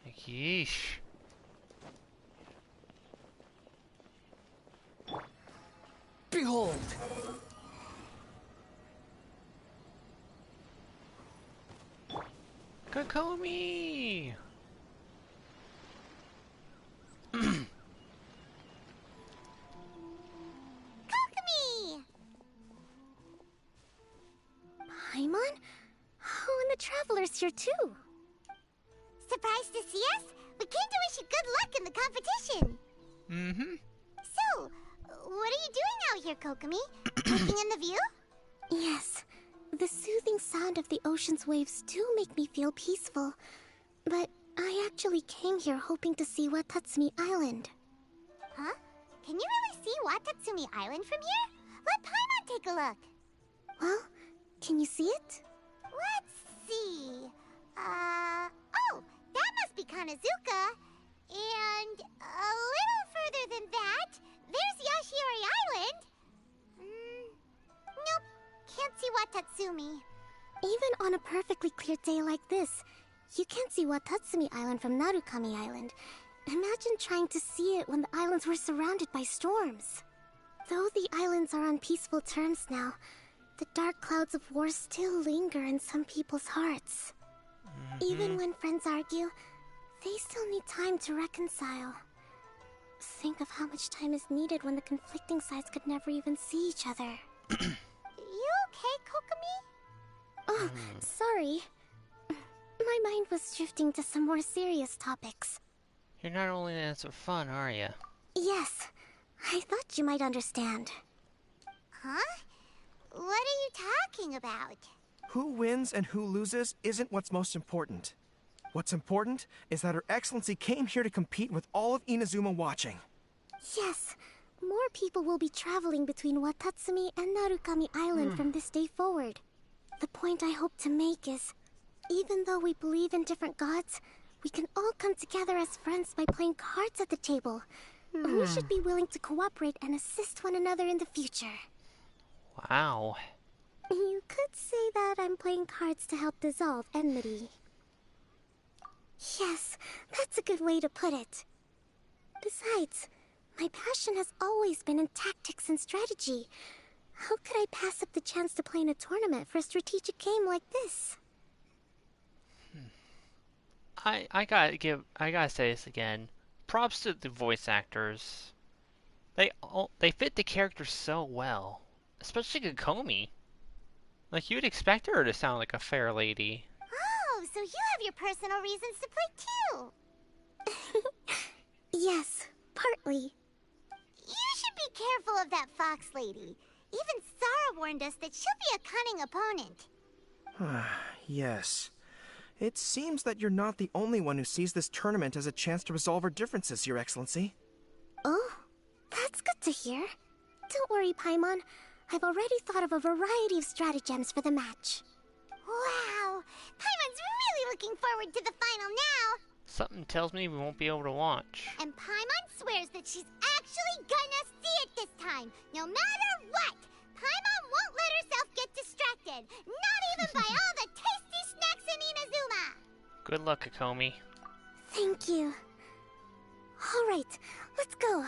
Like, yeesh. Behold! Kokomi! Kokomi! Paimon? the Travelers here too. Surprised to see us? We came to wish you good luck in the competition. Mm-hmm. So, what are you doing out here, Kokomi? Taking in the view? Yes. The soothing sound of the ocean's waves do make me feel peaceful. But I actually came here hoping to see Watatsumi Island. Huh? Can you really see Watatsumi Island from here? Let Paimon take a look. Well, can you see it? Let's see. Oh, that must be Kanazuka. And a little further than that, there's Yashiori Island. Nope, can't see Watatsumi. Even on a perfectly clear day like this, you can't see Watatsumi Island from Narukami Island. Imagine trying to see it when the islands were surrounded by storms. Though the islands are on peaceful terms now, the dark clouds of war still linger in some people's hearts. Even when friends argue, they still need time to reconcile. Think of how much time is needed when the conflicting sides could never even see each other. You okay, Kokomi? Oh, sorry. My mind was drifting to some more serious topics. You're not only in it for fun, are you? Yes, I thought you might understand. Huh? What are you talking about? Who wins and who loses isn't what's most important. What's important is that Her Excellency came here to compete with all of Inazuma watching. Yes, more people will be traveling between Watatsumi and Narukami Island from this day forward. The point I hope to make is, even though we believe in different gods, we can all come together as friends by playing cards at the table. We should be willing to cooperate and assist one another in the future. Wow. You could say that I'm playing cards to help dissolve enmity. Yes, that's a good way to put it. Besides, my passion has always been in tactics and strategy. How could I pass up the chance to play in a tournament for a strategic game like this? I gotta say this again. Props to the voice actors. They fit the character so well, especially Kokomi. Like you'd expect her to sound like a fair lady. Oh, so you have your personal reasons to play too. Yes, partly. You should be careful of that fox lady. Even Sara warned us that she'll be a cunning opponent. Yes. It seems that you're not the only one who sees this tournament as a chance to resolve our differences, Your Excellency. Oh, that's good to hear. Don't worry, Paimon. I've already thought of a variety of stratagems for the match. Wow! Paimon's really looking forward to the final now! Something tells me we won't be able to watch. And Paimon swears that she's actually gonna see it this time, no matter what! Paimon won't let herself get distracted, not even by all the tasty snacks in Inazuma! Good luck, Kokomi. Thank you. All right, let's go.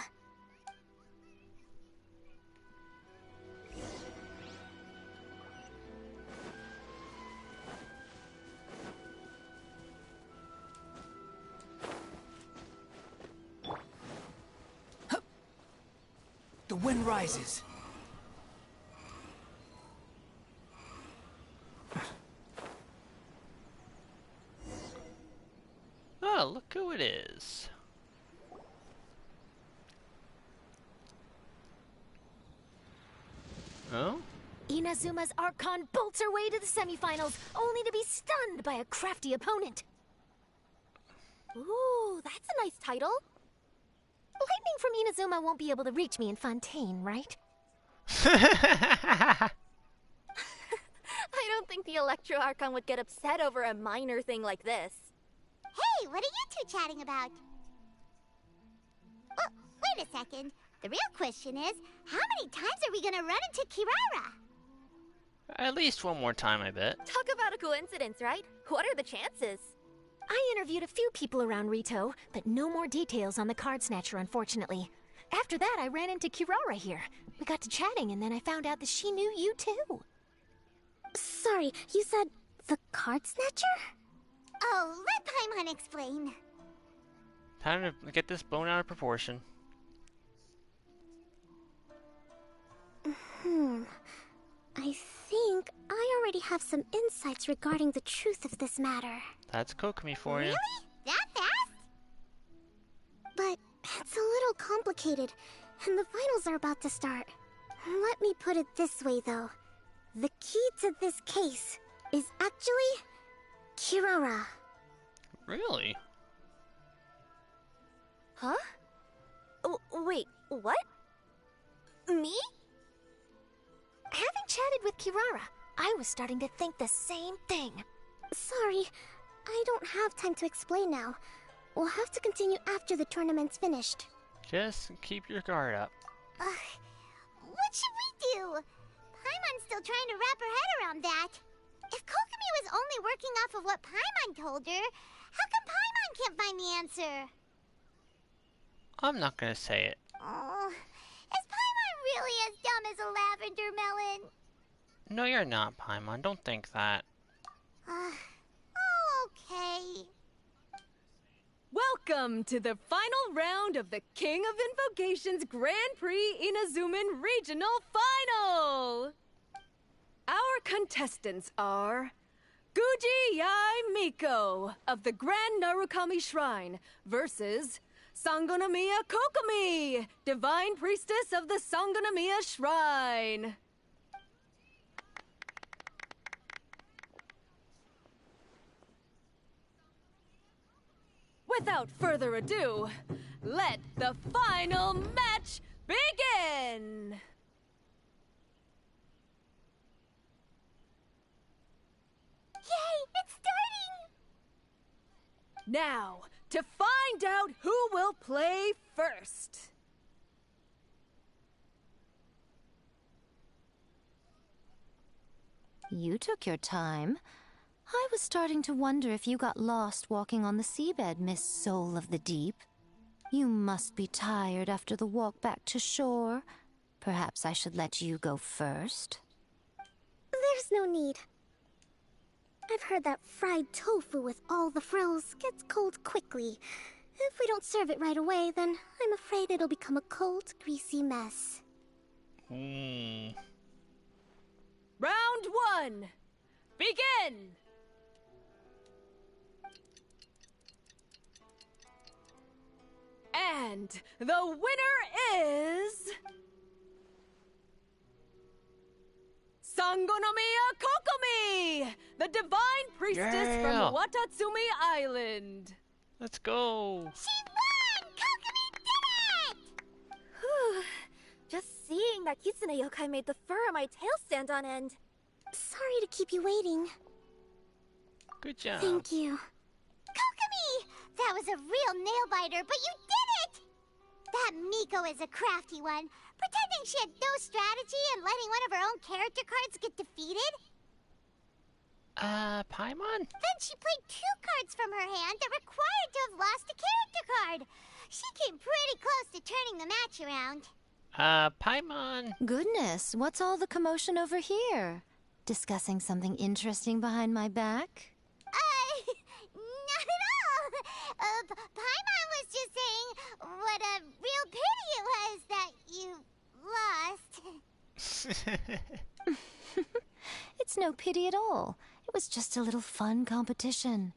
The wind rises. Oh, look who it is. Oh? Inazuma's Archon bolts her way to the semifinals, only to be stunned by a crafty opponent. Ooh, that's a nice title. Lightning from Inazuma won't be able to reach me in Fontaine, right? I don't think the Electro Archon would get upset over a minor thing like this. Hey, what are you two chatting about? Oh, wait a second. The real question is, how many times are we gonna run into Kirara? At least one more time, I bet. Talk about a coincidence, right? What are the chances? I interviewed a few people around Rito, but no more details on the card snatcher, unfortunately. After that, I ran into Kirara here. We got to chatting, and then I found out that she knew you too. Sorry, you said the card snatcher? Oh, let Paimon explain. Time to get this blown out of proportion. I think I already have some insights regarding the truth of this matter. That's Kokomi for you. Really? That fast? But it's a little complicated, and the finals are about to start. Let me put it this way, though. The key to this case is actually Kirara. Really? Huh? Wait, what? Me? Having chatted with Kirara, I was starting to think the same thing. Sorry, I don't have time to explain now. We'll have to continue after the tournament's finished. Just keep your guard up. What should we do? Paimon's still trying to wrap her head around that. If Kokomi was only working off of what Paimon told her, how come Paimon can't find the answer? I'm not gonna say it. Oh, is Paimon really as dumb as a lavender melon? No, you're not, Paimon. Don't think that. Oh, okay. Welcome to the final round of the King of Invocations Grand Prix Inazuman Regional Final! Our contestants are Guji Yai Miko of the Grand Narukami Shrine versus Sangonomiya Kokomi, Divine Priestess of the Sangonomiya Shrine. Without further ado, let the final match begin! Yay, it's starting! Now, to find out who will play first. You took your time. I was starting to wonder if you got lost walking on the seabed, Miss Soul of the Deep. You must be tired after the walk back to shore. Perhaps I should let you go first. There's no need. I've heard that fried tofu with all the frills gets cold quickly. If we don't serve it right away, then I'm afraid it'll become a cold, greasy mess. Round one, begin! And the winner is... Sangonomiya Kokomi, the Divine Priestess from Watatsumi Island. Let's go. She won! Kokomi did it! Whew. Just seeing that Kitsune yokai made the fur on my tail stand on end. Sorry to keep you waiting. Good job. Thank you. Kokomi! That was a real nail-biter, but you did it! That Miko is a crafty one, pretending she had no strategy and letting one of her own character cards get defeated. Paimon? Then she played 2 cards from her hand that required to have lost a character card. She came pretty close to turning the match around. Paimon? Goodness, what's all the commotion over here? Discussing something interesting behind my back? Not at all. Paimon was just saying what a real pity it was that you lost. It's no pity at all. It was just a little fun competition.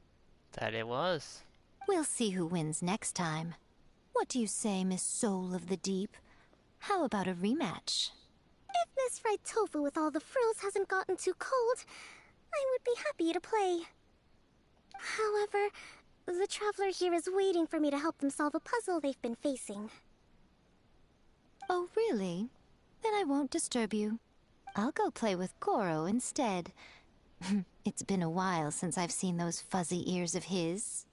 That it was. We'll see who wins next time. What do you say, Miss Soul of the Deep? How about a rematch? If Miss Fried Tofu with all the frills hasn't gotten too cold, I would be happy to play. However, the traveler here is waiting for me to help them solve a puzzle they've been facing. Oh, really? Then I won't disturb you. I'll go play with Goro instead. It's been a while since I've seen those fuzzy ears of his.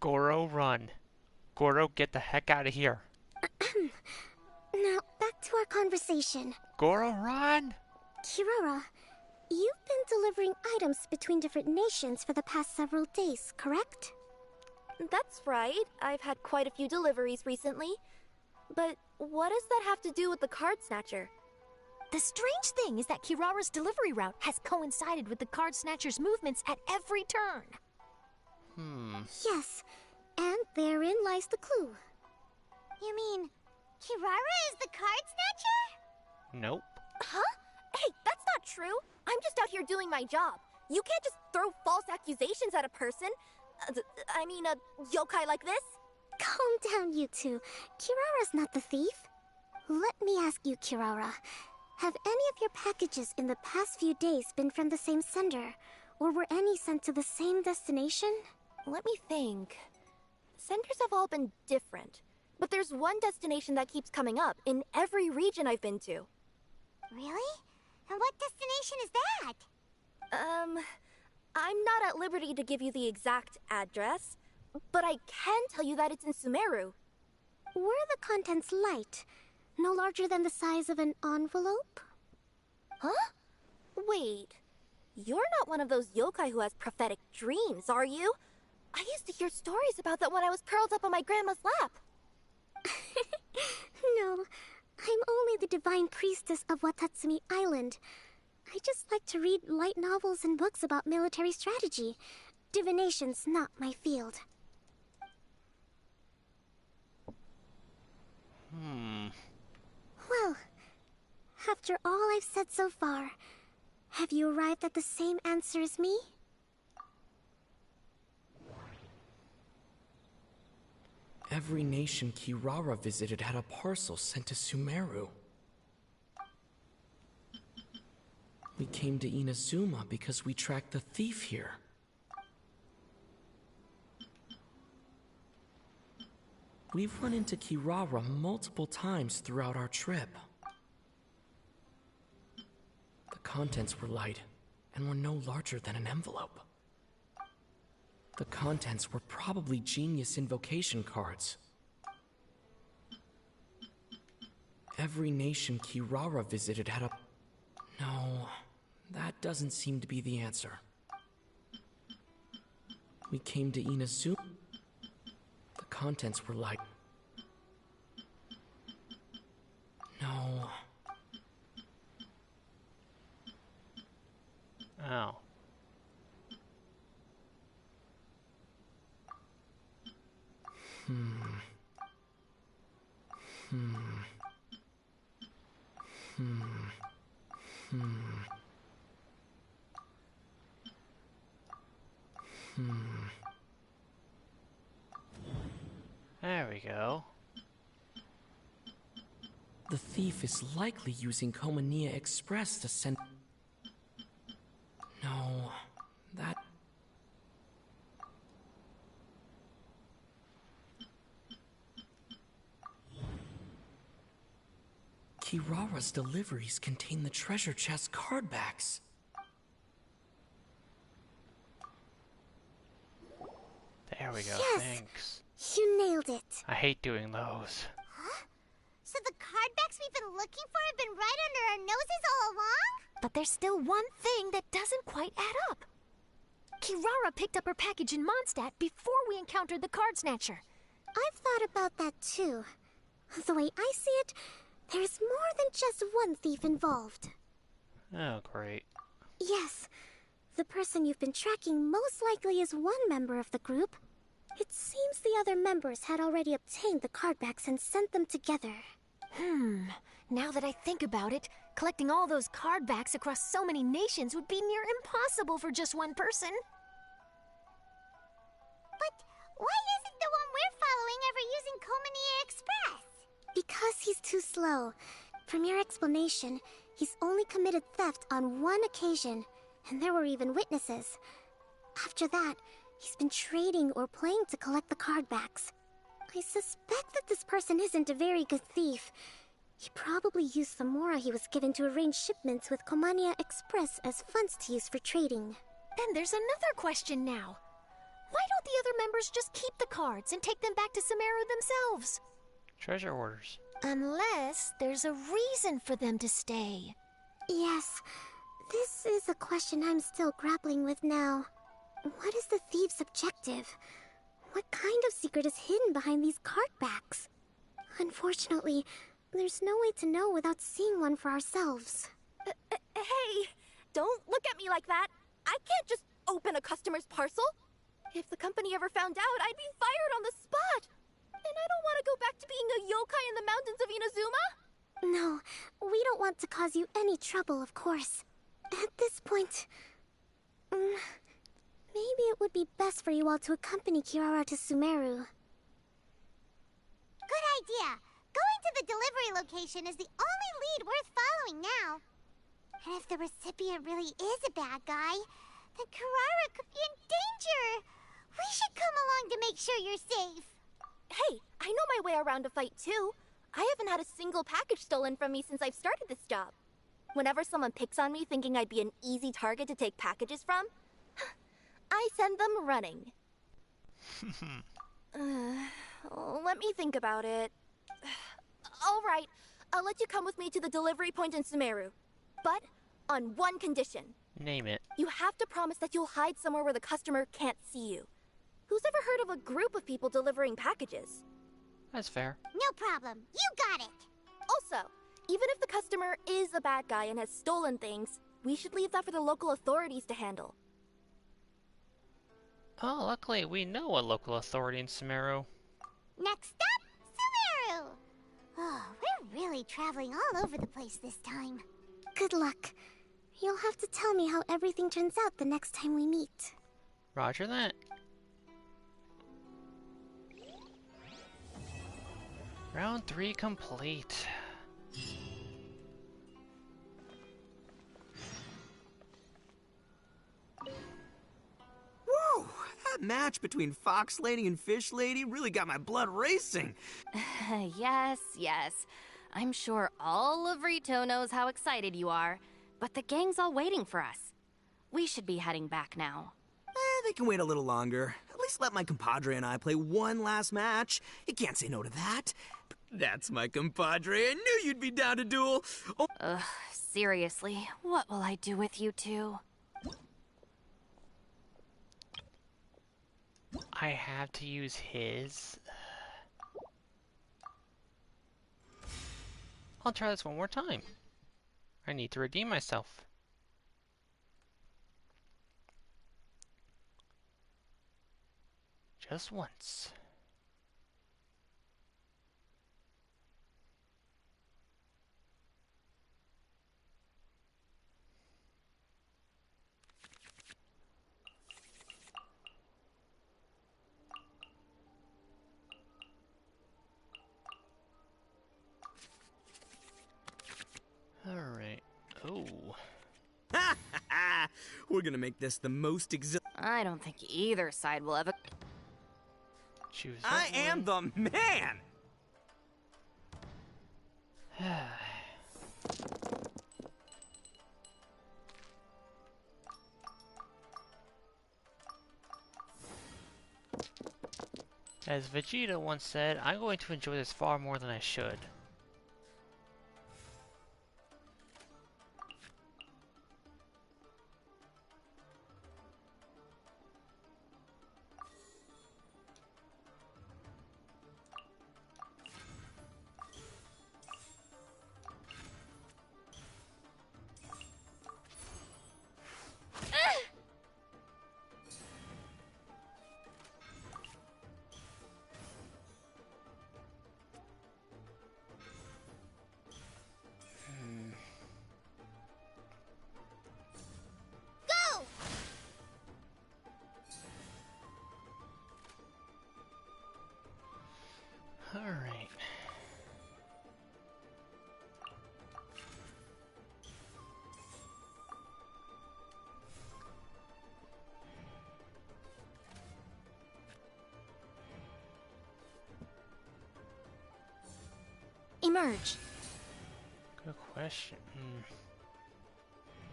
Goro, run. Goro, get the heck out of here. Now, back to our conversation. Goro, run! Kirara, you've been delivering items between different nations for the past several days, correct? That's right. I've had quite a few deliveries recently. But what does that have to do with the card snatcher? The strange thing is that Kirara's delivery route has coincided with the card snatcher's movements at every turn. Yes, and therein lies the clue. You mean, Kirara is the card snatcher? Nope. Huh? Hey, that's not true. I'm just out here doing my job. You can't just throw false accusations at a person. I mean, a yokai like this. Calm down, you two. Kirara's not the thief. Let me ask you, Kirara. Have any of your packages in the past few days been from the same sender? Or were any sent to the same destination? Let me think. Senders have all been different. But there's one destination that keeps coming up in every region I've been to. Really? And what destination is that? I'm not at liberty to give you the exact address, but I can tell you that it's in Sumeru. Were the contents light? No larger than the size of an envelope? Huh? Wait. You're not one of those yokai who has prophetic dreams, are you? I used to hear stories about that when I was curled up on my grandma's lap. No, I'm only the divine priestess of Watatsumi Island. I just like to read light novels and books about military strategy. Divination's not my field. Well, after all I've said so far, have you arrived at the same answer as me? Every nation Kirara visited had a parcel sent to Sumeru. We came to Inazuma because we tracked the thief here. We've run into Kirara multiple times throughout our trip. The contents were light and were no larger than an envelope. The contents were probably genius invocation cards. Every nation Kirara visited had a... No, that doesn't seem to be the answer. We came to Inazuma. The contents were light. No. Oh. There we go. The thief is likely using Komania Express to send... No, that... Kirara's deliveries contain the treasure chest card backs. There we go, Yes! thanks. You nailed it. I hate doing those. Huh? So the card backs we've been looking for have been right under our noses all along? But there's still one thing that doesn't quite add up. Kirara picked up her package in Mondstadt before we encountered the card snatcher. I've thought about that too. The way I see it, there's more than just one thief involved. Oh, great. Yes. The person you've been tracking most likely is one member of the group. It seems the other members had already obtained the card backs and sent them together. Now that I think about it, collecting all those card backs across so many nations would be near impossible for just one person. But why isn't the one we're following ever using Komania Express? Because he's too slow. From your explanation, he's only committed theft on one occasion, and there were even witnesses. After that, he's been trading or playing to collect the card backs. I suspect that this person isn't a very good thief. He probably used the mora he was given to arrange shipments with Komania Express as funds to use for trading. Then there's another question now. Why don't the other members just keep the cards and take them back to Sumeru themselves? Treasure orders. Unless there's a reason for them to stay. Yes, this is a question I'm still grappling with now. What is the thief's objective? What kind of secret is hidden behind these card backs? Unfortunately, there's no way to know without seeing one for ourselves. Hey, don't look at me like that. I can't just open a customer's parcel. If the company ever found out, I'd be fired on the spot. And I don't want to go back to being a yokai in the mountains of Inazuma. No, we don't want to cause you any trouble, of course. At this point, maybe it would be best for you all to accompany Kirara to Sumeru. Good idea. Going to the delivery location is the only lead worth following now. And if the recipient really is a bad guy, then Kirara could be in danger. We should come along to make sure you're safe. Hey, I know my way around a fight too. I haven't had a single package stolen from me since I've started this job. Whenever someone picks on me thinking I'd be an easy target to take packages from, I send them running. Let me think about it. Alright, I'll let you come with me to the delivery point in Sumeru. But on one condition. Name it. You have to promise that you'll hide somewhere where the customer can't see you. Who's ever heard of a group of people delivering packages? That's fair. No problem. You got it. Also, even if the customer is a bad guy and has stolen things, we should leave that for the local authorities to handle. Oh, luckily we know a local authority in Sumeru. Next up, Sumeru! Oh, we're really traveling all over the place this time. Good luck. You'll have to tell me how everything turns out the next time we meet. Roger that. Round 3 complete. Whoa! That match between Fox Lady and Fish Lady really got my blood racing. Yes, yes. I'm sure all of Rito knows how excited you are, but the gang's all waiting for us. We should be heading back now. They can wait a little longer. At least let my compadre and I play one last match. You can't say no to that. That's my compadre. I knew you'd be down to duel. Oh. Ugh, seriously, what will I do with you two? I have to use his. I'll try this one more time. I need to redeem myself. Just once. Alright. Oh. We're gonna make this the most I don't think either side will ever... Choose I am the man! As Vegeta once said, I'm going to enjoy this far more than I should. Alright. Emerge. Good question.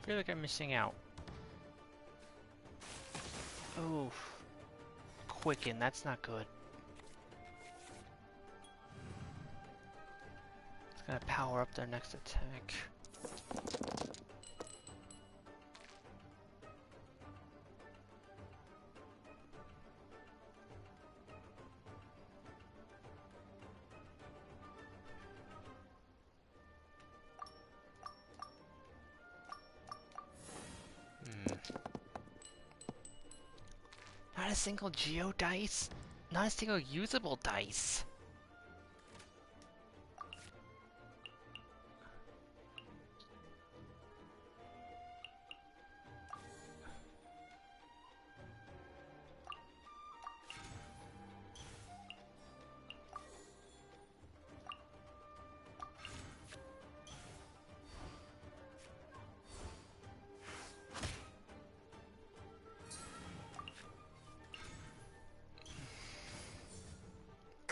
I feel like I'm missing out. Oh. Quicken, that's not good. It's gonna power up their next attack. Not a single geo dice? Not a single usable dice?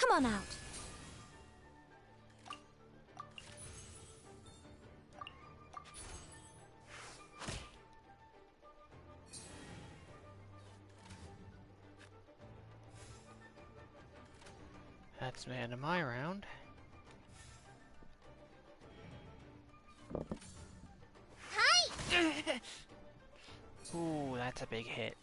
Come on out. That's the end of my round. Hi! Ooh, that's a big hit.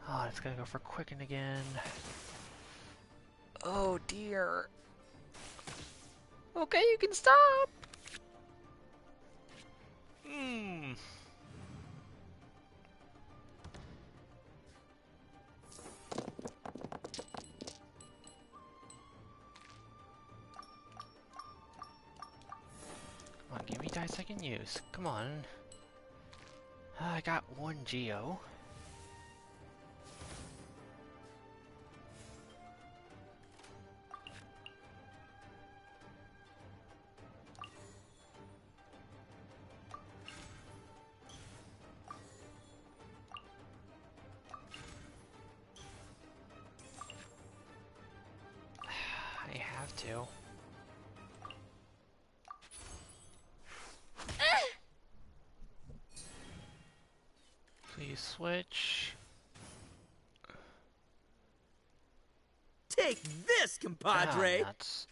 Oh, it's gonna go for Quicken again. Oh dear. Okay, you can stop! Hmm. Come on, give me dice I can use. Come on. I got one Geo. I have to. Please switch. Take this, compadre! Ah, nuts.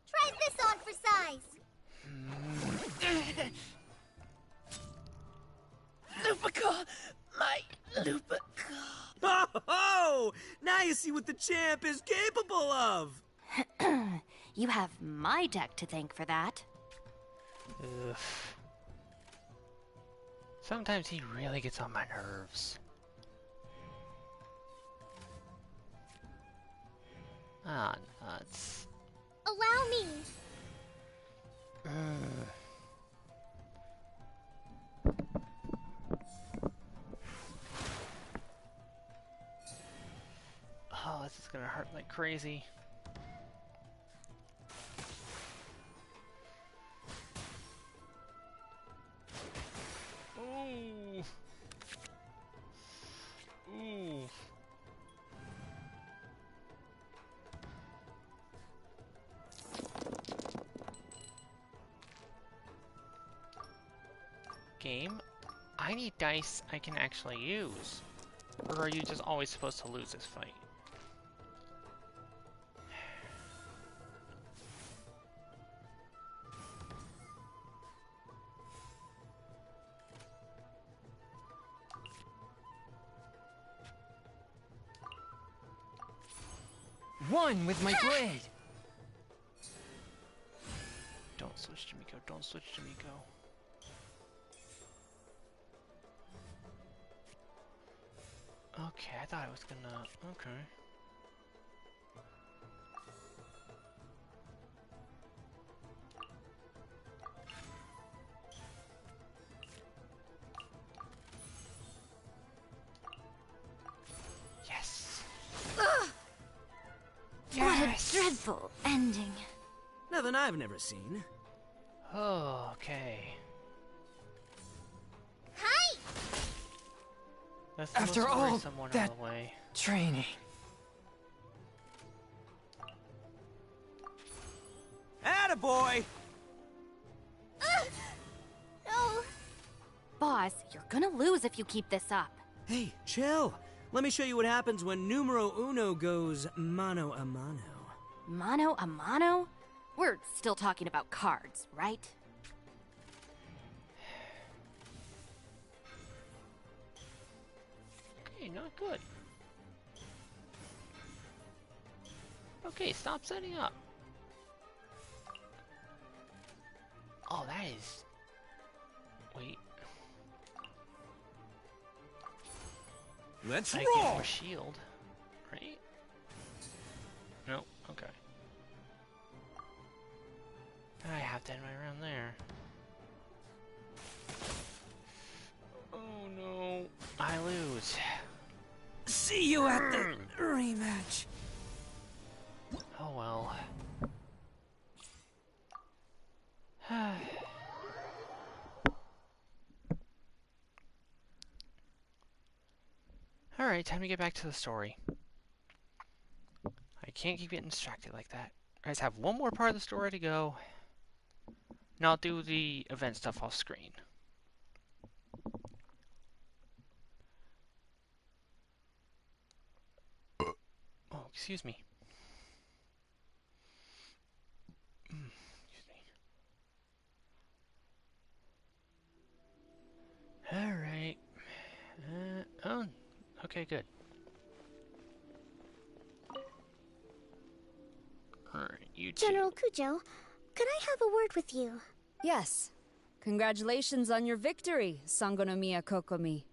Try this on for size. Lupica! My Lupica! Oh, ho! Now you see what the champ is capable of! You have my deck to thank for that. Ugh. Sometimes he really gets on my nerves. Ah, nuts. Allow me. Oh, this is gonna hurt like crazy. Ooh. Ooh. Game, I need dice I can actually use. Or are you just always supposed to lose this fight? One with my blade! Don't switch to Miko, don't switch to Miko. Okay, I thought I was gonna... Okay. Yes! Ugh. What a dreadful ending. Nothing I've never seen. Oh, okay. Hi! That's the After most all worrisome one that out of the way. training. Attaboy! No. Boss, you're gonna lose if you keep this up. Hey, chill. Let me show you what happens when numero uno goes mano a mano. Mano a mano? We're still talking about cards, right? Okay, not good. Okay, stop setting up. Oh, that is... Wait. Let's I roll! get more shield, right? Nope, okay. I have to end my round there. Oh no, I lose. See you at the rematch. Oh well. Alright, time to get back to the story. I can't keep getting distracted like that. I just have one more part of the story to go. And I'll do the event stuff off screen. Oh, excuse me. Excuse me. Alright. Oh, okay, good. Alright, you two. General Kujo, could I have a word with you? Yes. Congratulations on your victory, Sangonomiya Kokomi.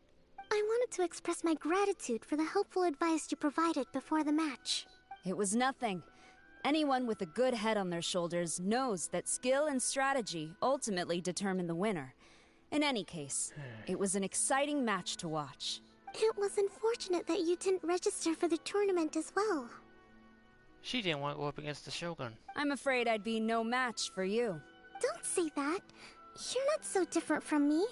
I wanted to express my gratitude for the helpful advice you provided before the match. It was nothing. Anyone with a good head on their shoulders knows that skill and strategy ultimately determine the winner. In any case, it was an exciting match to watch. It was unfortunate that you didn't register for the tournament as well. She didn't want to go up against the Shogun. I'm afraid I'd be no match for you. Don't say that. You're not so different from me.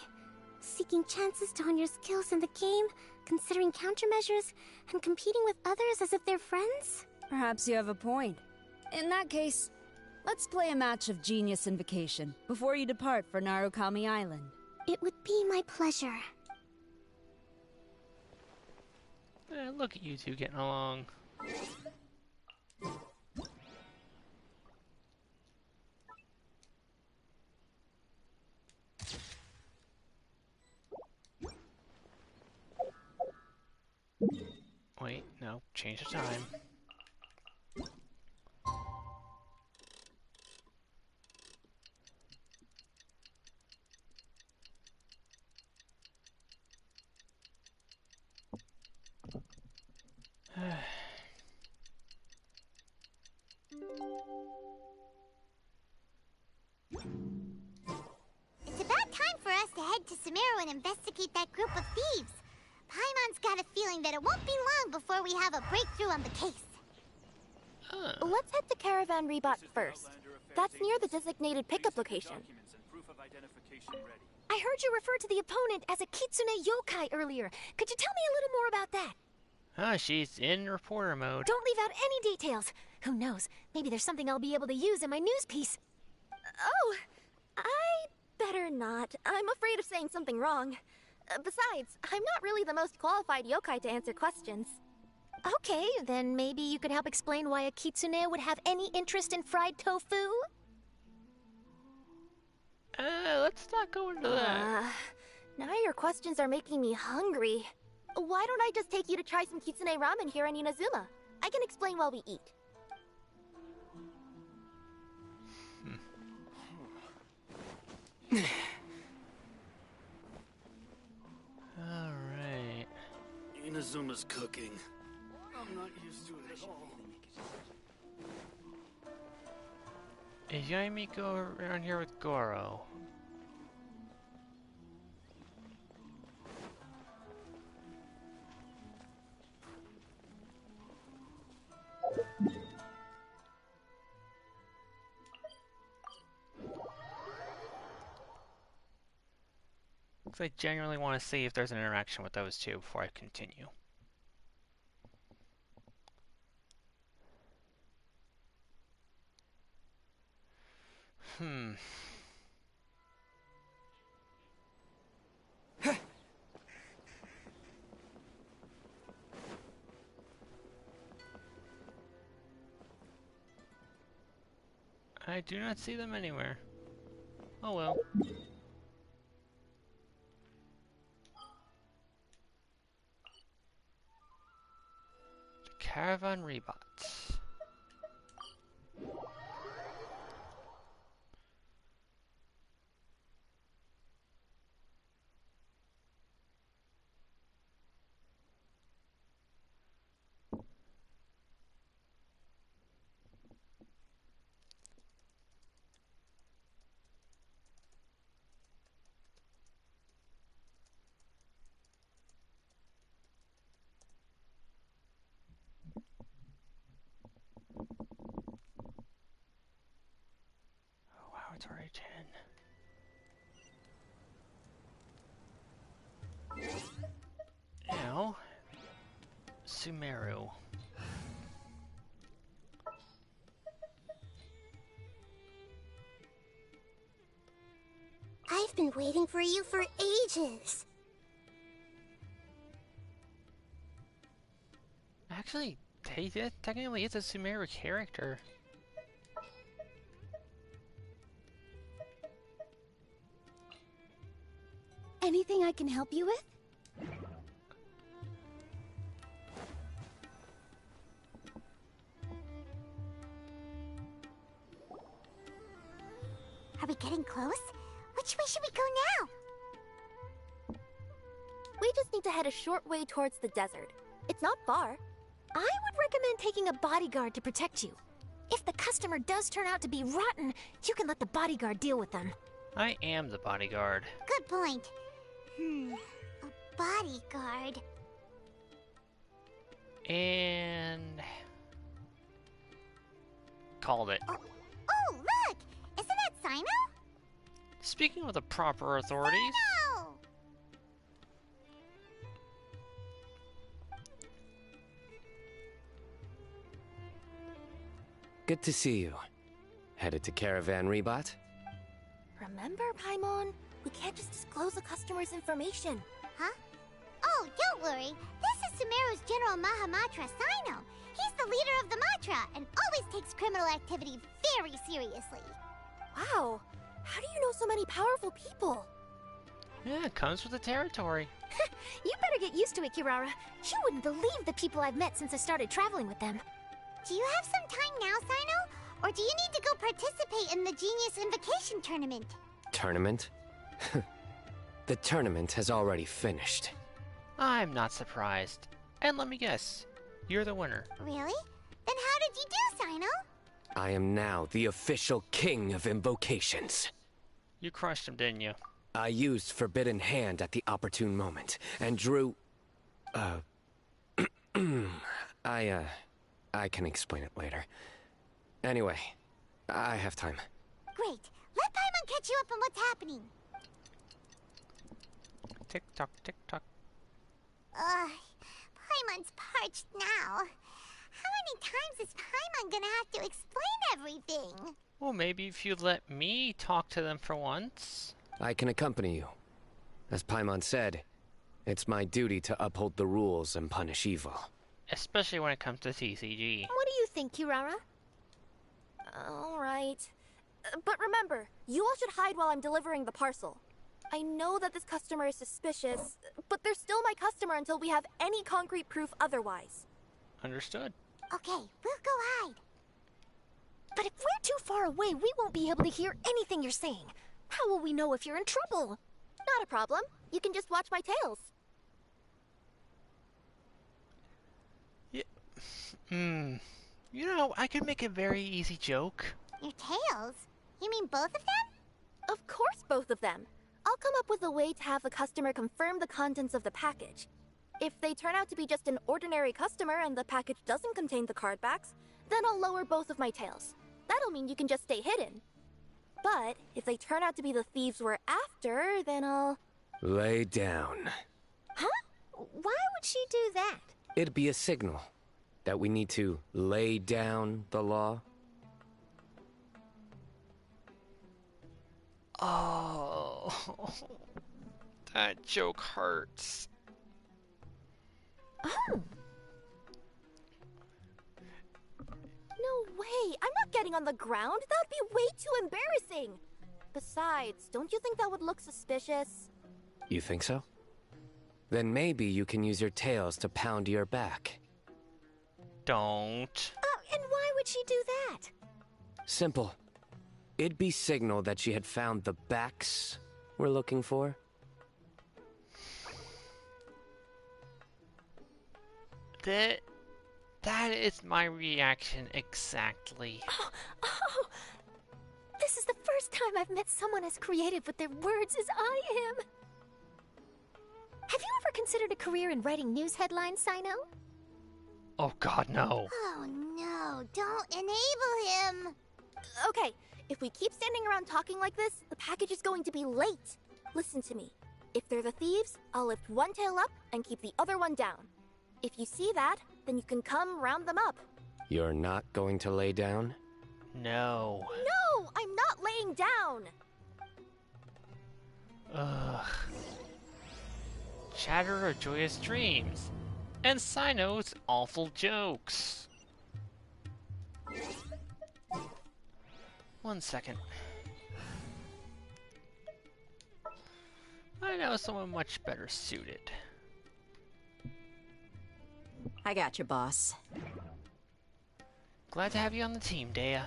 Seeking chances to hone your skills in the game, considering countermeasures, and competing with others as if they're friends? Perhaps you have a point. In that case, let's play a match of Genius Invocation before you depart for Narukami Island. It would be my pleasure. Look at you two getting along. Wait, no, change the time. It's about time for us to head to Sumeru and investigate that group of thieves. Paimon's got a feeling that it won't be long before we have a breakthrough on the case. Let's head to Caravan Rebot first. That's near the designated pickup location. I heard you refer to the opponent as a Kitsune yokai earlier. Could you tell me a little more about that? Ah, she's in reporter mode. Don't leave out any details. Who knows? Maybe there's something I'll be able to use in my news piece. Oh, I better not. I'm afraid of saying something wrong. Besides, I'm not really the most qualified yokai to answer questions. Okay, then maybe you could help explain why a Kitsune would have any interest in fried tofu? Let's not go into that. Now your questions are making me hungry. Why don't I just take you to try some Kitsune ramen here in Inazuma? I can explain while we eat. Alright. Inazuma's cooking. I'm not used to it at all. Is Yaimi go around here with Goro? Because I genuinely want to see if there's an interaction with those two before I continue. I do not see them anywhere. Oh well. Caravan Rebots. It's already 10. Now, Sumeru. I've been waiting for you for ages. Actually, technically it's a Sumeru character. Anything I can help you with? Are we getting close? Which way should we go now? We just need to head a short way towards the desert. It's not far. I would recommend taking a bodyguard to protect you. If the customer does turn out to be rotten, you can let the bodyguard deal with them. I am the bodyguard. Good point. A bodyguard. And... called it. Oh, look! Isn't that Sino? Speaking with the proper authorities... Sino! Good to see you. Headed to Caravan Rebot? Remember, Paimon? We can't just disclose a customer's information. Huh? Oh, don't worry. This is Sumeru's General Mahamatra Sino. He's the leader of the Matra and always takes criminal activity very seriously. Wow. How do you know so many powerful people? Yeah, it comes with the territory. You better get used to it, Kirara. You wouldn't believe the people I've met since I started traveling with them. Do you have some time now, Sino? Or do you need to go participate in the Genius Invocation Tournament? Tournament? The tournament has already finished. I'm not surprised. And let me guess, you're the winner. Really? Then how did you do, Sino? I am now the official king of invocations. You crushed him, didn't you? I used Forbidden Hand at the opportune moment, and drew... I can explain it later. Anyway, I have time. Great. Let Paimon catch you up on what's happening. Tick-tock, tick-tock. Paimon's parched now. How many times is Paimon gonna have to explain everything? Well, maybe if you let me talk to them for once. I can accompany you. As Paimon said, it's my duty to uphold the rules and punish evil. Especially when it comes to TCG. What do you think, Kirara? Alright. But remember, you all should hide while I'm delivering the parcel. I know that this customer is suspicious, but they're still my customer until we have any concrete proof otherwise. Understood. Okay, we'll go hide. But if we're too far away, we won't be able to hear anything you're saying. How will we know if you're in trouble? Not a problem. You can just watch my tails. Yeah. You know, I could make a very easy joke. Your tails? You mean both of them? Of course, both of them. I'll come up with a way to have the customer confirm the contents of the package. If they turn out to be just an ordinary customer and the package doesn't contain the card backs, then I'll lower both of my tails. That'll mean you can just stay hidden. But if they turn out to be the thieves we're after, then I'll... Lay down. Huh? Why would she do that? It'd be a signal that we need to lay down the law. Oh, that joke hurts. Oh. No way! I'm not getting on the ground. That would be way too embarrassing. Besides, don't you think that would look suspicious? You think so? Then maybe you can use your tails to pound your back. Don't. And why would she do that? Simple. It'd be signal that she had found the backs we're looking for. That is my reaction exactly. Oh, this is the first time I've met someone as creative with their words as I am. Have you ever considered a career in writing news headlines, Sino? Oh god, no. Oh no, don't enable him. Okay, if we keep standing around talking like this, the package is going to be late. Listen to me. If they're the thieves, I'll lift one tail up and keep the other one down. If you see that, then you can come round them up. You're not going to lay down? No. No, I'm not laying down. Ugh. Chatter of joyous dreams. And Sino's awful jokes. 1 second. I know someone much better suited. I got you, boss. Glad to have you on the team, Dea.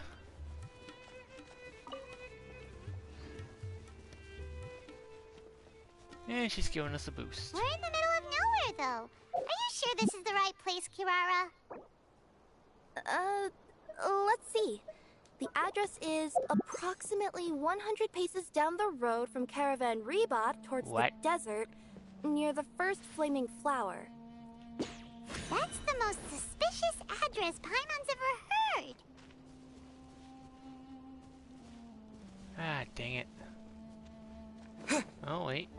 And she's giving us a boost. We're in the middle of nowhere, though. Are you sure this is the right place, Kirara? Let's see. The address is approximately 100 paces down the road from Caravan Reebot towards the desert, near the first flaming flower. That's the most suspicious address Paimon's ever heard. Ah, dang it. Oh, wait.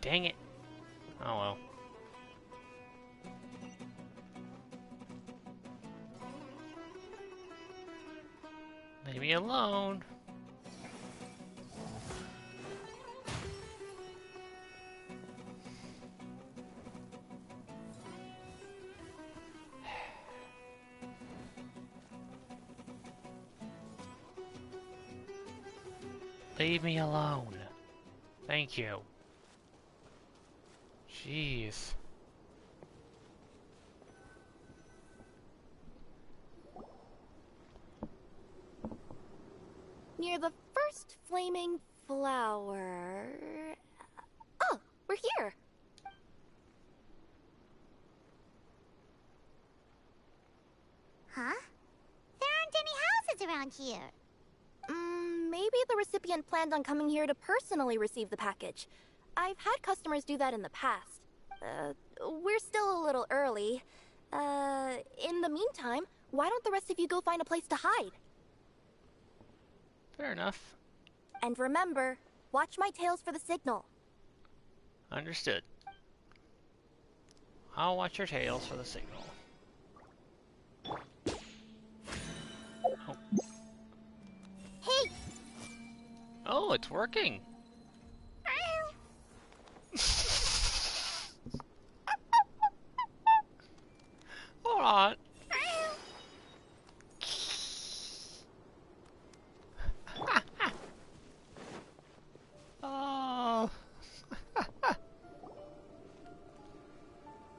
Dang it. Oh, well. Leave me alone. Leave me alone. Thank you. Jeez. Near the first flaming flower... Oh, we're here! Huh? There aren't any houses around here. Maybe the recipient planned on coming here to personally receive the package. I've had customers do that in the past. We're still a little early. In the meantime, why don't the rest of you go find a place to hide? Fair enough. And remember, watch my tails for the signal. Understood. I'll watch your tails for the signal. Oh. Hey! Oh, it's working! Hold on. Oh.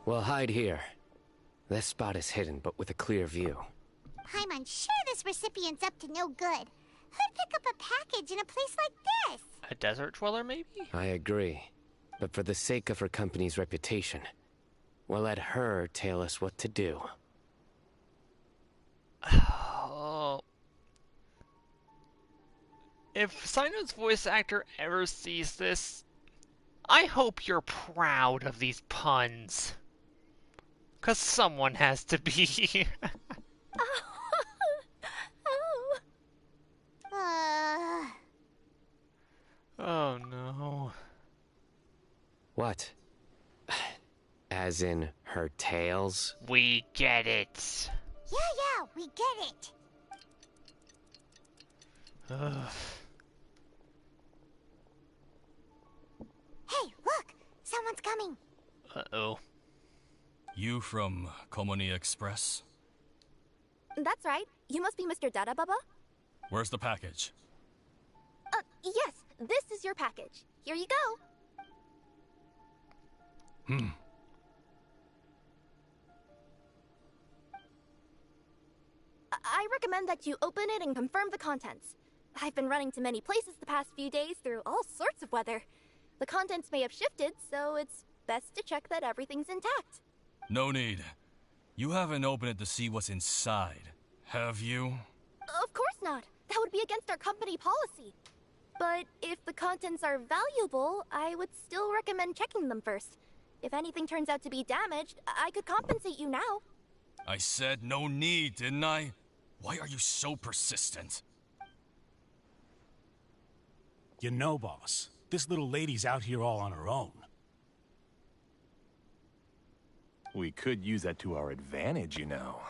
We'll hide here. This spot is hidden, but with a clear view. Paimon's sure this recipient's up to no good. Who'd pick up a package in a place like this? A desert dweller, maybe? I agree. But for the sake of her company's reputation, we'll let her tell us what to do. Oh. If Sino's voice actor ever sees this, I hope you're proud of these puns. 'Cause someone has to be. Oh no. What? As in her tails? We get it. Yeah, we get it. Ugh. Hey, look! Someone's coming. Uh-oh. You from Komoni Express? That's right. You must be Mr. Dada Baba? Where's the package? Yes. This is your package. Here you go. I recommend that you open it and confirm the contents. I've been running to many places the past few days through all sorts of weather. The contents may have shifted, so it's best to check that everything's intact. No need. You haven't opened it to see what's inside, have you? Of course not. That would be against our company policy. But if the contents are valuable, I would still recommend checking them first. If anything turns out to be damaged, I could compensate you now. I said no need, didn't I? Why are you so persistent? You know, boss, this little lady's out here all on her own. We could use that to our advantage, you know.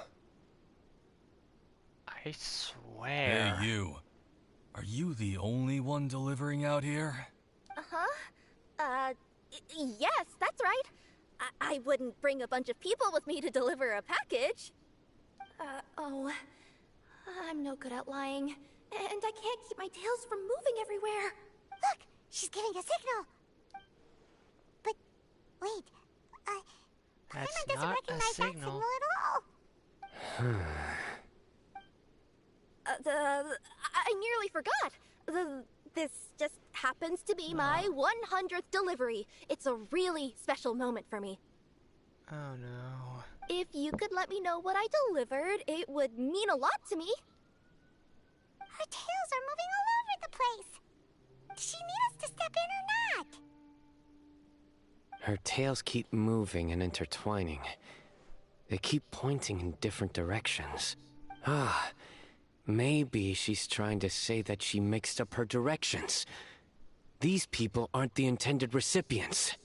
I swear. Hey, you. Are you the only one delivering out here? Yes, that's right. I wouldn't bring a bunch of people with me to deliver a package. I'm no good at lying. And I can't keep my tails from moving everywhere. Look, she's giving a signal. But, wait, That's Paimon doesn't not recognize a that signal. signal at all. I nearly forgot. This just happens to be my 100th delivery. It's a really special moment for me. Oh no. If you could let me know what I delivered, it would mean a lot to me. Her tails are moving all over the place. Does she need us to step in or not? Her tails keep moving and intertwining. They keep pointing in different directions. Maybe she's trying to say that she mixed up her directions. These people aren't the intended recipients.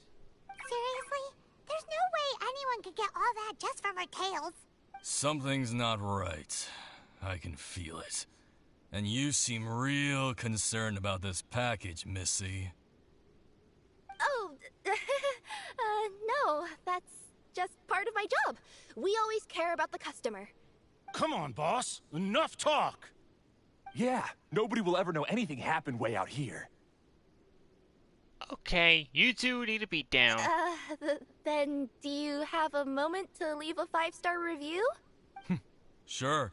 Seriously? There's no way anyone could get all that just from her tails. Something's not right. I can feel it. And you seem real concerned about this package, Missy. Oh, no, that's just part of my job. We always care about the customer. Come on, boss. Enough talk. Yeah, nobody will ever know anything happened way out here. Okay, you two need to be down. Then do you have a moment to leave a 5-star review? Sure.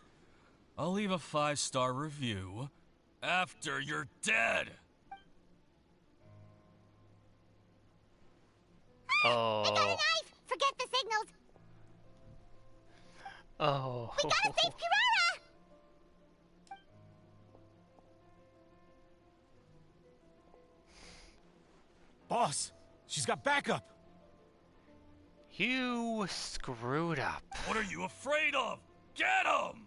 I'll leave a 5-star review after you're dead. Oh. I got a knife! Forget the signals! Oh. We gotta save Kirara! Boss, she's got backup. You screwed up. What are you afraid of? Get him!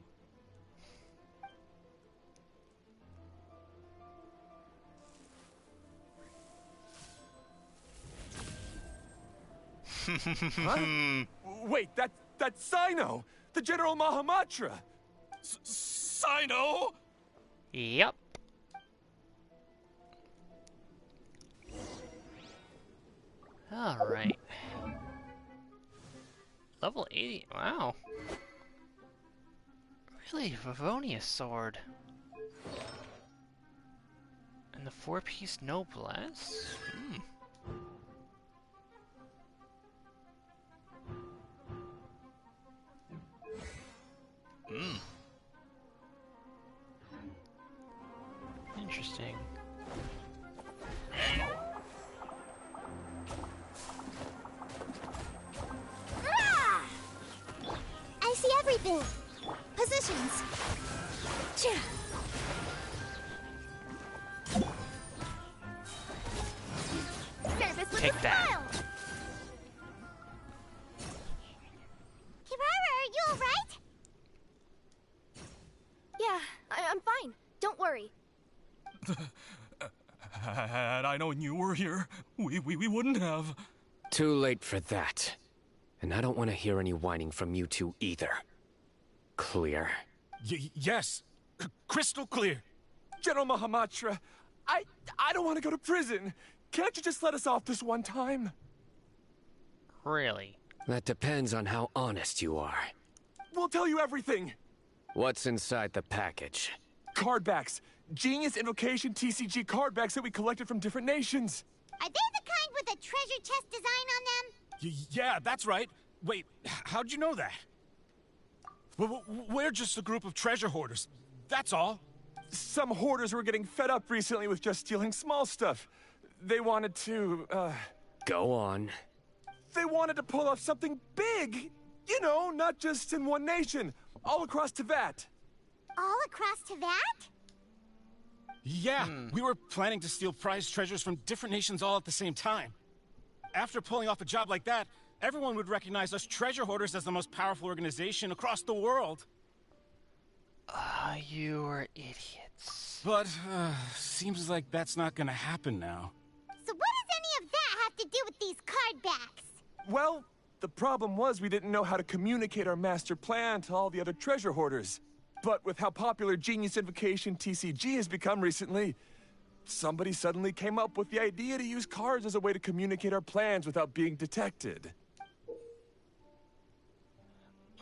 Huh? Wait, that's Sino, the General Mahamatra. Sino? Yep. Alright. Level 80. Wow. Really, Favonius sword. And the 4-piece noblesse? Hmm. Hmm. Interesting. I see everything. Positions. Service with Take a that. smile. Kirara, are you alright? Yeah, I'm fine. Don't worry. Had I known you were here, we wouldn't have. Too late for that. And I don't want to hear any whining from you two either. Clear? Yes. Crystal clear. General Mahamatra, I don't want to go to prison. Can't you just let us off this one time? Really? That depends on how honest you are. We'll tell you everything. What's inside the package? Card backs. Genius Invocation TCG card backs that we collected from different nations. Are they the kind with a treasure chest design on them? Yeah, that's right. Wait, how'd you know that? We're just a group of treasure hoarders. That's all. Some hoarders were getting fed up recently with just stealing small stuff. They wanted to, Go on. They wanted to pull off something big. You know, not just in one nation. All across Teyvat. All across Teyvat? Yeah, we were planning to steal prized treasures from different nations all at the same time. After pulling off a job like that, everyone would recognize us treasure hoarders as the most powerful organization across the world. You are idiots. But, seems like that's not gonna happen now. So what does any of that have to do with these card backs? Well, The problem was we didn't know how to communicate our master plan to all the other treasure hoarders. But with how popular Genius Invocation TCG has become recently, somebody suddenly came up with the idea to use cards as a way to communicate our plans without being detected.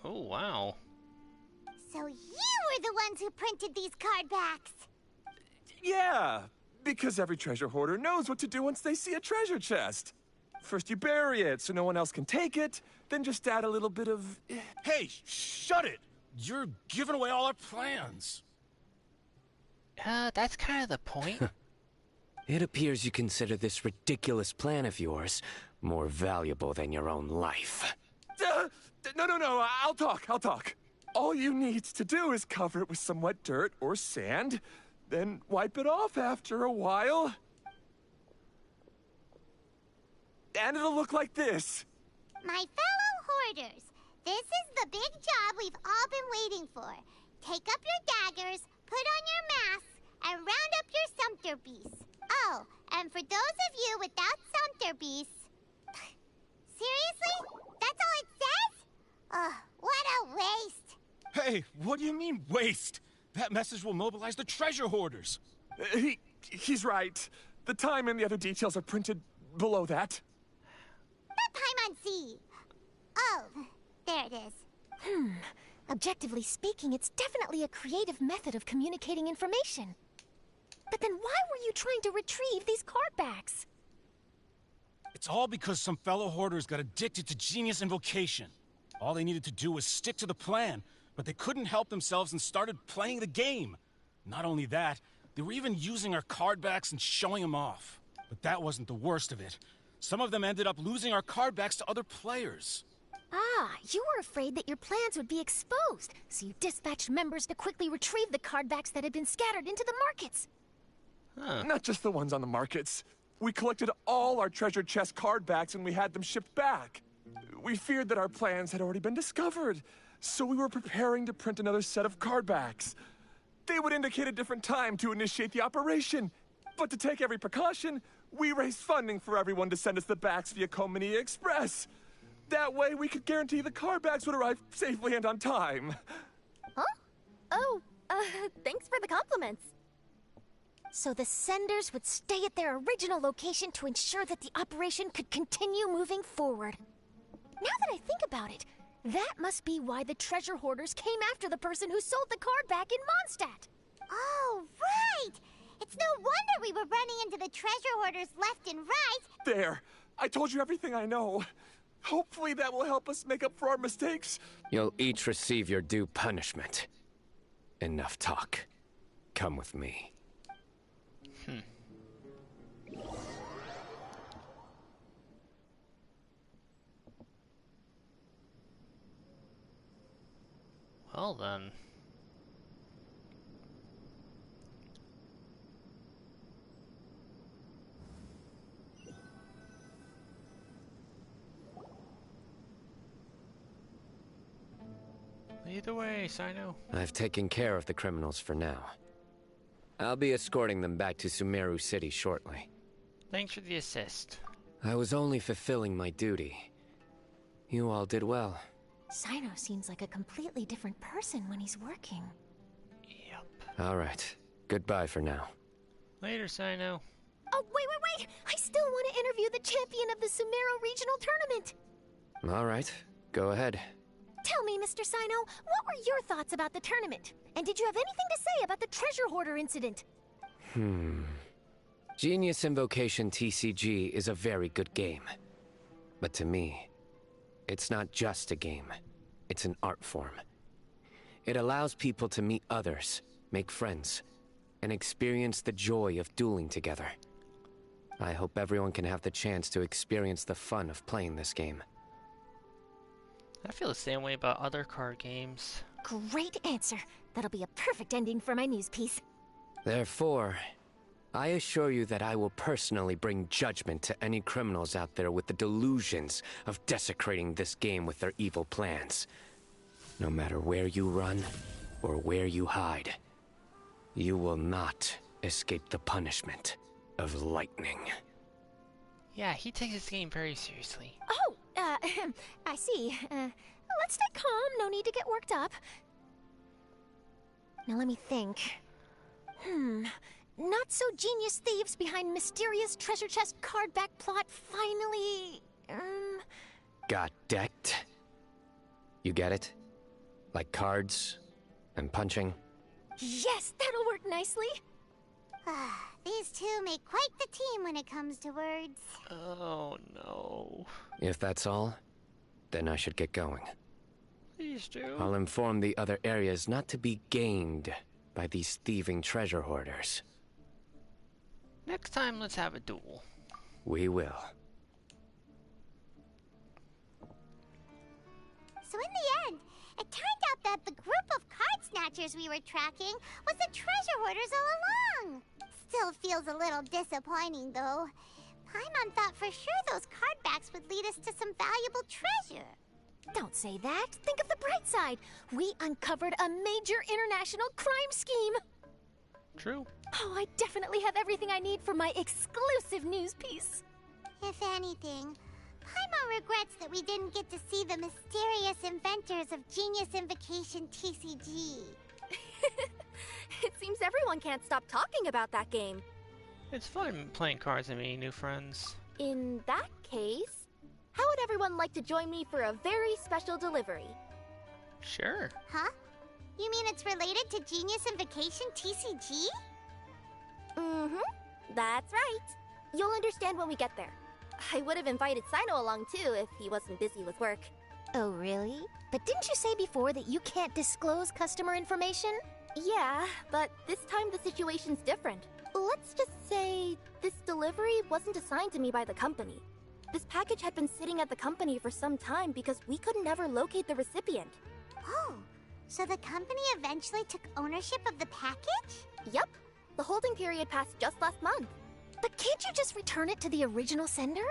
Oh, wow. So you were the ones who printed these card backs? Yeah, because every treasure hoarder knows what to do once they see a treasure chest. First you bury it so no one else can take it, then just add a little bit of... Hey, shut it! You're giving away all our plans. That's kind of the point. It appears you consider this ridiculous plan of yours more valuable than your own life. No, I'll talk. All you need to do is cover it with some wet dirt or sand, then wipe it off after a while. And it'll look like this. My fellow hoarders, this is the big job we've all been waiting for. Take up your daggers, put on your masks, and round up your sumpter beasts. Oh, and for those of you without sumpter beasts... Seriously? That's all it says? Ugh, what a waste. Hey, what do you mean, waste? That message will mobilize the treasure hoarders. He's right. The time and the other details are printed below that. Paimon. Oh, there it is. Objectively speaking, it's definitely a creative method of communicating information. But then why were you trying to retrieve these card backs? It's all because some fellow hoarders got addicted to Genius Invocation. All they needed to do was stick to the plan, but they couldn't help themselves and started playing the game. Not only that, they were even using our card backs and showing them off. But that wasn't the worst of it. Some of them ended up losing our card backs to other players. Ah, you were afraid that your plans would be exposed, so you dispatched members to quickly retrieve the card backs that had been scattered into the markets. Not just the ones on the markets. We collected all our treasure chest card backs and we had them shipped back. We feared that our plans had already been discovered, so we were preparing to print another set of card backs. They would indicate a different time to initiate the operation, but to take every precaution, we raised funding for everyone to send us the backs via Komini Express. That way, we could guarantee the card backs would arrive safely and on time. Huh? Oh, thanks for the compliments. So the senders would stay at their original location to ensure that the operation could continue moving forward. Now that I think about it, that must be why the treasure hoarders came after the person who sold the card back in Mondstadt. Oh, right! It's no wonder we were running into the treasure hoarders left and right. There! I told you everything I know. Hopefully that will help us make up for our mistakes. You'll each receive your due punishment. Enough talk. Come with me. Well then. Lead the way, Sino. I've taken care of the criminals for now. I'll be escorting them back to Sumeru City shortly. Thanks for the assist. I was only fulfilling my duty. You all did well. Sino seems like a completely different person when he's working. All right. Goodbye for now. Later, Sino. Oh, wait! I still want to interview the champion of the Sumeru Regional Tournament! All right. Go ahead. Tell me, Mr. Sino, what were your thoughts about the tournament? And did you have anything to say about the treasure hoarder incident? Genius Invocation TCG is a very good game. But to me, it's not just a game. It's an art form. It allows people to meet others, make friends, and experience the joy of dueling together. I hope everyone can have the chance to experience the fun of playing this game. I feel the same way about other card games. Great answer. That'll be a perfect ending for my news piece. Therefore, I assure you that I will personally bring judgment to any criminals out there with the delusions of desecrating this game with their evil plans. No matter where you run or where you hide, you will not escape the punishment of lightning. Yeah, he takes this game very seriously. Oh, I see. Let's stay calm, no need to get worked up. Now let me think. Not so genius thieves behind mysterious treasure chest card back plot finally... Got decked? You get it? Like cards and punching? Yes, that'll work nicely. These two make quite the team when it comes to words. Oh no. If that's all, then I should get going. Please do. I'll inform the other areas not to be gamed by these thieving treasure hoarders. Next time, let's have a duel. We will. So in the end, it turned out that the group of card snatchers we were tracking was the treasure hoarders all along. Still feels a little disappointing, though. Paimon thought for sure those card backs would lead us to some valuable treasure. Don't say that. Think of the bright side. We uncovered a major international crime scheme. True. Oh, I definitely have everything I need for my exclusive news piece. If anything, Paimon regrets that we didn't get to see the mysterious inventors of Genius Invocation TCG. It seems everyone can't stop talking about that game. It's fun playing cards and meeting new friends. In that case, how would everyone like to join me for a very special delivery? Sure. Huh? You mean it's related to Genius Invocation TCG? That's right. You'll understand when we get there. I would have invited Sino along too if he wasn't busy with work. Oh, really? But didn't you say before that you can't disclose customer information? Yeah, but this time the situation's different. Let's just say this delivery wasn't assigned to me by the company. This package had been sitting at the company for some time because we could never locate the recipient. Oh, so the company eventually took ownership of the package? Yep. The holding period passed just last month. But can't you just return it to the original sender?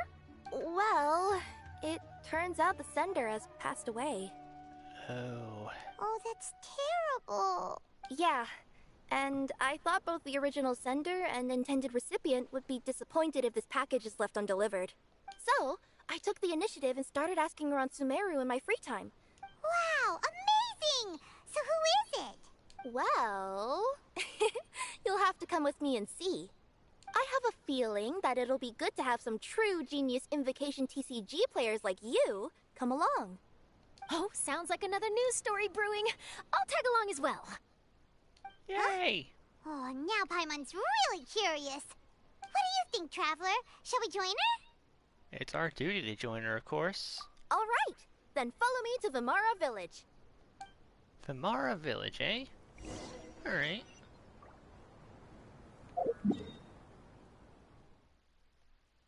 Well, it turns out the sender has passed away. Oh. Oh, that's terrible. Yeah, and I thought both the original sender and intended recipient would be disappointed if this package is left undelivered. So, I took the initiative and started asking around Sumeru in my free time. Wow, amazing! So who is it? Well, you'll have to come with me and see. I have a feeling that it'll be good to have some true Genius Invocation TCG players like you come along. Oh, sounds like another news story brewing. I'll tag along as well. Yay! Oh, now Paimon's really curious. What do you think, Traveler? Shall we join her? It's our duty to join her, of course. All right, then follow me to Vimara Village. Vimara Village, eh? Alright.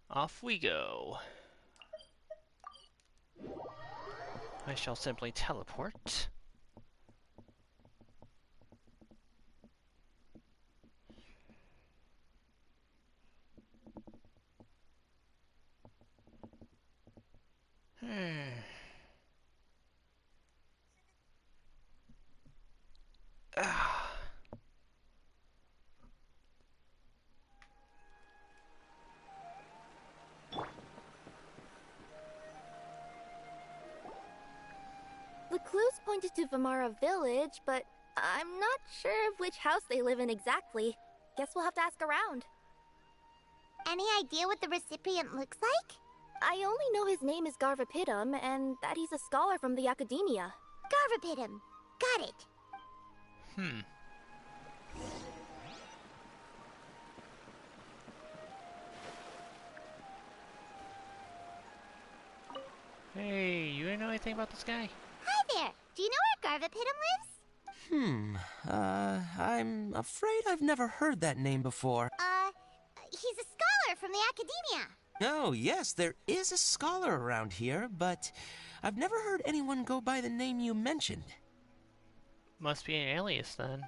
Off we go. I shall simply teleport. The clues pointed to Vimara Village, but I'm not sure of which house they live in exactly. Guess we'll have to ask around. Any idea what the recipient looks like? I only know his name is Garvapitum and that he's a scholar from the academia. Garvapitum. Got it. Hey, you know anything about this guy? Hi there. Do you know where Garvapitum lives? I'm afraid I've never heard that name before. He's a scholar from the academia. Oh, yes, there is a scholar around here, but I've never heard anyone go by the name you mentioned. Must be an alias then.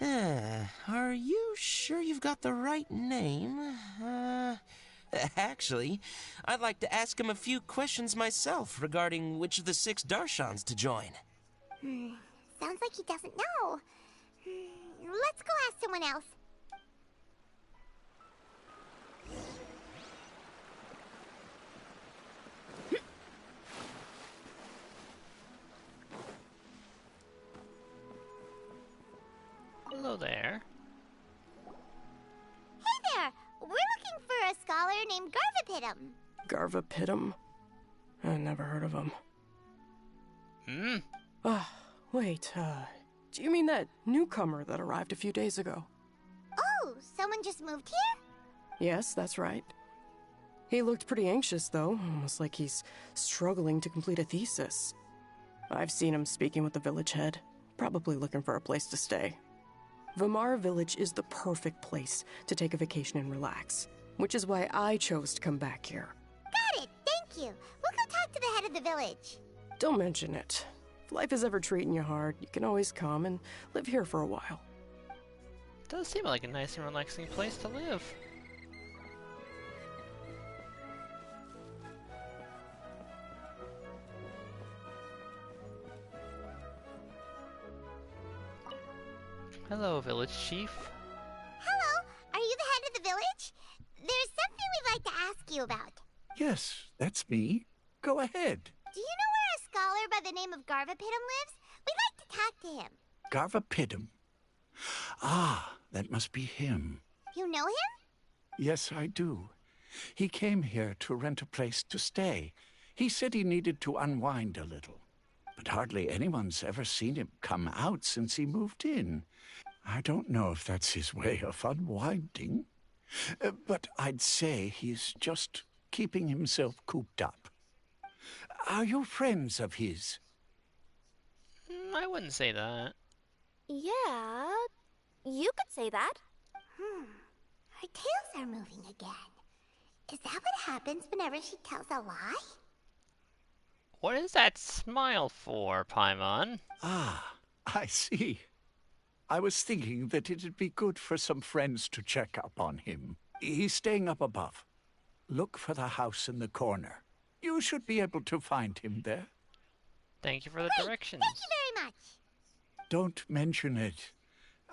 Are you sure you've got the right name? Actually, I'd like to ask him a few questions myself regarding which of the 6 Darshans to join. Sounds like he doesn't know. Let's go ask someone else. Garvapidum? I never heard of him. Wait, do you mean that newcomer that arrived a few days ago? Oh, someone just moved here? Yes, that's right. He looked pretty anxious, though, almost like he's struggling to complete a thesis. I've seen him speaking with the village head, probably looking for a place to stay. Vamara Village is the perfect place to take a vacation and relax, which is why I chose to come back here. Got it, thank you. We'll go talk to the head of the village. Don't mention it. If life is ever treating you hard, you can always come and live here for a while. Does seem like a nice and relaxing place to live. Hello, village chief. Hello, are you the head of the village? There's something we'd like to ask you about. Yes, that's me. Go ahead. Do you know where a scholar by the name of Garvapidum lives? We'd like to talk to him. Garvapidum. Ah, that must be him. You know him? Yes, I do. He came here to rent a place to stay. He said he needed to unwind a little. But hardly anyone's ever seen him come out since he moved in. I don't know if that's his way of unwinding. But I'd say he's just keeping himself cooped up. Are you friends of his? I wouldn't say that. Yeah, you could say that. Her tails are moving again. Is that what happens whenever she tells a lie? What is that smile for, Paimon? Ah, I see. I was thinking that it'd be good for some friends to check up on him. He's staying up above. Look for the house in the corner. You should be able to find him there. Thank you for the directions. Thank you very much. Don't mention it.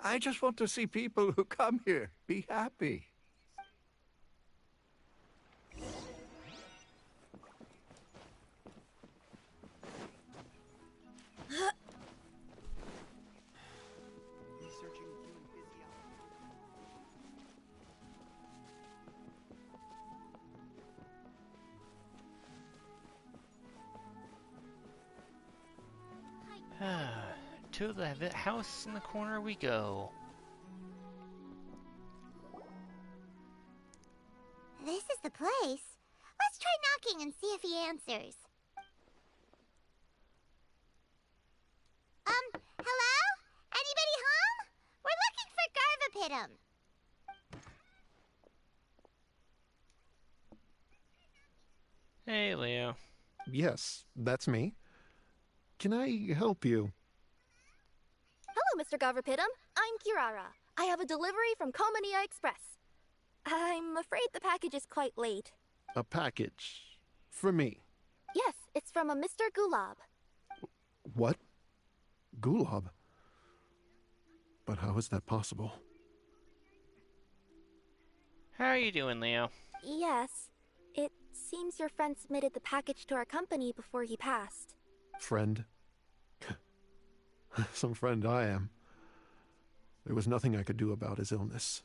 I just want to see people who come here be happy. To the house in the corner we go. This is the place. Let's try knocking and see if he answers. Hello? Anybody home? We're looking for Garvapidum. Hey, Leo. Yes, that's me. Can I help you? Hello, Mr. Garvapidum. I'm Kirara. I have a delivery from Komania Express. I'm afraid the package is quite late. A package? For me? Yes, it's from a Mr. Gulab. What? Gulab? But how is that possible? How are you doing, Leo? Yes. It seems your friend submitted the package to our company before he passed. Friend? Some friend I am. There was nothing I could do about his illness.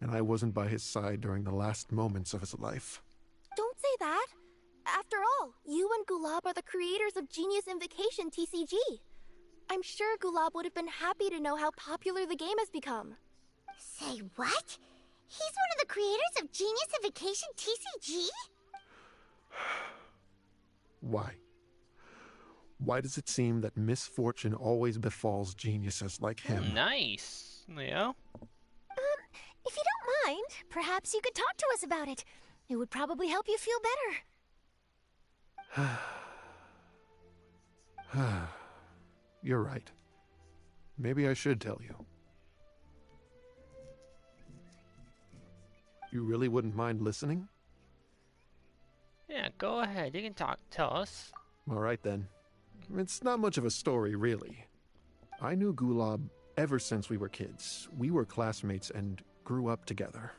And I wasn't by his side during the last moments of his life. Don't say that. After all, you and Gulab are the creators of Genius Invocation TCG. I'm sure Gulab would have been happy to know how popular the game has become. Say what? He's one of the creators of Genius Invocation TCG? Why? Why does it seem that misfortune always befalls geniuses like him? Nice, Leo. If you don't mind, perhaps you could talk to us about it. It would probably help you feel better. You're right. Maybe I should tell you. You really wouldn't mind listening? Yeah, go ahead. You can tell us. All right, then. It's not much of a story, really. I knew Gulab ever since we were kids. We were classmates and grew up together.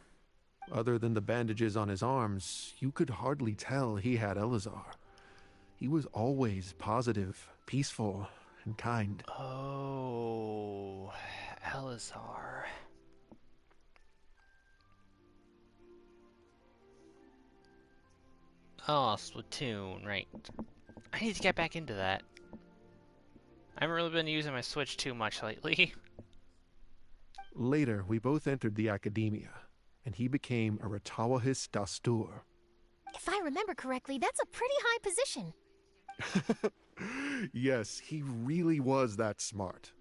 Other than the bandages on his arms, you could hardly tell he had Elazar. He was always positive, peaceful, and kind. Oh, Elazar. Oh, Splatoon, right. I need to get back into that. I haven't really been using my Switch too much lately. Later, we both entered the academia, and he became a Ratawahis Dastur. If I remember correctly, that's a pretty high position. Yes, he really was that smart.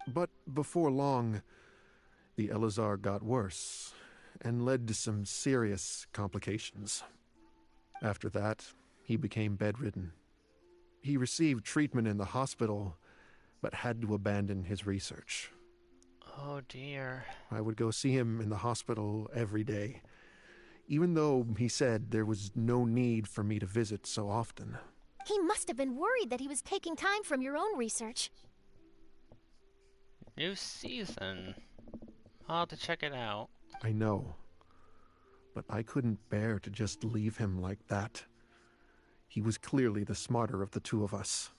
But before long, the Elazar got worse, and led to some serious complications. After that, he became bedridden. He received treatment in the hospital, but had to abandon his research. Oh dear. I would go see him in the hospital every day, even though he said there was no need for me to visit so often. He must have been worried that he was taking time from your own research. New season. I'll have to check it out. I know, but I couldn't bear to just leave him like that. He was clearly the smarter of the two of us.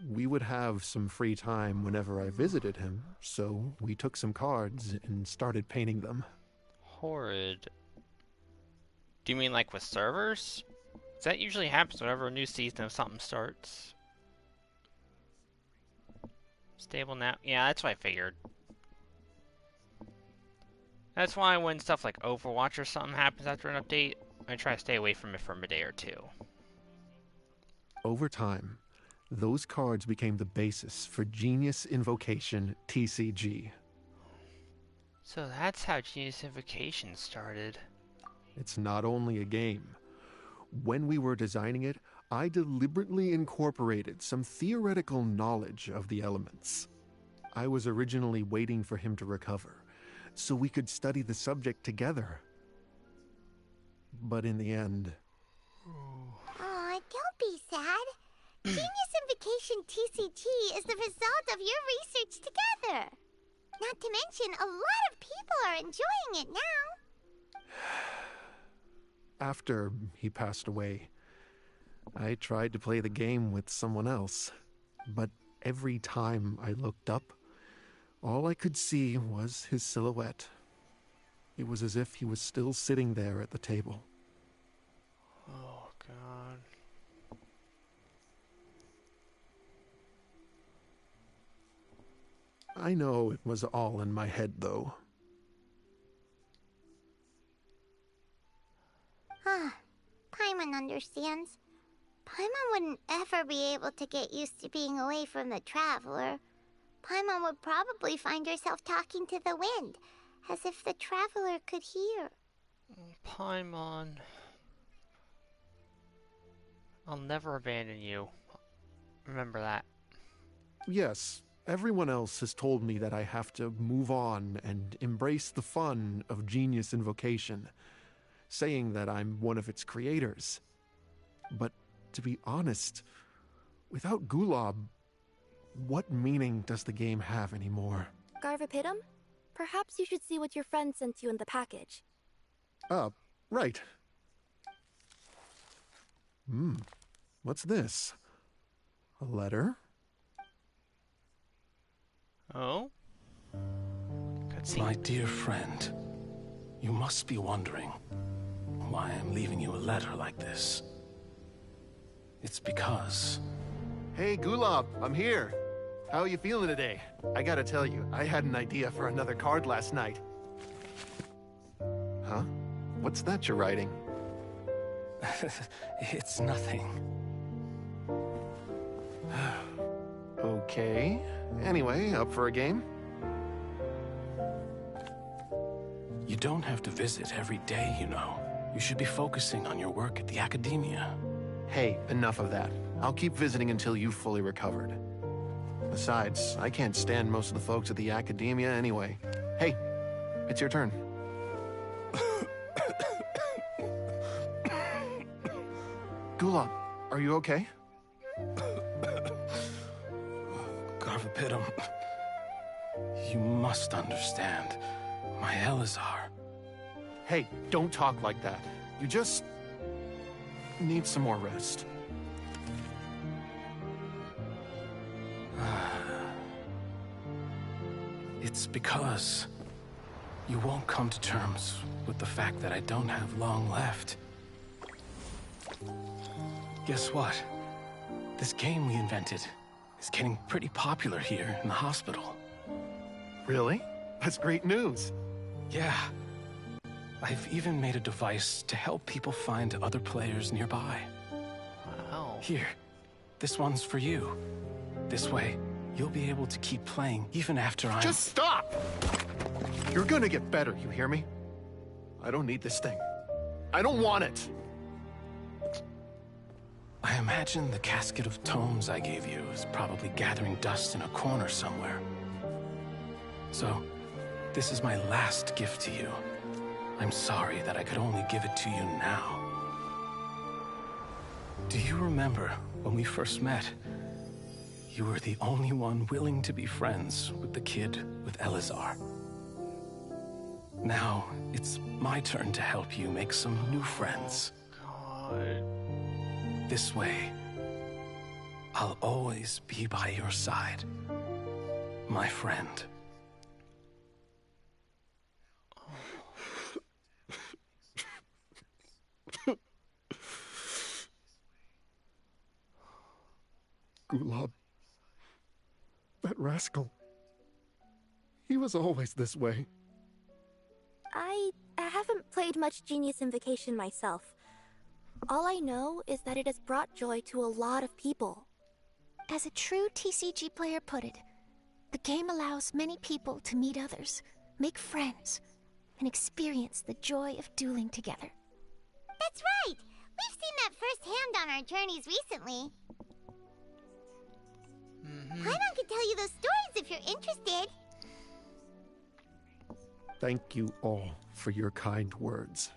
We would have some free time whenever I visited him, so we took some cards and started painting them. Horrid. Do you mean like with servers? 'Cause that usually happens whenever a new season of something starts. Stable now? Yeah, that's what I figured. That's why when stuff like Overwatch or something happens after an update, I try to stay away from it for a day or two. Over time, those cards became the basis for Genius Invocation TCG. So that's how Genius Invocation started. It's not only a game. When we were designing it, I deliberately incorporated some theoretical knowledge of the elements. I was originally waiting for him to recover, so we could study the subject together. But in the end... Aw, don't be sad. Genius Invocation TCG is the result of your research together. Not to mention, a lot of people are enjoying it now. After he passed away, I tried to play the game with someone else, but every time I looked up, all I could see was his silhouette. It was as if he was still sitting there at the table. Oh, God. I know it was all in my head, though. Paimon understands. Paimon wouldn't ever be able to get used to being away from the Traveler. Paimon would probably find herself talking to the wind, as if the Traveler could hear. Paimon. I'll never abandon you. Remember that. Yes, everyone else has told me that I have to move on and embrace the fun of Genius Invocation, saying that I'm one of its creators. But to be honest, without Gulob, what meaning does the game have anymore? Garvapitum? Perhaps you should see what your friend sent you in the package. Right. What's this? A letter? Oh? My dear friend, you must be wondering why I'm leaving you a letter like this. It's because... Hey, Gulob, I'm here. How are you feeling today? I gotta tell you, I had an idea for another card last night. Huh? What's that you're writing? It's nothing. Okay. Anyway, up for a game? You don't have to visit every day, you know. You should be focusing on your work at the academia. Hey, enough of that. I'll keep visiting until you've fully recovered. Besides, I can't stand most of the folks at the academia anyway. Hey, it's your turn. Gulob, are you okay? Garvapitum, you must understand. My Elazar. Hey, don't talk like that. You just need some more rest. It's because you won't come to terms with the fact that I don't have long left. Guess what? This game we invented is getting pretty popular here in the hospital. Really? That's great news. Yeah. I've even made a device to help people find other players nearby. Wow. Here, this one's for you. This way, you'll be able to keep playing even after I'm... Just stop! You're gonna get better, you hear me? I don't need this thing. I don't want it! I imagine the casket of tomes I gave you is probably gathering dust in a corner somewhere. So, this is my last gift to you. I'm sorry that I could only give it to you now. Do you remember when we first met? You were the only one willing to be friends with the kid with Elazar. Now, it's my turn to help you make some new friends. God. This way, I'll always be by your side, my friend. Gulab. That rascal. He was always this way. I haven't played much Genius Invocation myself. All I know is that it has brought joy to a lot of people. As a true TCG player put it, the game allows many people to meet others, make friends, and experience the joy of dueling together. That's right! We've seen that firsthand on our journeys recently. Paimon could tell you those stories if you're interested. Thank you all for your kind words.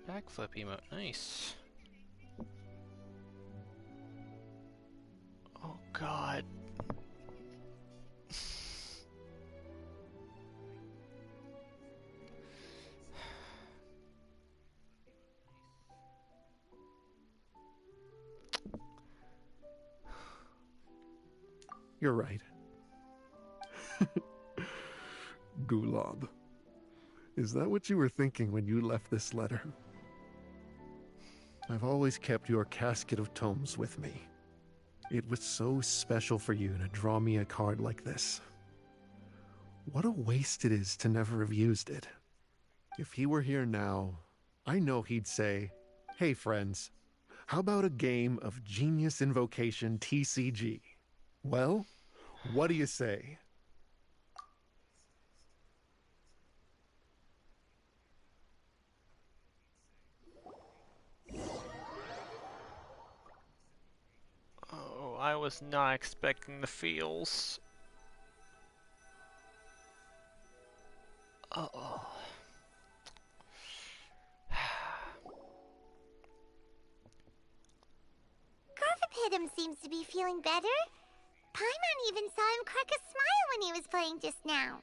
Backflip emote, nice. Oh God. You're right. Gulab. Is that what you were thinking when you left this letter? I've always kept your casket of tomes with me. It was so special for you to draw me a card like this. What a waste it is to never have used it. If he were here now, I know he'd say, "Hey friends, how about a game of Genius Invocation TCG? Well, what do you say?" Oh, I was not expecting the feels. Uh-oh. Garfapedum seems to be feeling better. Paimon even saw him crack a smile when he was playing just now.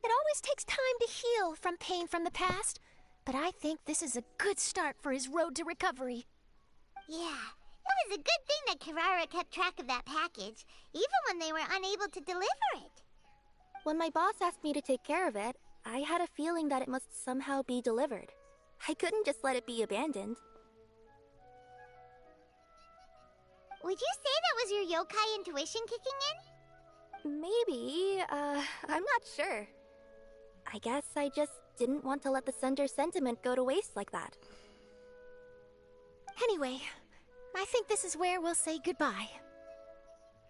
It always takes time to heal from pain from the past, but I think this is a good start for his road to recovery. Yeah, it was a good thing that Kirara kept track of that package, even when they were unable to deliver it. When my boss asked me to take care of it, I had a feeling that it must somehow be delivered. I couldn't just let it be abandoned. Would you say that was your yokai intuition kicking in? Maybe, I'm not sure. I guess I just didn't want to let the sender's sentiment go to waste like that. Anyway, I think this is where we'll say goodbye.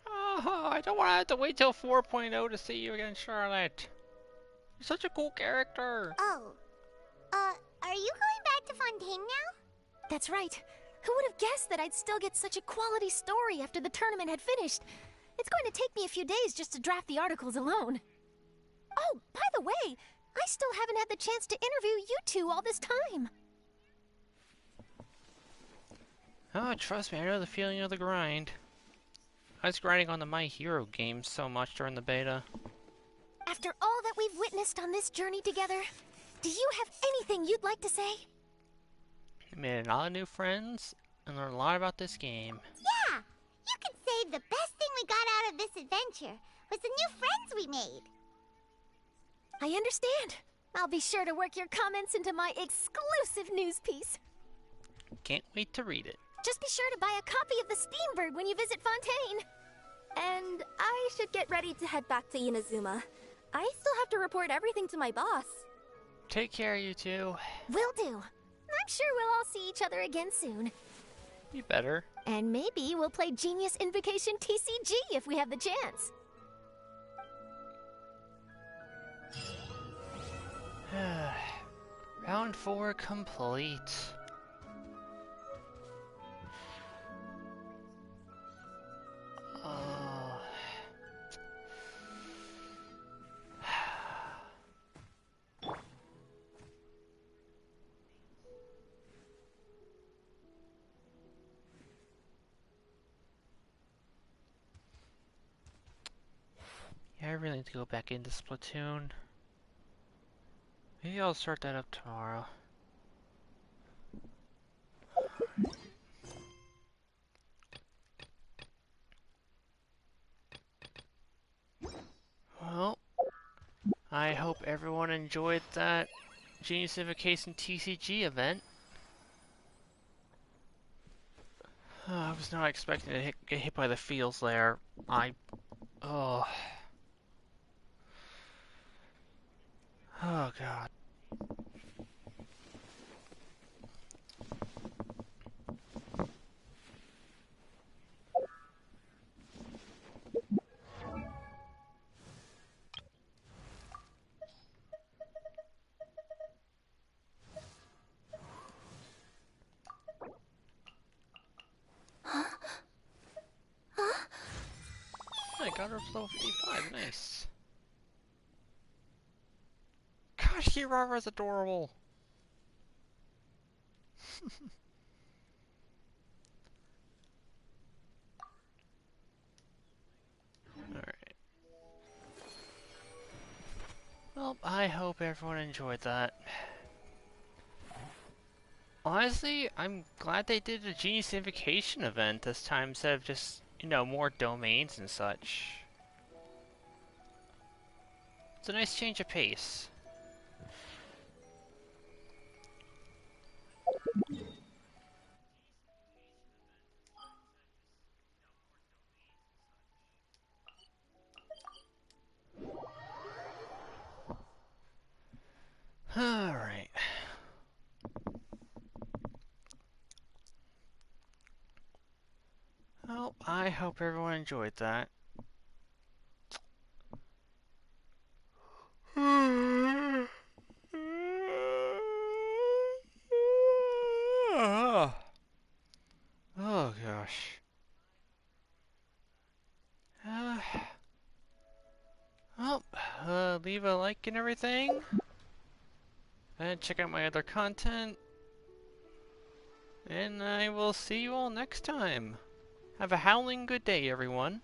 Oh, I don't want to have to wait till 4.0 to see you again, Charlotte. You're such a cool character. Oh. Are you going back to Fontaine now? That's right. Who would have guessed that I'd still get such a quality story after the tournament had finished? It's going to take me a few days just to draft the articles alone. Oh, by the way, I still haven't had the chance to interview you two all this time. Oh, trust me, I know the feeling of the grind. I was grinding on the My Hero game so much during the beta. After all that we've witnessed on this journey together, do you have anything you'd like to say? I made a lot of new friends and learned a lot about this game. Yeah! You could say the best thing we got out of this adventure was the new friends we made. I understand. I'll be sure to work your comments into my exclusive news piece. Can't wait to read it. Just be sure to buy a copy of the Speenbird when you visit Fontaine. And I should get ready to head back to Inazuma. I still have to report everything to my boss. Take care, you two. Will do. I'm sure we'll all see each other again soon. You better. And maybe we'll play Genius Invocation TCG if we have the chance. Round 4 complete. Yeah, I really need to go back into Splatoon. Maybe I'll start that up tomorrow. Well, I hope everyone enjoyed that Genius Invocation TCG event. I was not expecting to get hit by the fields there. Oh God. I got her level 55, nice. God, Kirara's adorable. Alright. Well, I hope everyone enjoyed that. Honestly, I'm glad they did a Genius Invocation event this time instead of just, you know, more domains and such. It's a nice change of pace. Alright. Well, I hope everyone enjoyed that. Oh gosh. Well, leave a like and everything. And check out my other content. And I will see you all next time. Have a howling good day, everyone.